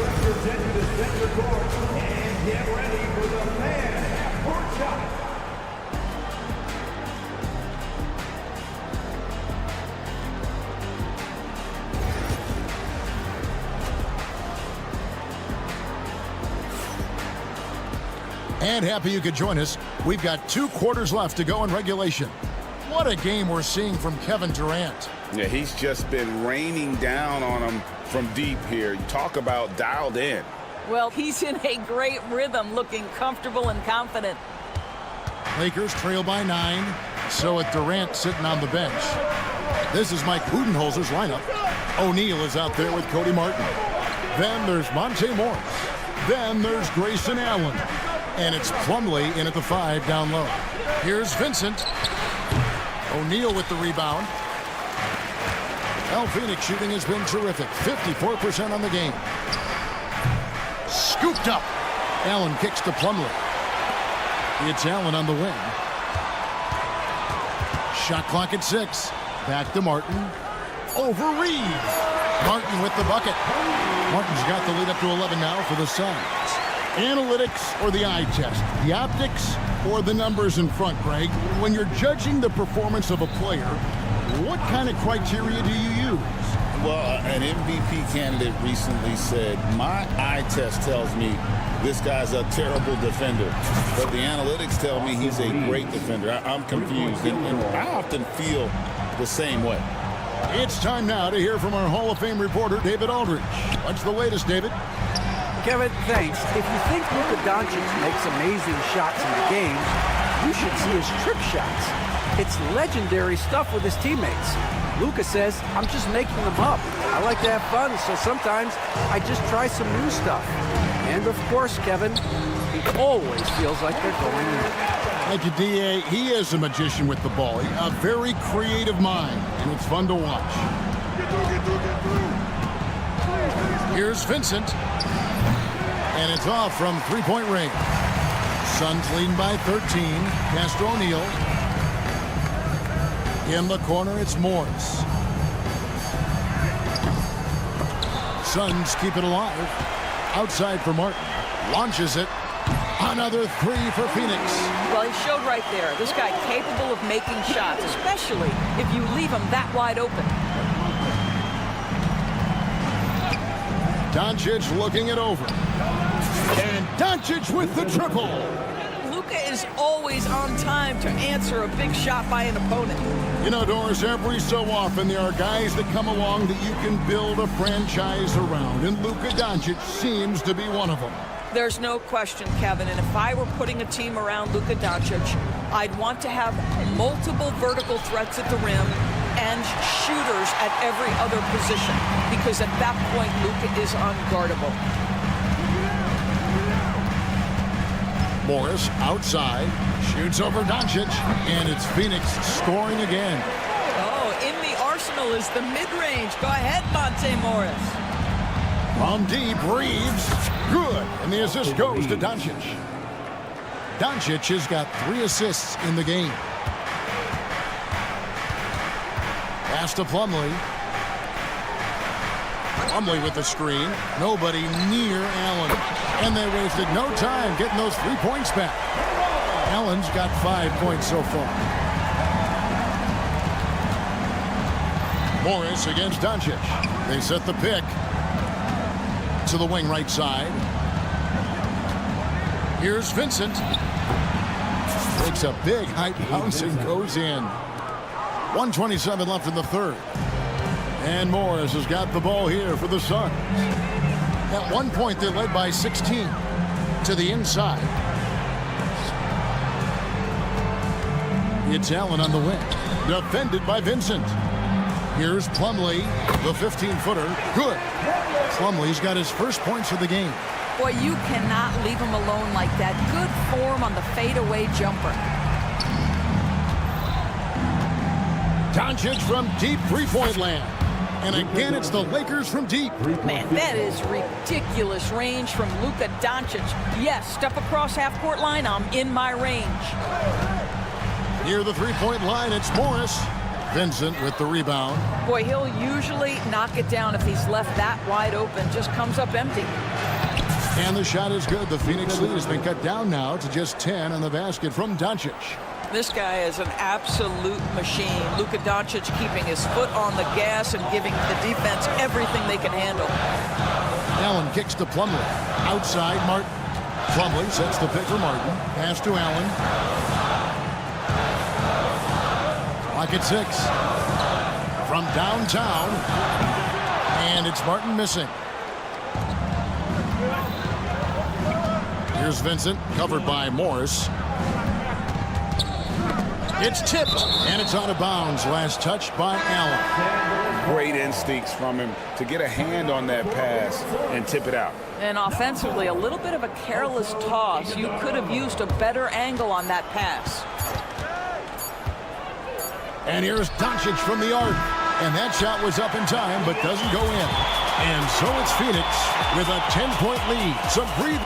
And happy you could join us. We've got 2 quarters left to go in regulation. What a game we're seeing from Kevin Durant. Yeah, he's just been raining down on him from deep here. Talk about dialed in. Well, he's in a great rhythm, looking comfortable and confident. Lakers trail by 9. So with Durant sitting on the bench. This is Mike Budenholzer's lineup. O'Neal is out there with Cody Martin. Then there's Monte Morris. Then there's Grayson Allen. And it's Plumlee in at the 5 down low. Here's Vincent. O'Neal with the rebound. Phoenix shooting has been terrific. 54% on the game. Scooped up. Allen kicks to Plumlee. It's Allen on the wing. Shot clock at 6. Back to Martin. Over Reeves. Martin with the bucket. Martin's got the lead up to 11 now for the Suns. Analytics or the eye test? The optics or the numbers in front, Greg? When you're judging the performance of a player, what kind of criteria do you use? Well, an MVP candidate recently said, my eye test tells me this guy's a terrible defender, but the analytics tell me he's a great defender. I'm confused, and I often feel the same way. It's time now to hear from our Hall of Fame reporter, David Aldridge. What's the latest, David? Kevin, thanks. If you think Luka Doncic makes amazing shots in the games, you should see his trick shots. It's legendary stuff with his teammates. Luka says, I'm just making them up. I like to have fun, so sometimes I just try some new stuff. And of course, Kevin, he always feels like they're going in. Thank you, D.A. He is a magician with the ball. A very creative mind, and it's fun to watch. Here's Vincent. And it's off from three-point range. Suns leading by 13. Pass to O'Neal. In the corner, it's Morris. Suns keep it alive. Outside for Martin. Launches it. Another 3 for Phoenix. Well, he showed right there. This guy capable of making shots, especially if you leave him that wide open. Doncic looking it over. And Doncic with the triple. Luka is always on time to answer a big shot by an opponent. You know, Doris, every so often there are guys that come along that you can build a franchise around, and Luka Doncic seems to be one of them. There's no question, Kevin, and if I were putting a team around Luka Doncic, I'd want to have multiple vertical threats at the rim and shooters at every other position, because at that point, Luka is unguardable. Morris outside, shoots over Doncic, and it's Phoenix scoring again. Oh, in the arsenal is the mid-range. Go ahead, Monte Morris. From deep, Reeves, good, and the assist goes to Doncic. Doncic has got 3 assists in the game. Pass to Plumlee. Plumlee with the screen. Nobody near Allen. And they wasted no time getting those 3 points back. Allen's got 5 points so far. Morris against Doncic. They set the pick to the wing right side. Here's Vincent. Takes a big high bounce and goes in. 1:27 left in the third. And Morris has got the ball here for the Suns. At one point, they led by 16 to the inside. It's Allen on the wing. Defended by Vincent. Here's Plumlee, the 15-footer. Good. Plumlee's got his first points of the game. Boy, you cannot leave him alone like that. Good form on the fadeaway jumper. Doncic from deep three-point land. And again, it's the Lakers from deep. Man, that is ridiculous range from Luka Doncic. Yes, step across half-court line, I'm in my range. Near the three-point line, it's Morris. Vincent with the rebound. Boy, he'll usually knock it down if he's left that wide open. Just comes up empty. And the shot is good. The Phoenix lead has been cut down now to just 10 on the basket from Doncic. This guy is an absolute machine. Luka Doncic keeping his foot on the gas and giving the defense everything they can handle. Allen kicks to Plumlee. Outside, Martin. Plumlee sets the pick for Martin. Pass to Allen. Clock at 6. From downtown. And it's Martin missing. Here's Vincent, covered by Morris. It's tipped, and it's out of bounds. Last touched by Allen. Great instincts from him to get a hand on that pass and tip it out. And offensively, a little bit of a careless toss. You could have used a better angle on that pass. And here's Doncic from the arc. And that shot was up in time, but doesn't go in. And so it's Phoenix with a 10-point lead. So breathe.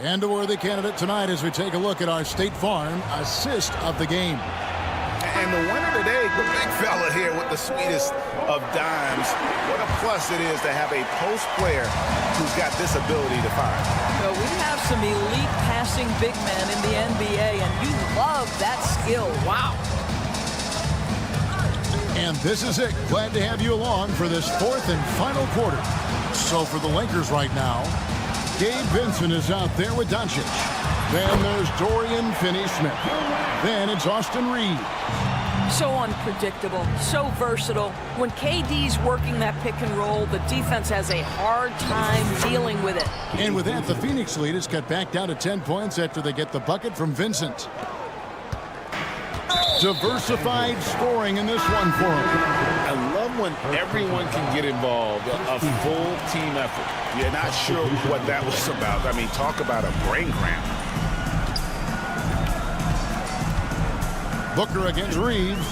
And a worthy candidate tonight as we take a look at our State Farm assist of the game. And the winner today, the big fella here with the sweetest of dimes. What a plus it is to have a post player who's got this ability to fire. So we have some elite passing big men in the NBA, and you love that skill. Wow. And this is it. Glad to have you along for this fourth and final quarter. So for the Lakers right now, Gabe Vincent is out there with Doncic. Then there's Dorian Finney-Smith. Then it's Austin Reed. So unpredictable, so versatile. When KD's working that pick and roll, the defense has a hard time dealing with it. And with that, the Phoenix lead is cut back down to 10 points after they get the bucket from Vincent. Diversified scoring in this one for him. I love when everyone can get involved, a full team effort. You're not sure what that was about. I mean, talk about a brain cramp. Booker against Reeves.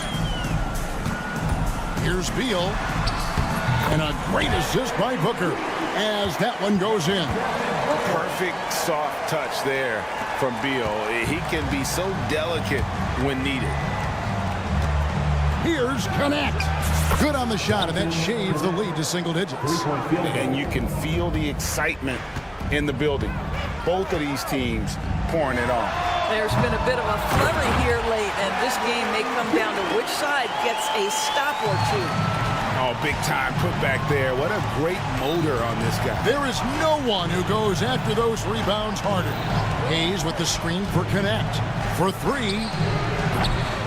Here's Beal. And a great assist by Booker as that one goes in. Perfect soft touch there from Beal. He can be so delicate when needed. Here's Connect. Good on the shot, and that shaves the lead to single digits. And you can feel the excitement in the building. Both of these teams pouring it on. There's been a bit of a flurry here late, and this game may come down to which side gets a stop or two. Oh, big time put back there. What a great motor on this guy. There is no one who goes after those rebounds harder. Hayes with the screen for Connect. For three.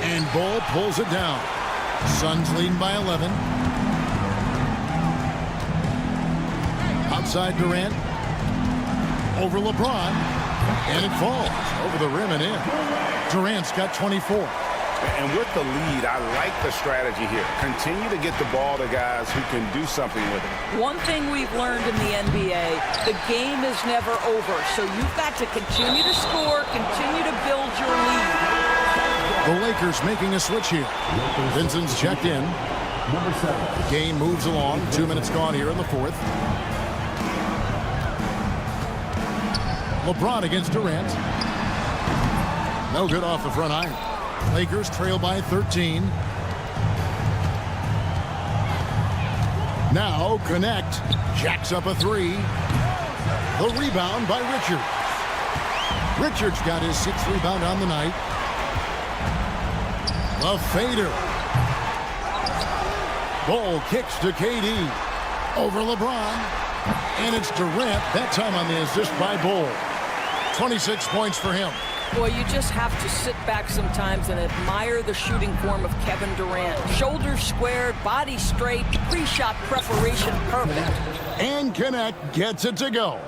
And Ball pulls it down. Suns leading by 11. Outside Durant. Over LeBron. And it falls over the rim and in. Durant's got 24. And with the lead, I like the strategy here. Continue to get the ball to guys who can do something with it. One thing we've learned in the NBA, the game is never over. So you've got to continue to score, continue to build your lead. The Lakers making a switch here. Vincent's checked in. The game moves along. 2 minutes gone here in the fourth. LeBron against Durant. No good off the front iron. Lakers trail by 13. Now Connect jacks up a three. The rebound by Richards. Richards got his 6th rebound on the night. The fader. Ball kicks to KD. Over LeBron. And it's Durant, that time on the assist by Bull. 26 points for him. Boy, you just have to sit back sometimes and admire the shooting form of Kevin Durant. Shoulders squared, body straight, pre-shot preparation perfect. And Connect gets it to go.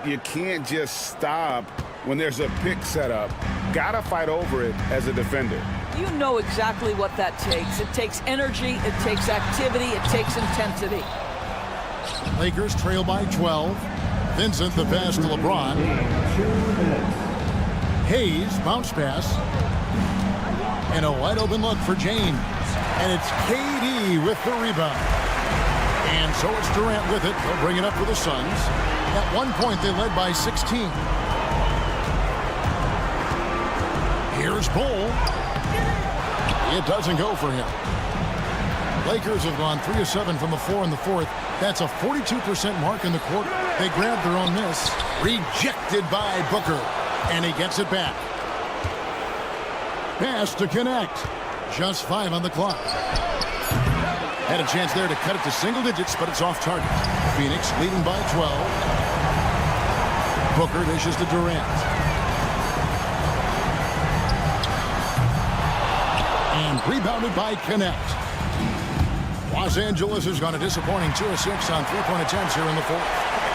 You can't just stop when there's a pick set up. Gotta fight over it as a defender. You know exactly what that takes. It takes energy, it takes activity, it takes intensity. Lakers trail by 12. Vincent the pass to LeBron. Hayes bounce pass. And a wide open look for James. And it's KD with the rebound. And so it's Durant with it. They'll bring it up for the Suns. At one point they led by 16. Here's Bull. It doesn't go for him. Lakers have gone 3 of 7 from the floor in the fourth. That's a 42% mark in the quarter. They grabbed their own miss. Rejected by Booker. And he gets it back. Pass to Connect. Just 5 on the clock. Had a chance there to cut it to single digits, but it's off target. Phoenix leading by 12. Booker dishes to Durant. And rebounded by Connect. Los Angeles has gone a disappointing 2 of 6 on 3-point attempts here in the fourth.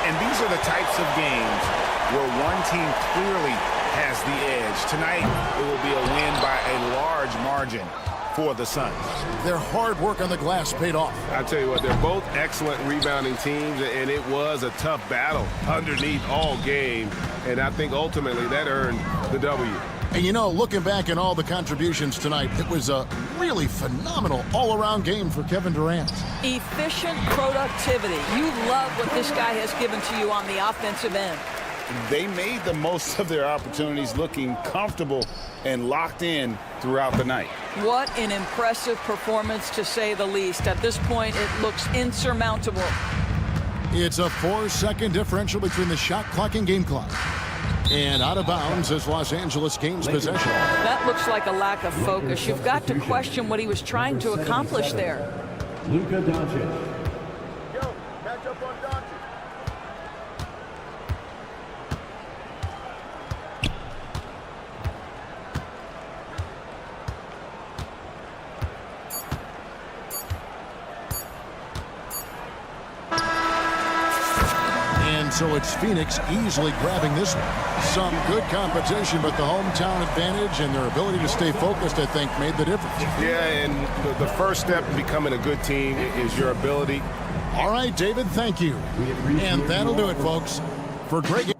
And these are the types of games where one team clearly has the edge. Tonight, it will be a win by a large margin for the Suns. Their hard work on the glass paid off. I tell you what, they're both excellent rebounding teams, and it was a tough battle underneath all game. And I think ultimately that earned the W. And you know, looking back at all the contributions tonight, it was a really phenomenal all-around game for Kevin Durant. Efficient productivity. You love what this guy has given to you on the offensive end. They made the most of their opportunities, looking comfortable and locked in throughout the night. What an impressive performance, to say the least. At this point, it looks insurmountable. It's a 4-second differential between the shot clock and game clock. And out of bounds as Los Angeles gains possession. That looks like a lack of focus. You've got to question what he was trying to accomplish there. Luka Doncic. Yo, catch up on Doncic. So it's Phoenix easily grabbing this one. Some good competition, but the hometown advantage and their ability to stay focused, I think, made the difference. Yeah, and the first step in becoming a good team is your ability. All right, David, thank you. And that'll do it, folks. For Greg.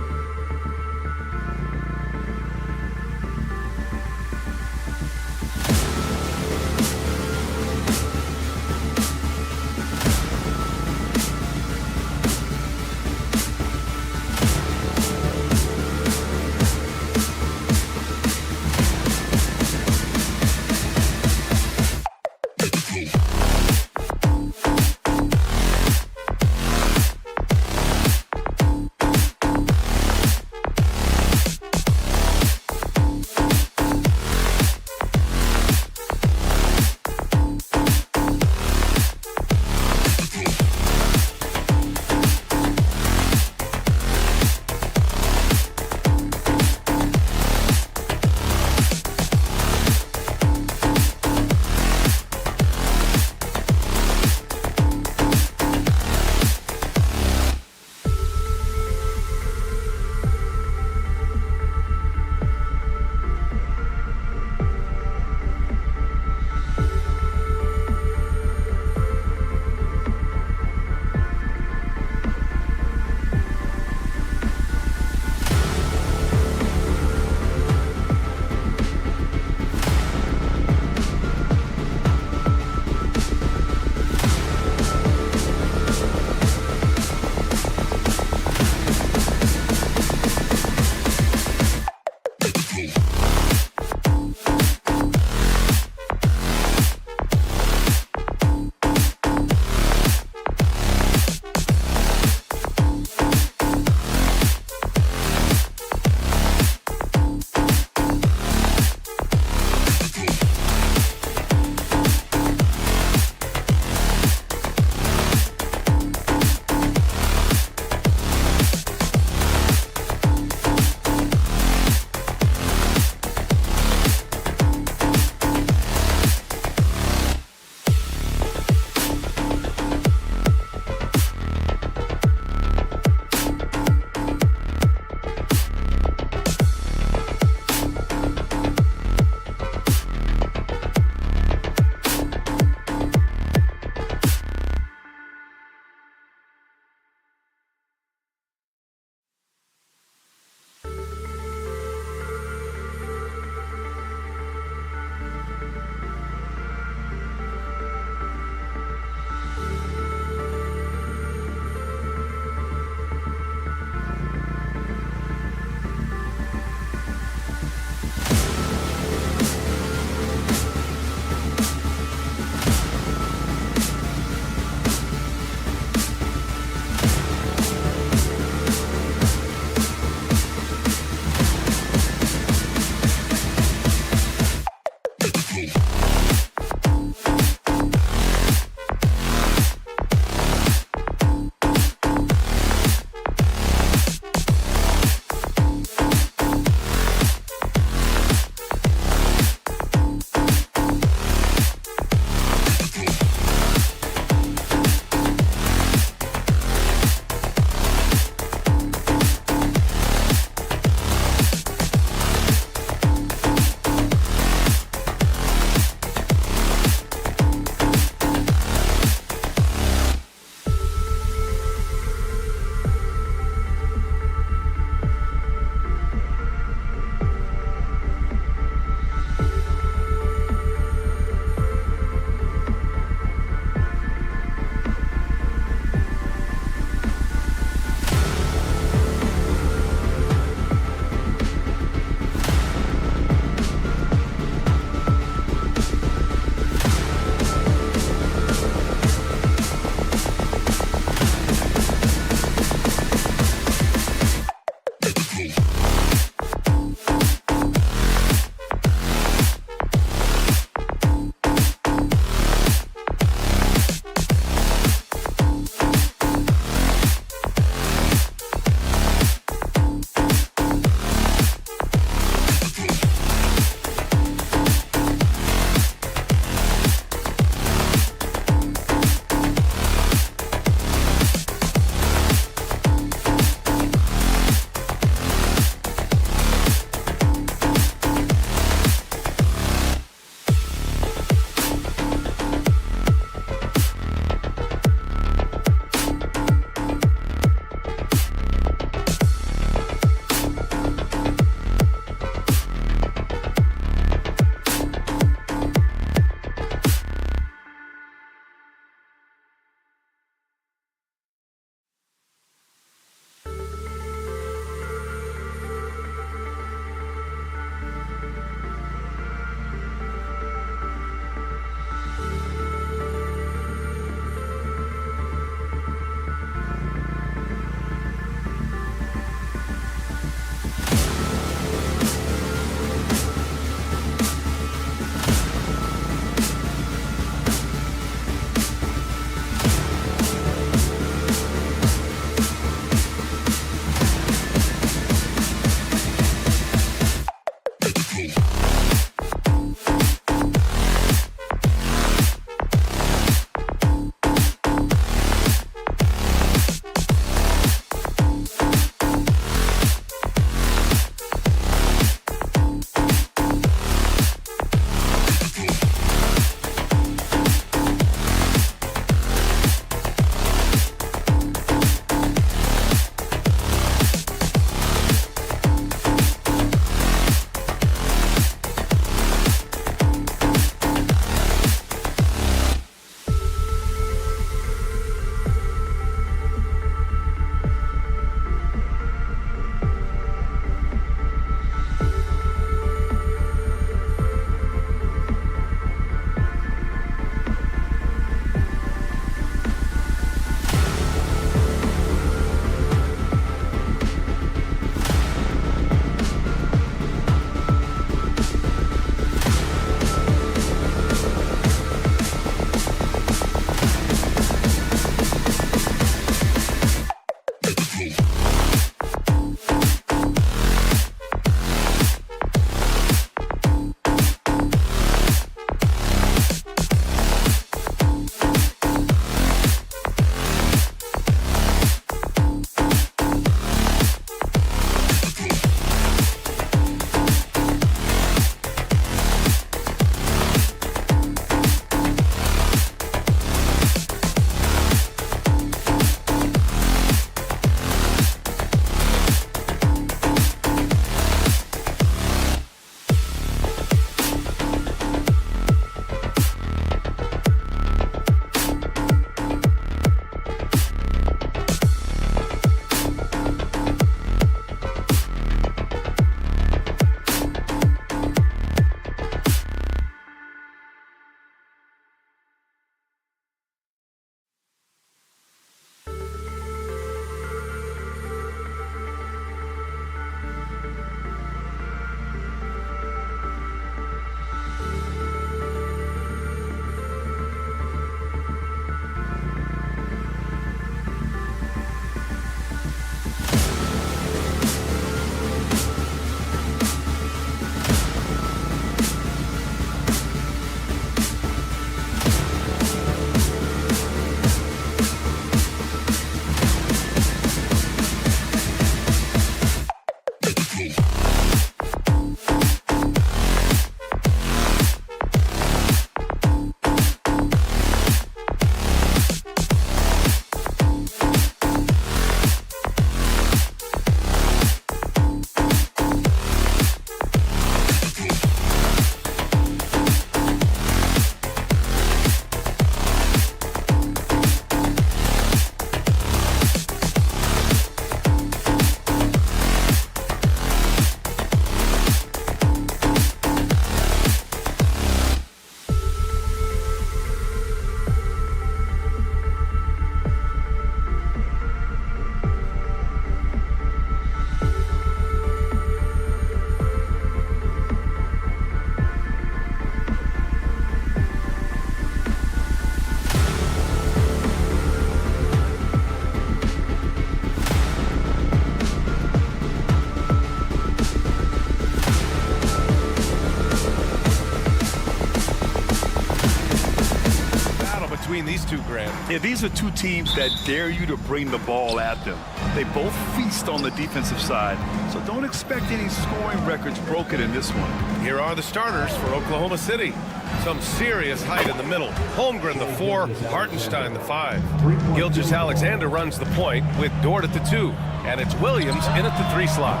between these two, Grant. Yeah, these are two teams that dare you to bring the ball at them. They both feast on the defensive side, so don't expect any scoring records broken in this one. Here are the starters for Oklahoma City. Some serious height in the middle. Holmgren, the 4, Hartenstein, the 5. Gilgeous-Alexander runs the point with Dort at the 2. And it's Williams in at the 3 slot.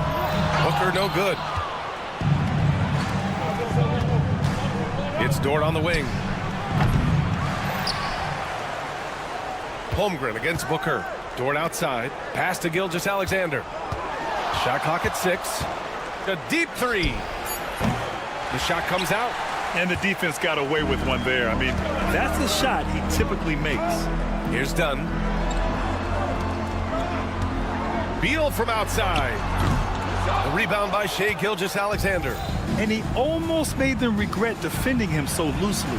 Booker no good. It's Dort on the wing. Holmgren against Booker. Dort outside. Pass to Gilgeous-Alexander. Shot clock at 6. A deep 3. The shot comes out. And the defense got away with one there. I mean, that's the shot he typically makes. Here's Dunn. Beal from outside. The rebound by Shai Gilgeous-Alexander. And he almost made them regret defending him so loosely.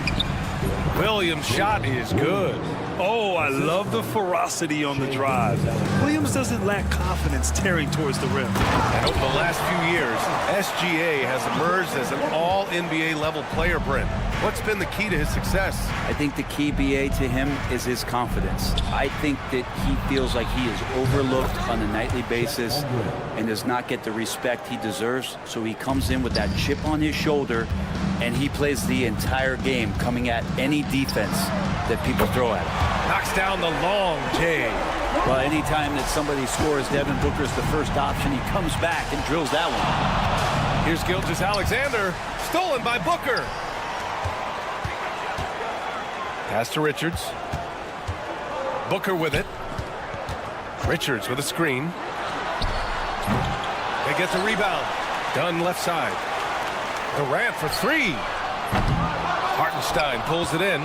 Williams' shot is good. Oh, I love the ferocity on the drive. Williams doesn't lack confidence tearing towards the rim. And over the last few years, SGA has emerged as an all-NBA level player, Brent. What's been the key to his success? I think the key, BA, to him is his confidence. I think that he feels like he is overlooked on a nightly basis and does not get the respect he deserves. So he comes in with that chip on his shoulder and he plays the entire game, coming at any defense that people throw at him. Knocks down the long J. Well, anytime that somebody scores, Devin Booker's the first option. He comes back and drills that one. Here's Gilgeous-Alexander, stolen by Booker. Pass to Richards. Booker with it. Richards with a screen. They get the rebound. Dunn left side. Durant for 3. Hartenstein pulls it in.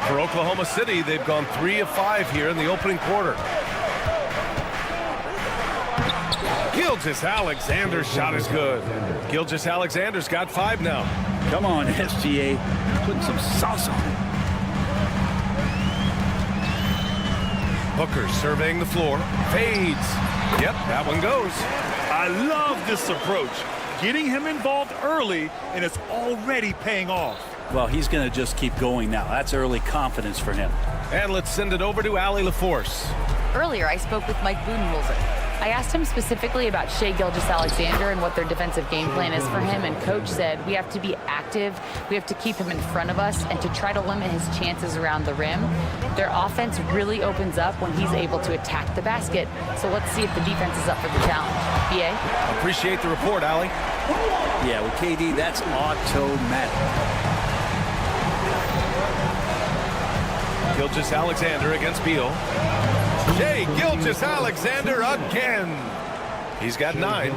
For Oklahoma City, they've gone 3 of 5 here in the opening quarter. Gilgeous-Alexander's shot is good. Gilgeous-Alexander's got 5 now. Come on, SGA. Putting some sauce on it. Booker surveying the floor. Fades. Yep, that one goes. I love this approach. Getting him involved early, and it's already paying off. Well, he's going to just keep going now. That's early confidence for him. And let's send it over to Allie LaForce. Earlier, I spoke with Mike Budenholzer. I asked him specifically about Shai Gilgeous-Alexander and what their defensive game plan is for him, and Coach said we have to be active, we have to keep him in front of us, and to try to limit his chances around the rim. Their offense really opens up when he's able to attack the basket, so let's see if the defense is up for the challenge. BA? Appreciate the report, Allie. Yeah, with KD, that's automatic. Gilgeous-Alexander against Beal. Shai Gilgeous-Alexander again. He's got 9.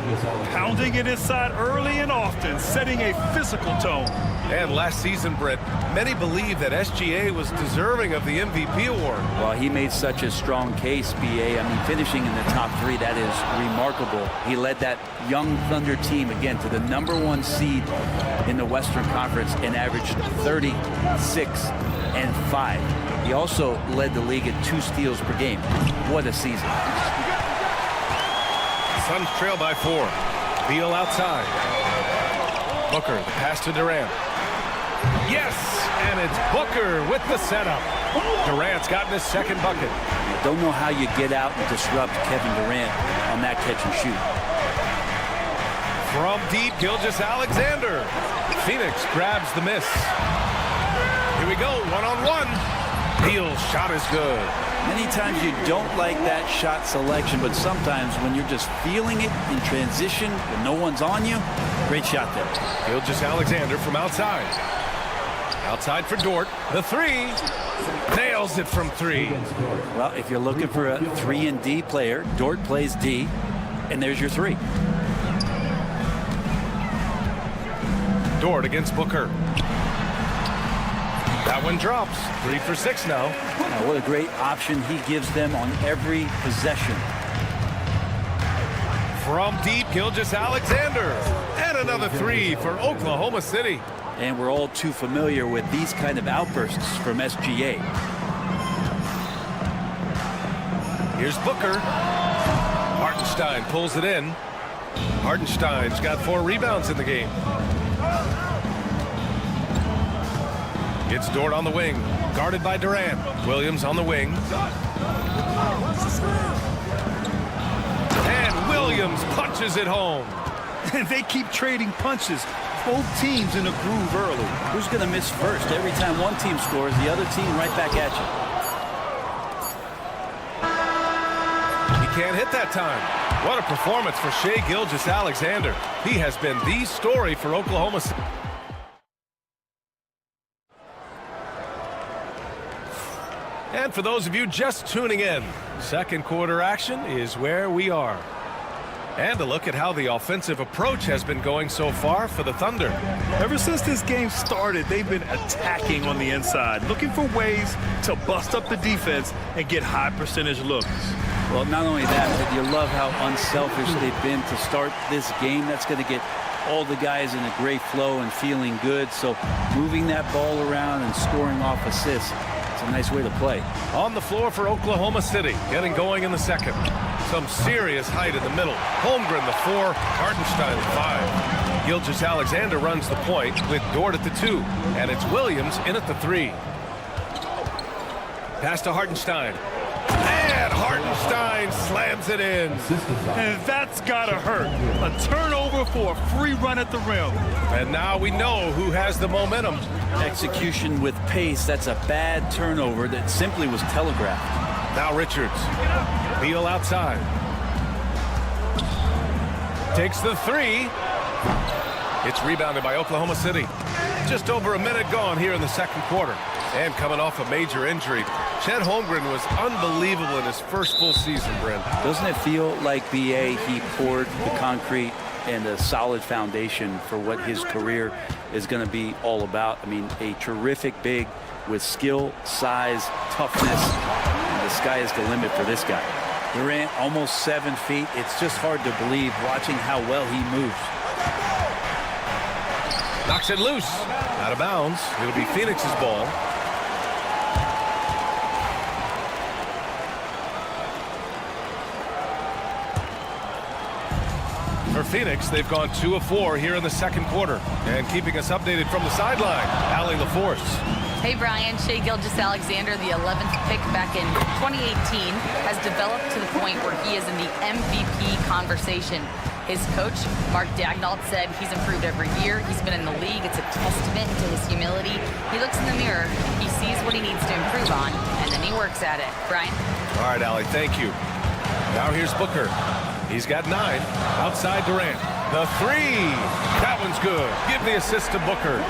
Pounding it inside early and often, setting a physical tone. And last season, Brett, many believe that SGA was deserving of the MVP award. Well, he made such a strong case, BA. I mean, finishing in the top 3, that is remarkable. He led that young Thunder team, again, to the #1 seed in the Western Conference and averaged 36 and 5. He also led the league at 2 steals per game. What a season. Suns trail by 4. Beal outside. Booker, the pass to Durant. Yes, and it's Booker with the setup. Durant's gotten his second bucket. Don't know how you get out and disrupt Kevin Durant on that catch and shoot. From deep, Gilgeous-Alexander. Phoenix grabs the miss. Here we go, one-on-one. Beal's shot is good. Many times you don't like that shot selection, but sometimes when you're just feeling it in transition, when no one's on you, great shot there. Gilgeous-Alexander from outside. Outside for Dort. The 3. Nails it from 3. Well, if you're looking for a 3 and D player, Dort plays D, and there's your 3. Dort against Booker. That one drops. 3 for 6 now. Now, what a great option he gives them on every possession. From deep, Gilgeous-Alexander. And another 3 for Oklahoma City. And we're all too familiar with these kind of outbursts from SGA. Here's Booker. Hartenstein pulls it in. Hartenstein's got 4 rebounds in the game. It's Dort on the wing, guarded by Durant. Williams on the wing. And Williams punches it home. And they keep trading punches. Both teams in a groove early. Who's going to miss first? Every time one team scores, the other team right back at you. He can't hit that time. What a performance for Shai Gilgeous-Alexander. He has been the story for Oklahoma City. And for those of you just tuning in, second quarter action is where we are. And a look at how the offensive approach has been going so far for the Thunder. Ever since this game started, they've been attacking on the inside, looking for ways to bust up the defense and get high percentage looks. Well, not only that, but you love how unselfish they've been to start this game. That's going to get all the guys in a great flow and feeling good. So moving that ball around and scoring off assists, it's a nice way to play. On the floor for Oklahoma City, getting going in the second. Some serious height in the middle. Holmgren the 4, Hartenstein the 5. Gilgeous-Alexander runs the point with Dort at the 2, and it's Williams in at the 3. Pass to Hartenstein. And Hartenstein slams it in. And that's gotta hurt. A turnover for a free run at the rim. And now we know who has the momentum. Execution with pace, that's a bad turnover that simply was telegraphed. Now Richards. Beal outside. Takes the 3. It's rebounded by Oklahoma City. Just over a minute gone here in the second quarter. And coming off a major injury, Chet Holmgren was unbelievable in his first full season, Brent. Doesn't it feel like BA, he poured the concrete and a solid foundation for what his career is going to be all about? I mean, a terrific big with skill, size, toughness. And the sky is the limit for this guy. Durant almost 7 feet. It's just hard to believe watching how well he moves. Knocks it loose. Out of bounds. It'll be Phoenix's ball. For Phoenix, they've gone 2 of 4 here in the second quarter. And keeping us updated from the sideline, Allie LaForce. Hey, Brian. Shai Gilgeous-Alexander, the 11th pick back in 2018, has developed to the point where he is in the MVP conversation. His coach, Mark Daignault, said he's improved every year. He's been in the league. It's a testament to his humility. He looks in the mirror, he sees what he needs to improve on, and then he works at it. Brian? All right, Allie, thank you. Now here's Booker. He's got 9. Outside Durant. The 3. That one's good. Give the assist to Booker.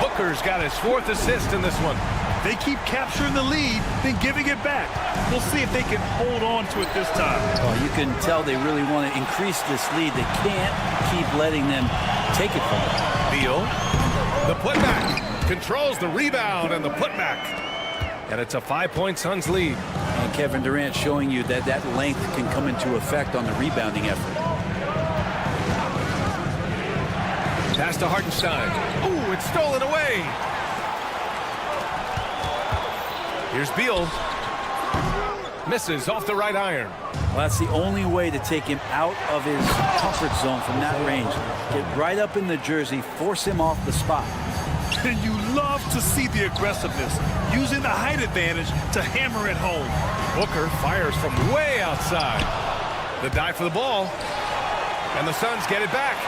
Booker's got his 4th assist in this one. They keep capturing the lead, then giving it back. We'll see if they can hold on to it this time. Well, you can tell they really want to increase this lead. They can't keep letting them take it from them. Beal. The putback. Controls the rebound and the putback. And it's a 5-point Suns lead. And Kevin Durant showing you that that length can come into effect on the rebounding effort. Pass to Hartenstein. Ooh, it's stolen away. Here's Beal. Misses off the right iron. Well, that's the only way to take him out of his comfort zone from that range. Get right up in the jersey, force him off the spot. And you love to see the aggressiveness, using the height advantage to hammer it home. Booker fires from way outside. The dive for the ball. And the Suns get it back.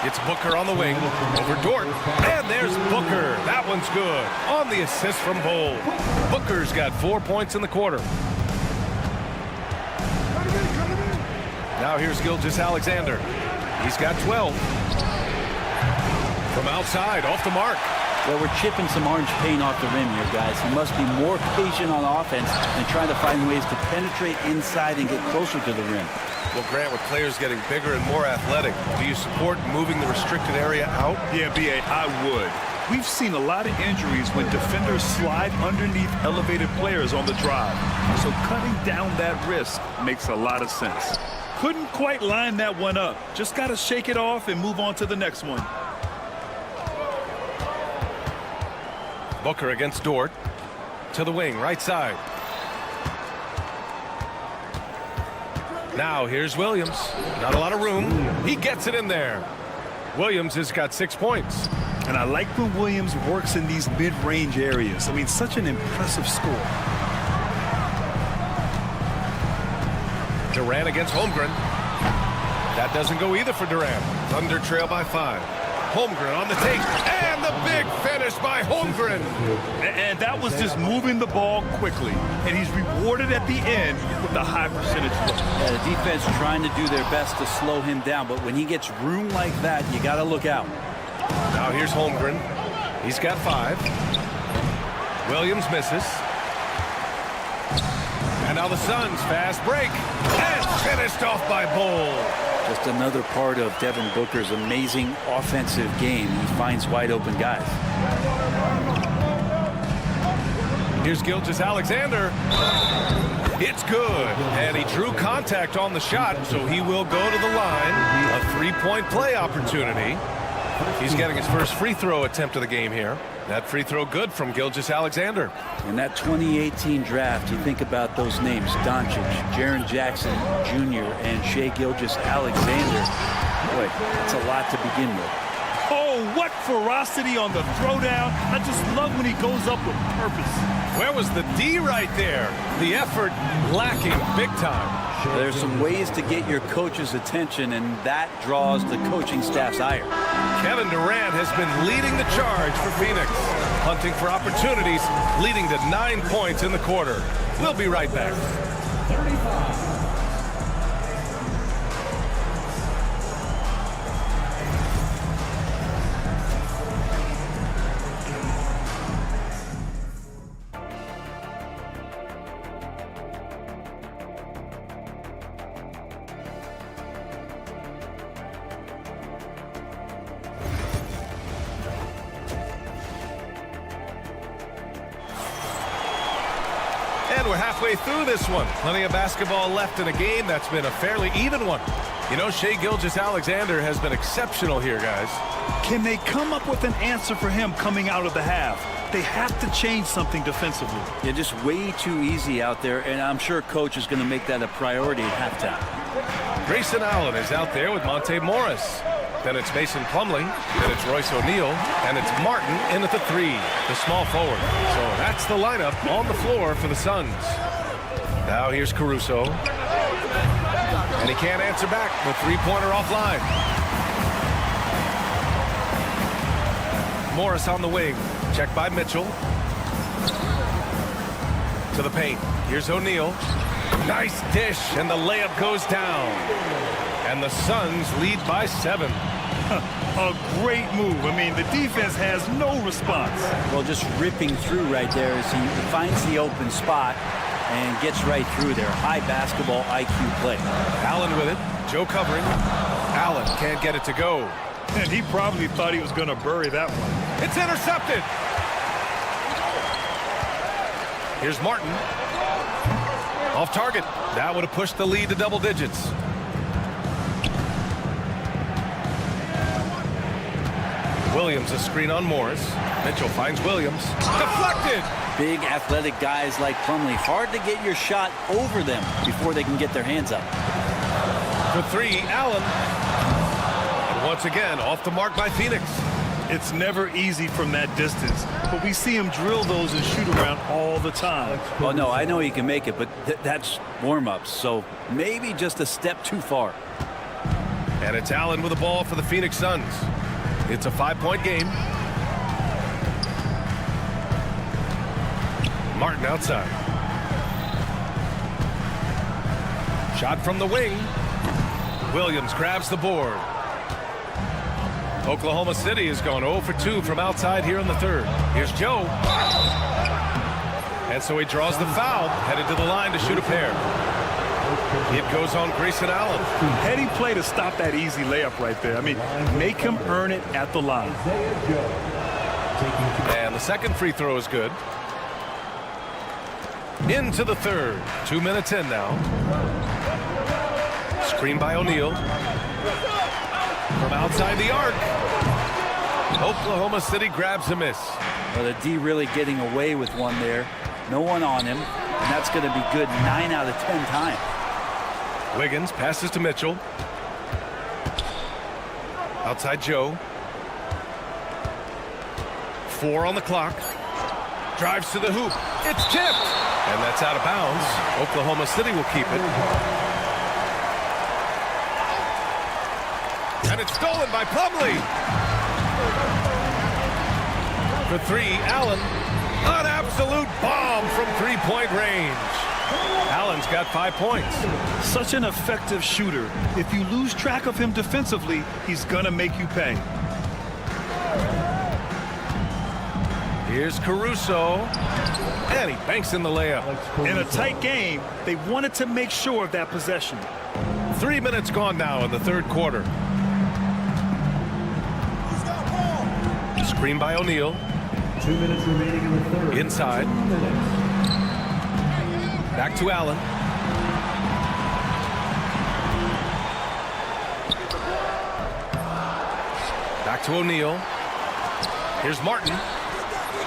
It's Booker on the wing, over Dort, and there's Booker. That one's good, on the assist from Bull. Booker's got 4 points in the quarter. Now here's Gilgeous-Alexander. He's got 12. From outside, off the mark. Well, we're chipping some orange paint off the rim here, guys. He must be more patient on offense and trying to find ways to penetrate inside and get closer to the rim. Well, Grant, with players getting bigger and more athletic, do you support moving the restricted area out? Yeah, B.A., I would. We've seen a lot of injuries when defenders slide underneath elevated players on the drive. So cutting down that risk makes a lot of sense. Couldn't quite line that one up. Just got to shake it off and move on to the next one. Booker against Dort. To the wing, right side. Now here's Williams. Not a lot of room. He gets it in there. Williams has got 6 points. And I like when Williams works in these mid-range areas. I mean, such an impressive score. Durant against Holmgren. That doesn't go either for Durant. Thunder trail by 5. Holmgren on the take, and the big finish by Holmgren. And that was just moving the ball quickly. And he's rewarded at the end with a high percentage look. Yeah, the defense trying to do their best to slow him down, but when he gets room like that, you got to look out. Now here's Holmgren. He's got 5. Williams misses. And now the Suns fast break. And finished off by Bull. Just another part of Devin Booker's amazing offensive game. He finds wide open guys. Here's Gilgeous-Alexander. It's good. And he drew contact on the shot, so he will go to the line. A 3-point play opportunity. He's getting his first free throw attempt of the game here. That free throw good from Gilgeous-Alexander. In that 2018 draft, you think about those names, Doncic, Jaren Jackson Jr., and Shai Gilgeous-Alexander. Boy, that's a lot to begin with. Oh, what ferocity on the throwdown. I just love when he goes up with purpose. Where was the D right there? The effort lacking big time. There's some ways to get your coach's attention, and that draws the coaching staff's ire. Kevin Durant has been leading the charge for Phoenix, hunting for opportunities, leading to 9 points in the quarter. We'll be right back. 35. And we're halfway through this one. Plenty of basketball left in a game that's been a fairly even one. You know, Shai Gilgeous-Alexander has been exceptional here, guys. Can they come up with an answer for him coming out of the half? They have to change something defensively. Yeah, just way too easy out there, and I'm sure coach is going to make that a priority at halftime. Grayson Allen is out there with Monte Morris. Then it's Mason Plumlee, then it's Royce O'Neal, and it's Martin in at the 3, the small forward. So that's the lineup on the floor for the Suns. Now here's Caruso. And he can't answer back. The three-pointer offline. Morris on the wing. Checked by Mitchell. To the paint. Here's O'Neal. Nice dish, and the layup goes down. And the Suns lead by 7. A great move. I mean, the defense has no response. Well, just ripping through right there as he finds the open spot and gets right through there. High basketball IQ play. Allen with it. Joe covering. Allen can't get it to go. And he probably thought he was going to bury that one. It's intercepted. Here's Martin. Off target. That would have pushed the lead to double digits. Williams a screen on Morris. Mitchell finds Williams. Deflected. Big athletic guys like Plumlee. Hard to get your shot over them before they can get their hands up. For 3, Allen. And once again, off the mark by Phoenix. It's never easy from that distance, but we see him drill those and shoot around all the time. Well, no, I know he can make it, but that's warm-ups, so maybe just a step too far. And it's Allen with the ball for the Phoenix Suns. It's a 5-point game. Martin outside. Shot from the wing. Williams grabs the board. Oklahoma City has gone 0 for 2 from outside here in the third. Here's Joe. And so he draws the foul, headed to the line to shoot a pair. It goes on Grayson Allen. Heady play to stop that easy layup right there. I mean, make him earn it at the line. And the second free throw is good. Into the third. 2 minutes in now. Screen by O'Neal. From outside the arc. Oklahoma City grabs a miss. Well, the D really getting away with one there. No one on him. And that's going to be good 9 out of 10 times. Wiggins passes to Mitchell. 4 on the clock. Drives to the hoop. It's tipped. And that's out of bounds. Oklahoma City will keep it. And it's stolen by Plumlee. For 3, Allen. An absolute bomb from three-point range. Allen's got 5 points. Such an effective shooter. If you lose track of him defensively, he's going to make you pay. Here's Caruso. And he banks in the layup. In a tight game, they wanted to make sure of that possession. 3 minutes gone now in the third quarter. Screen by O'Neal. 2 minutes remaining in the third. Inside. Back to Allen. Back to O'Neal. Here's Martin.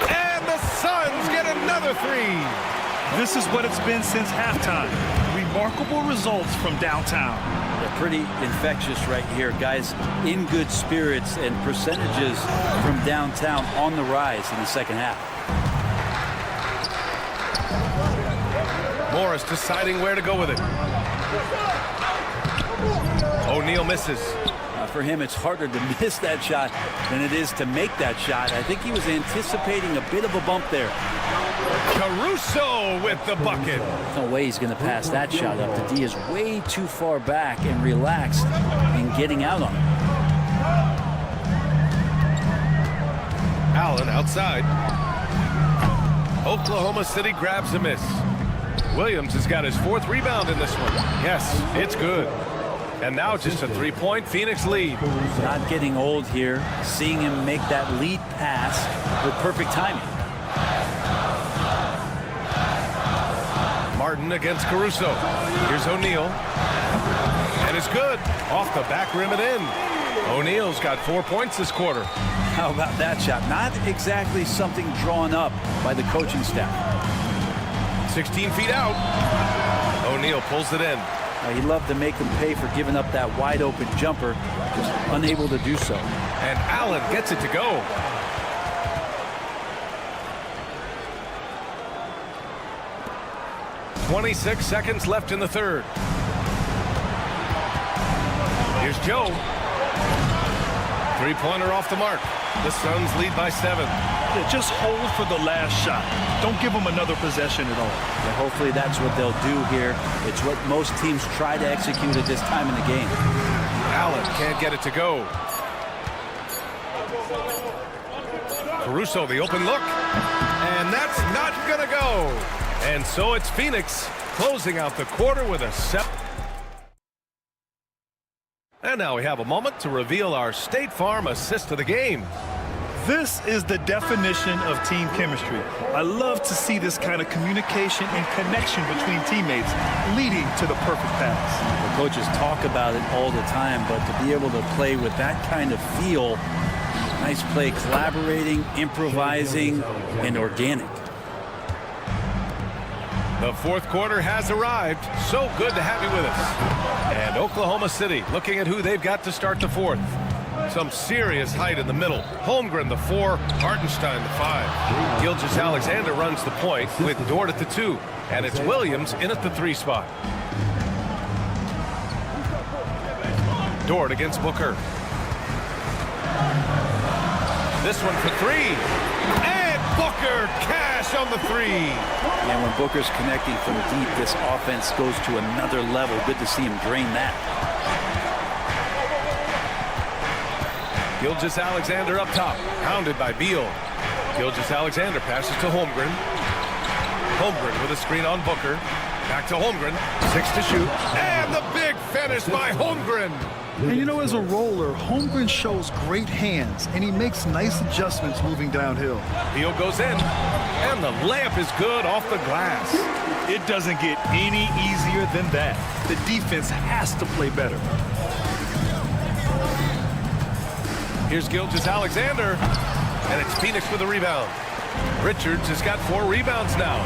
And the Suns get another 3. This is what it's been since halftime. Remarkable results from downtown. They're pretty infectious right here, guys. In good spirits, and percentages from downtown on the rise in the second half. Morris deciding where to go with it. O'Neal misses. For him, it's harder to miss that shot than it is to make that shot. I think he was anticipating a bit of a bump there. Caruso with the bucket. No way he's going to pass that shot up. The D is way too far back and relaxed in getting out on it. Allen outside. Oklahoma City grabs a miss. Williams has got his 4th rebound in this one. Yes, it's good. And now just a 3-point Phoenix lead. Not getting old here. Seeing him make that lead pass with perfect timing. Martin against Caruso. Here's O'Neal. And it's good. Off the back rim and in. O'Neal's got 4 points this quarter. How about that shot? Not exactly something drawn up by the coaching staff. 16 feet out. O'Neal pulls it in. He'd love to make them pay for giving up that wide open jumper. Just unable to do so. And Allen gets it to go. .26 seconds left in the third. Here's Joe. 3-pointer off the mark. The Suns lead by 7. Yeah, just hold for the last shot. Don't give them another possession at all. Yeah, hopefully that's what they'll do here. It's what most teams try to execute at this time in the game. Allen can't get it to go. Caruso, the open look. And that's not going to go. And so it's Phoenix closing out the quarter with a 7. And now we have a moment to reveal our State Farm assist of the game. This is the definition of team chemistry. I love to see this kind of communication and connection between teammates leading to the perfect pass. The coaches talk about it all the time, but to be able to play with that kind of feel, nice play, collaborating, improvising, and organic. The fourth quarter has arrived. So good to have you with us. And Oklahoma City looking at who they've got to start the fourth. Some serious height in the middle. Holmgren, the 4. Hartenstein, the 5. Gilgeous-Alexander runs the point with Dort at the 2. And it's Williams in at the 3 spot. Dort against Booker. This one for 3. And Booker cash on the 3. And when Booker's connecting from deep, this offense goes to another level. Good to see him drain that. Gilgeous-Alexander up top, pounded by Beal. Gilgeous-Alexander passes to Holmgren. Holmgren with a screen on Booker. Back to Holmgren, 6 to shoot. And the big finish by Holmgren. And you know, as a roller, Holmgren shows great hands, and he makes nice adjustments moving downhill. Beal goes in, and the layup is good off the glass. It doesn't get any easier than that. The defense has to play better. Here's Gilgeous-Alexander, and it's Phoenix with a rebound. Richards has got 4 rebounds now.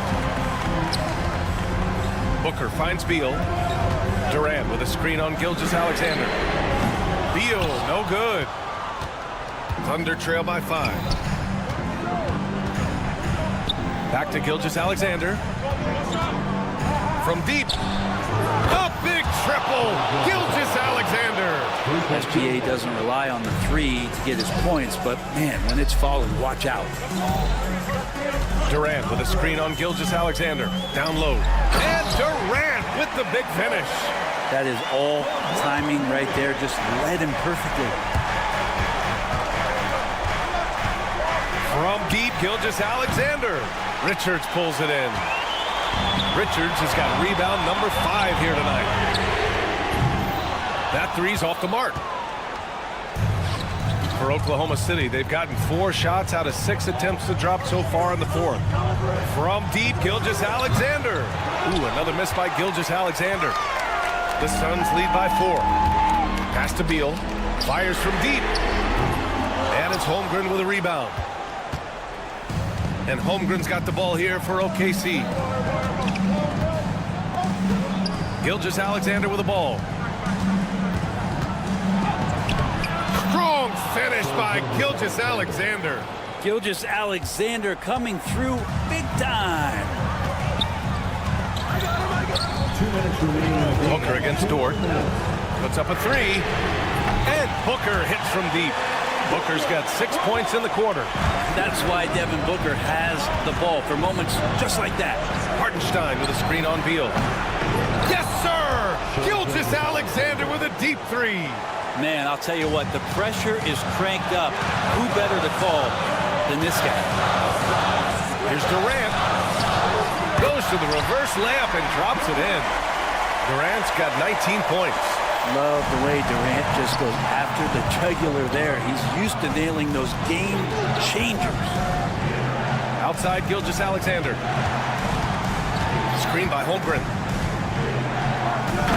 Booker finds Beal. Durant with a screen on Gilgeous-Alexander. Beal, no good. Thunder trail by 5. Back to Gilgeous-Alexander. From deep. A big triple. Gilgeous-Alexander. SGA doesn't rely on the three to get his points, but man, when it's falling, watch out. Durant with a screen on Gilgeous-Alexander. Down low. And Durant with the big finish. That is all timing right there. Just led him perfectly. From deep, Gilgeous-Alexander. Richards pulls it in. Richards has got rebound number 5 here tonight. That three's off the mark. For Oklahoma City, they've gotten 4 shots out of 6 attempts to drop so far in the fourth. From deep, Gilgeous-Alexander. Ooh, another miss by Gilgeous-Alexander. The Suns lead by 4. Pass to Beal. Fires from deep. And it's Holmgren with a rebound. And Holmgren's got the ball here for OKC. Gilgeous-Alexander with the ball. Strong finish by Gilgeous-Alexander. Gilgeous-Alexander coming through big time. Booker against Dort. Puts up a 3. And Booker hits from deep. Booker's got 6 points in the quarter. That's why Devin Booker has the ball for moments just like that. Hartenstein with a screen on Beal. Yes, sir! Gilgeous-Alexander with a deep 3. Man, I'll tell you what, the pressure is cranked up. Who better to call than this guy? Here's Durant. Goes to the reverse layup and drops it in. Durant's got 19 points. Love the way Durant just goes after the jugular there. He's used to nailing those game changers. Outside Gilgeous-Alexander. Screen by Holmgren.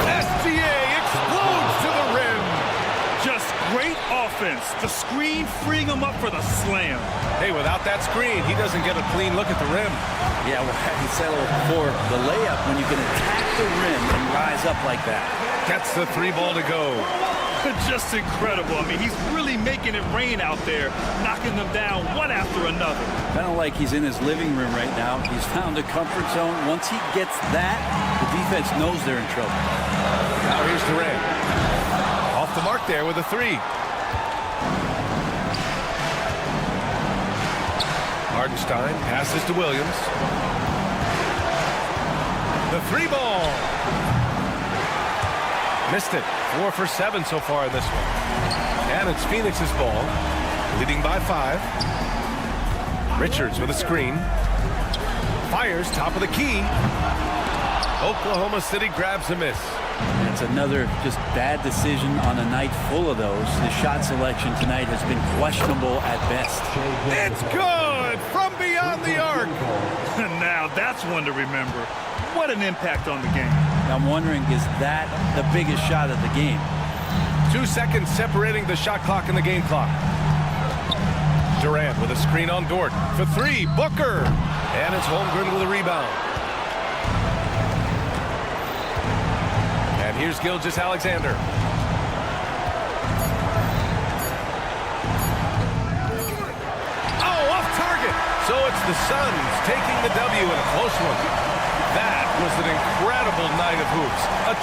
SGA explodes to the rim. Just great offense. The screen freeing him up for the slam. Hey, without that screen, he doesn't get a clean look at the rim. Yeah, well, he settled for the layup when you can attack the rim and rise up like that. Gets the 3 ball to go. Just incredible. I mean, he's really making it rain out there, knocking them down one after another. Kind of like he's in his living room right now. He's found a comfort zone. Once he gets that, the defense knows they're in trouble. Now here's Durant. Off the mark there with a 3. Hartenstein passes to Williams. The 3 ball. Missed it. 4 for 7 so far in this one. And it's Phoenix's ball. Leading by 5. Richards with a screen. Fires top of the key. Oklahoma City grabs a miss. It's another just bad decision on a night full of those. The shot selection tonight has been questionable at best. It's good from beyond the arc. Now that's one to remember. What an impact on the game. I'm wondering, is that the biggest shot of the game? 2 seconds separating the shot clock and the game clock. Durant with a screen on Dort. For 3, Booker. And it's Holmgren with a rebound. And here's Gilgeous-Alexander. Oh, off target. So it's the Suns taking the W in a close one. That was an incredible night of hoops. A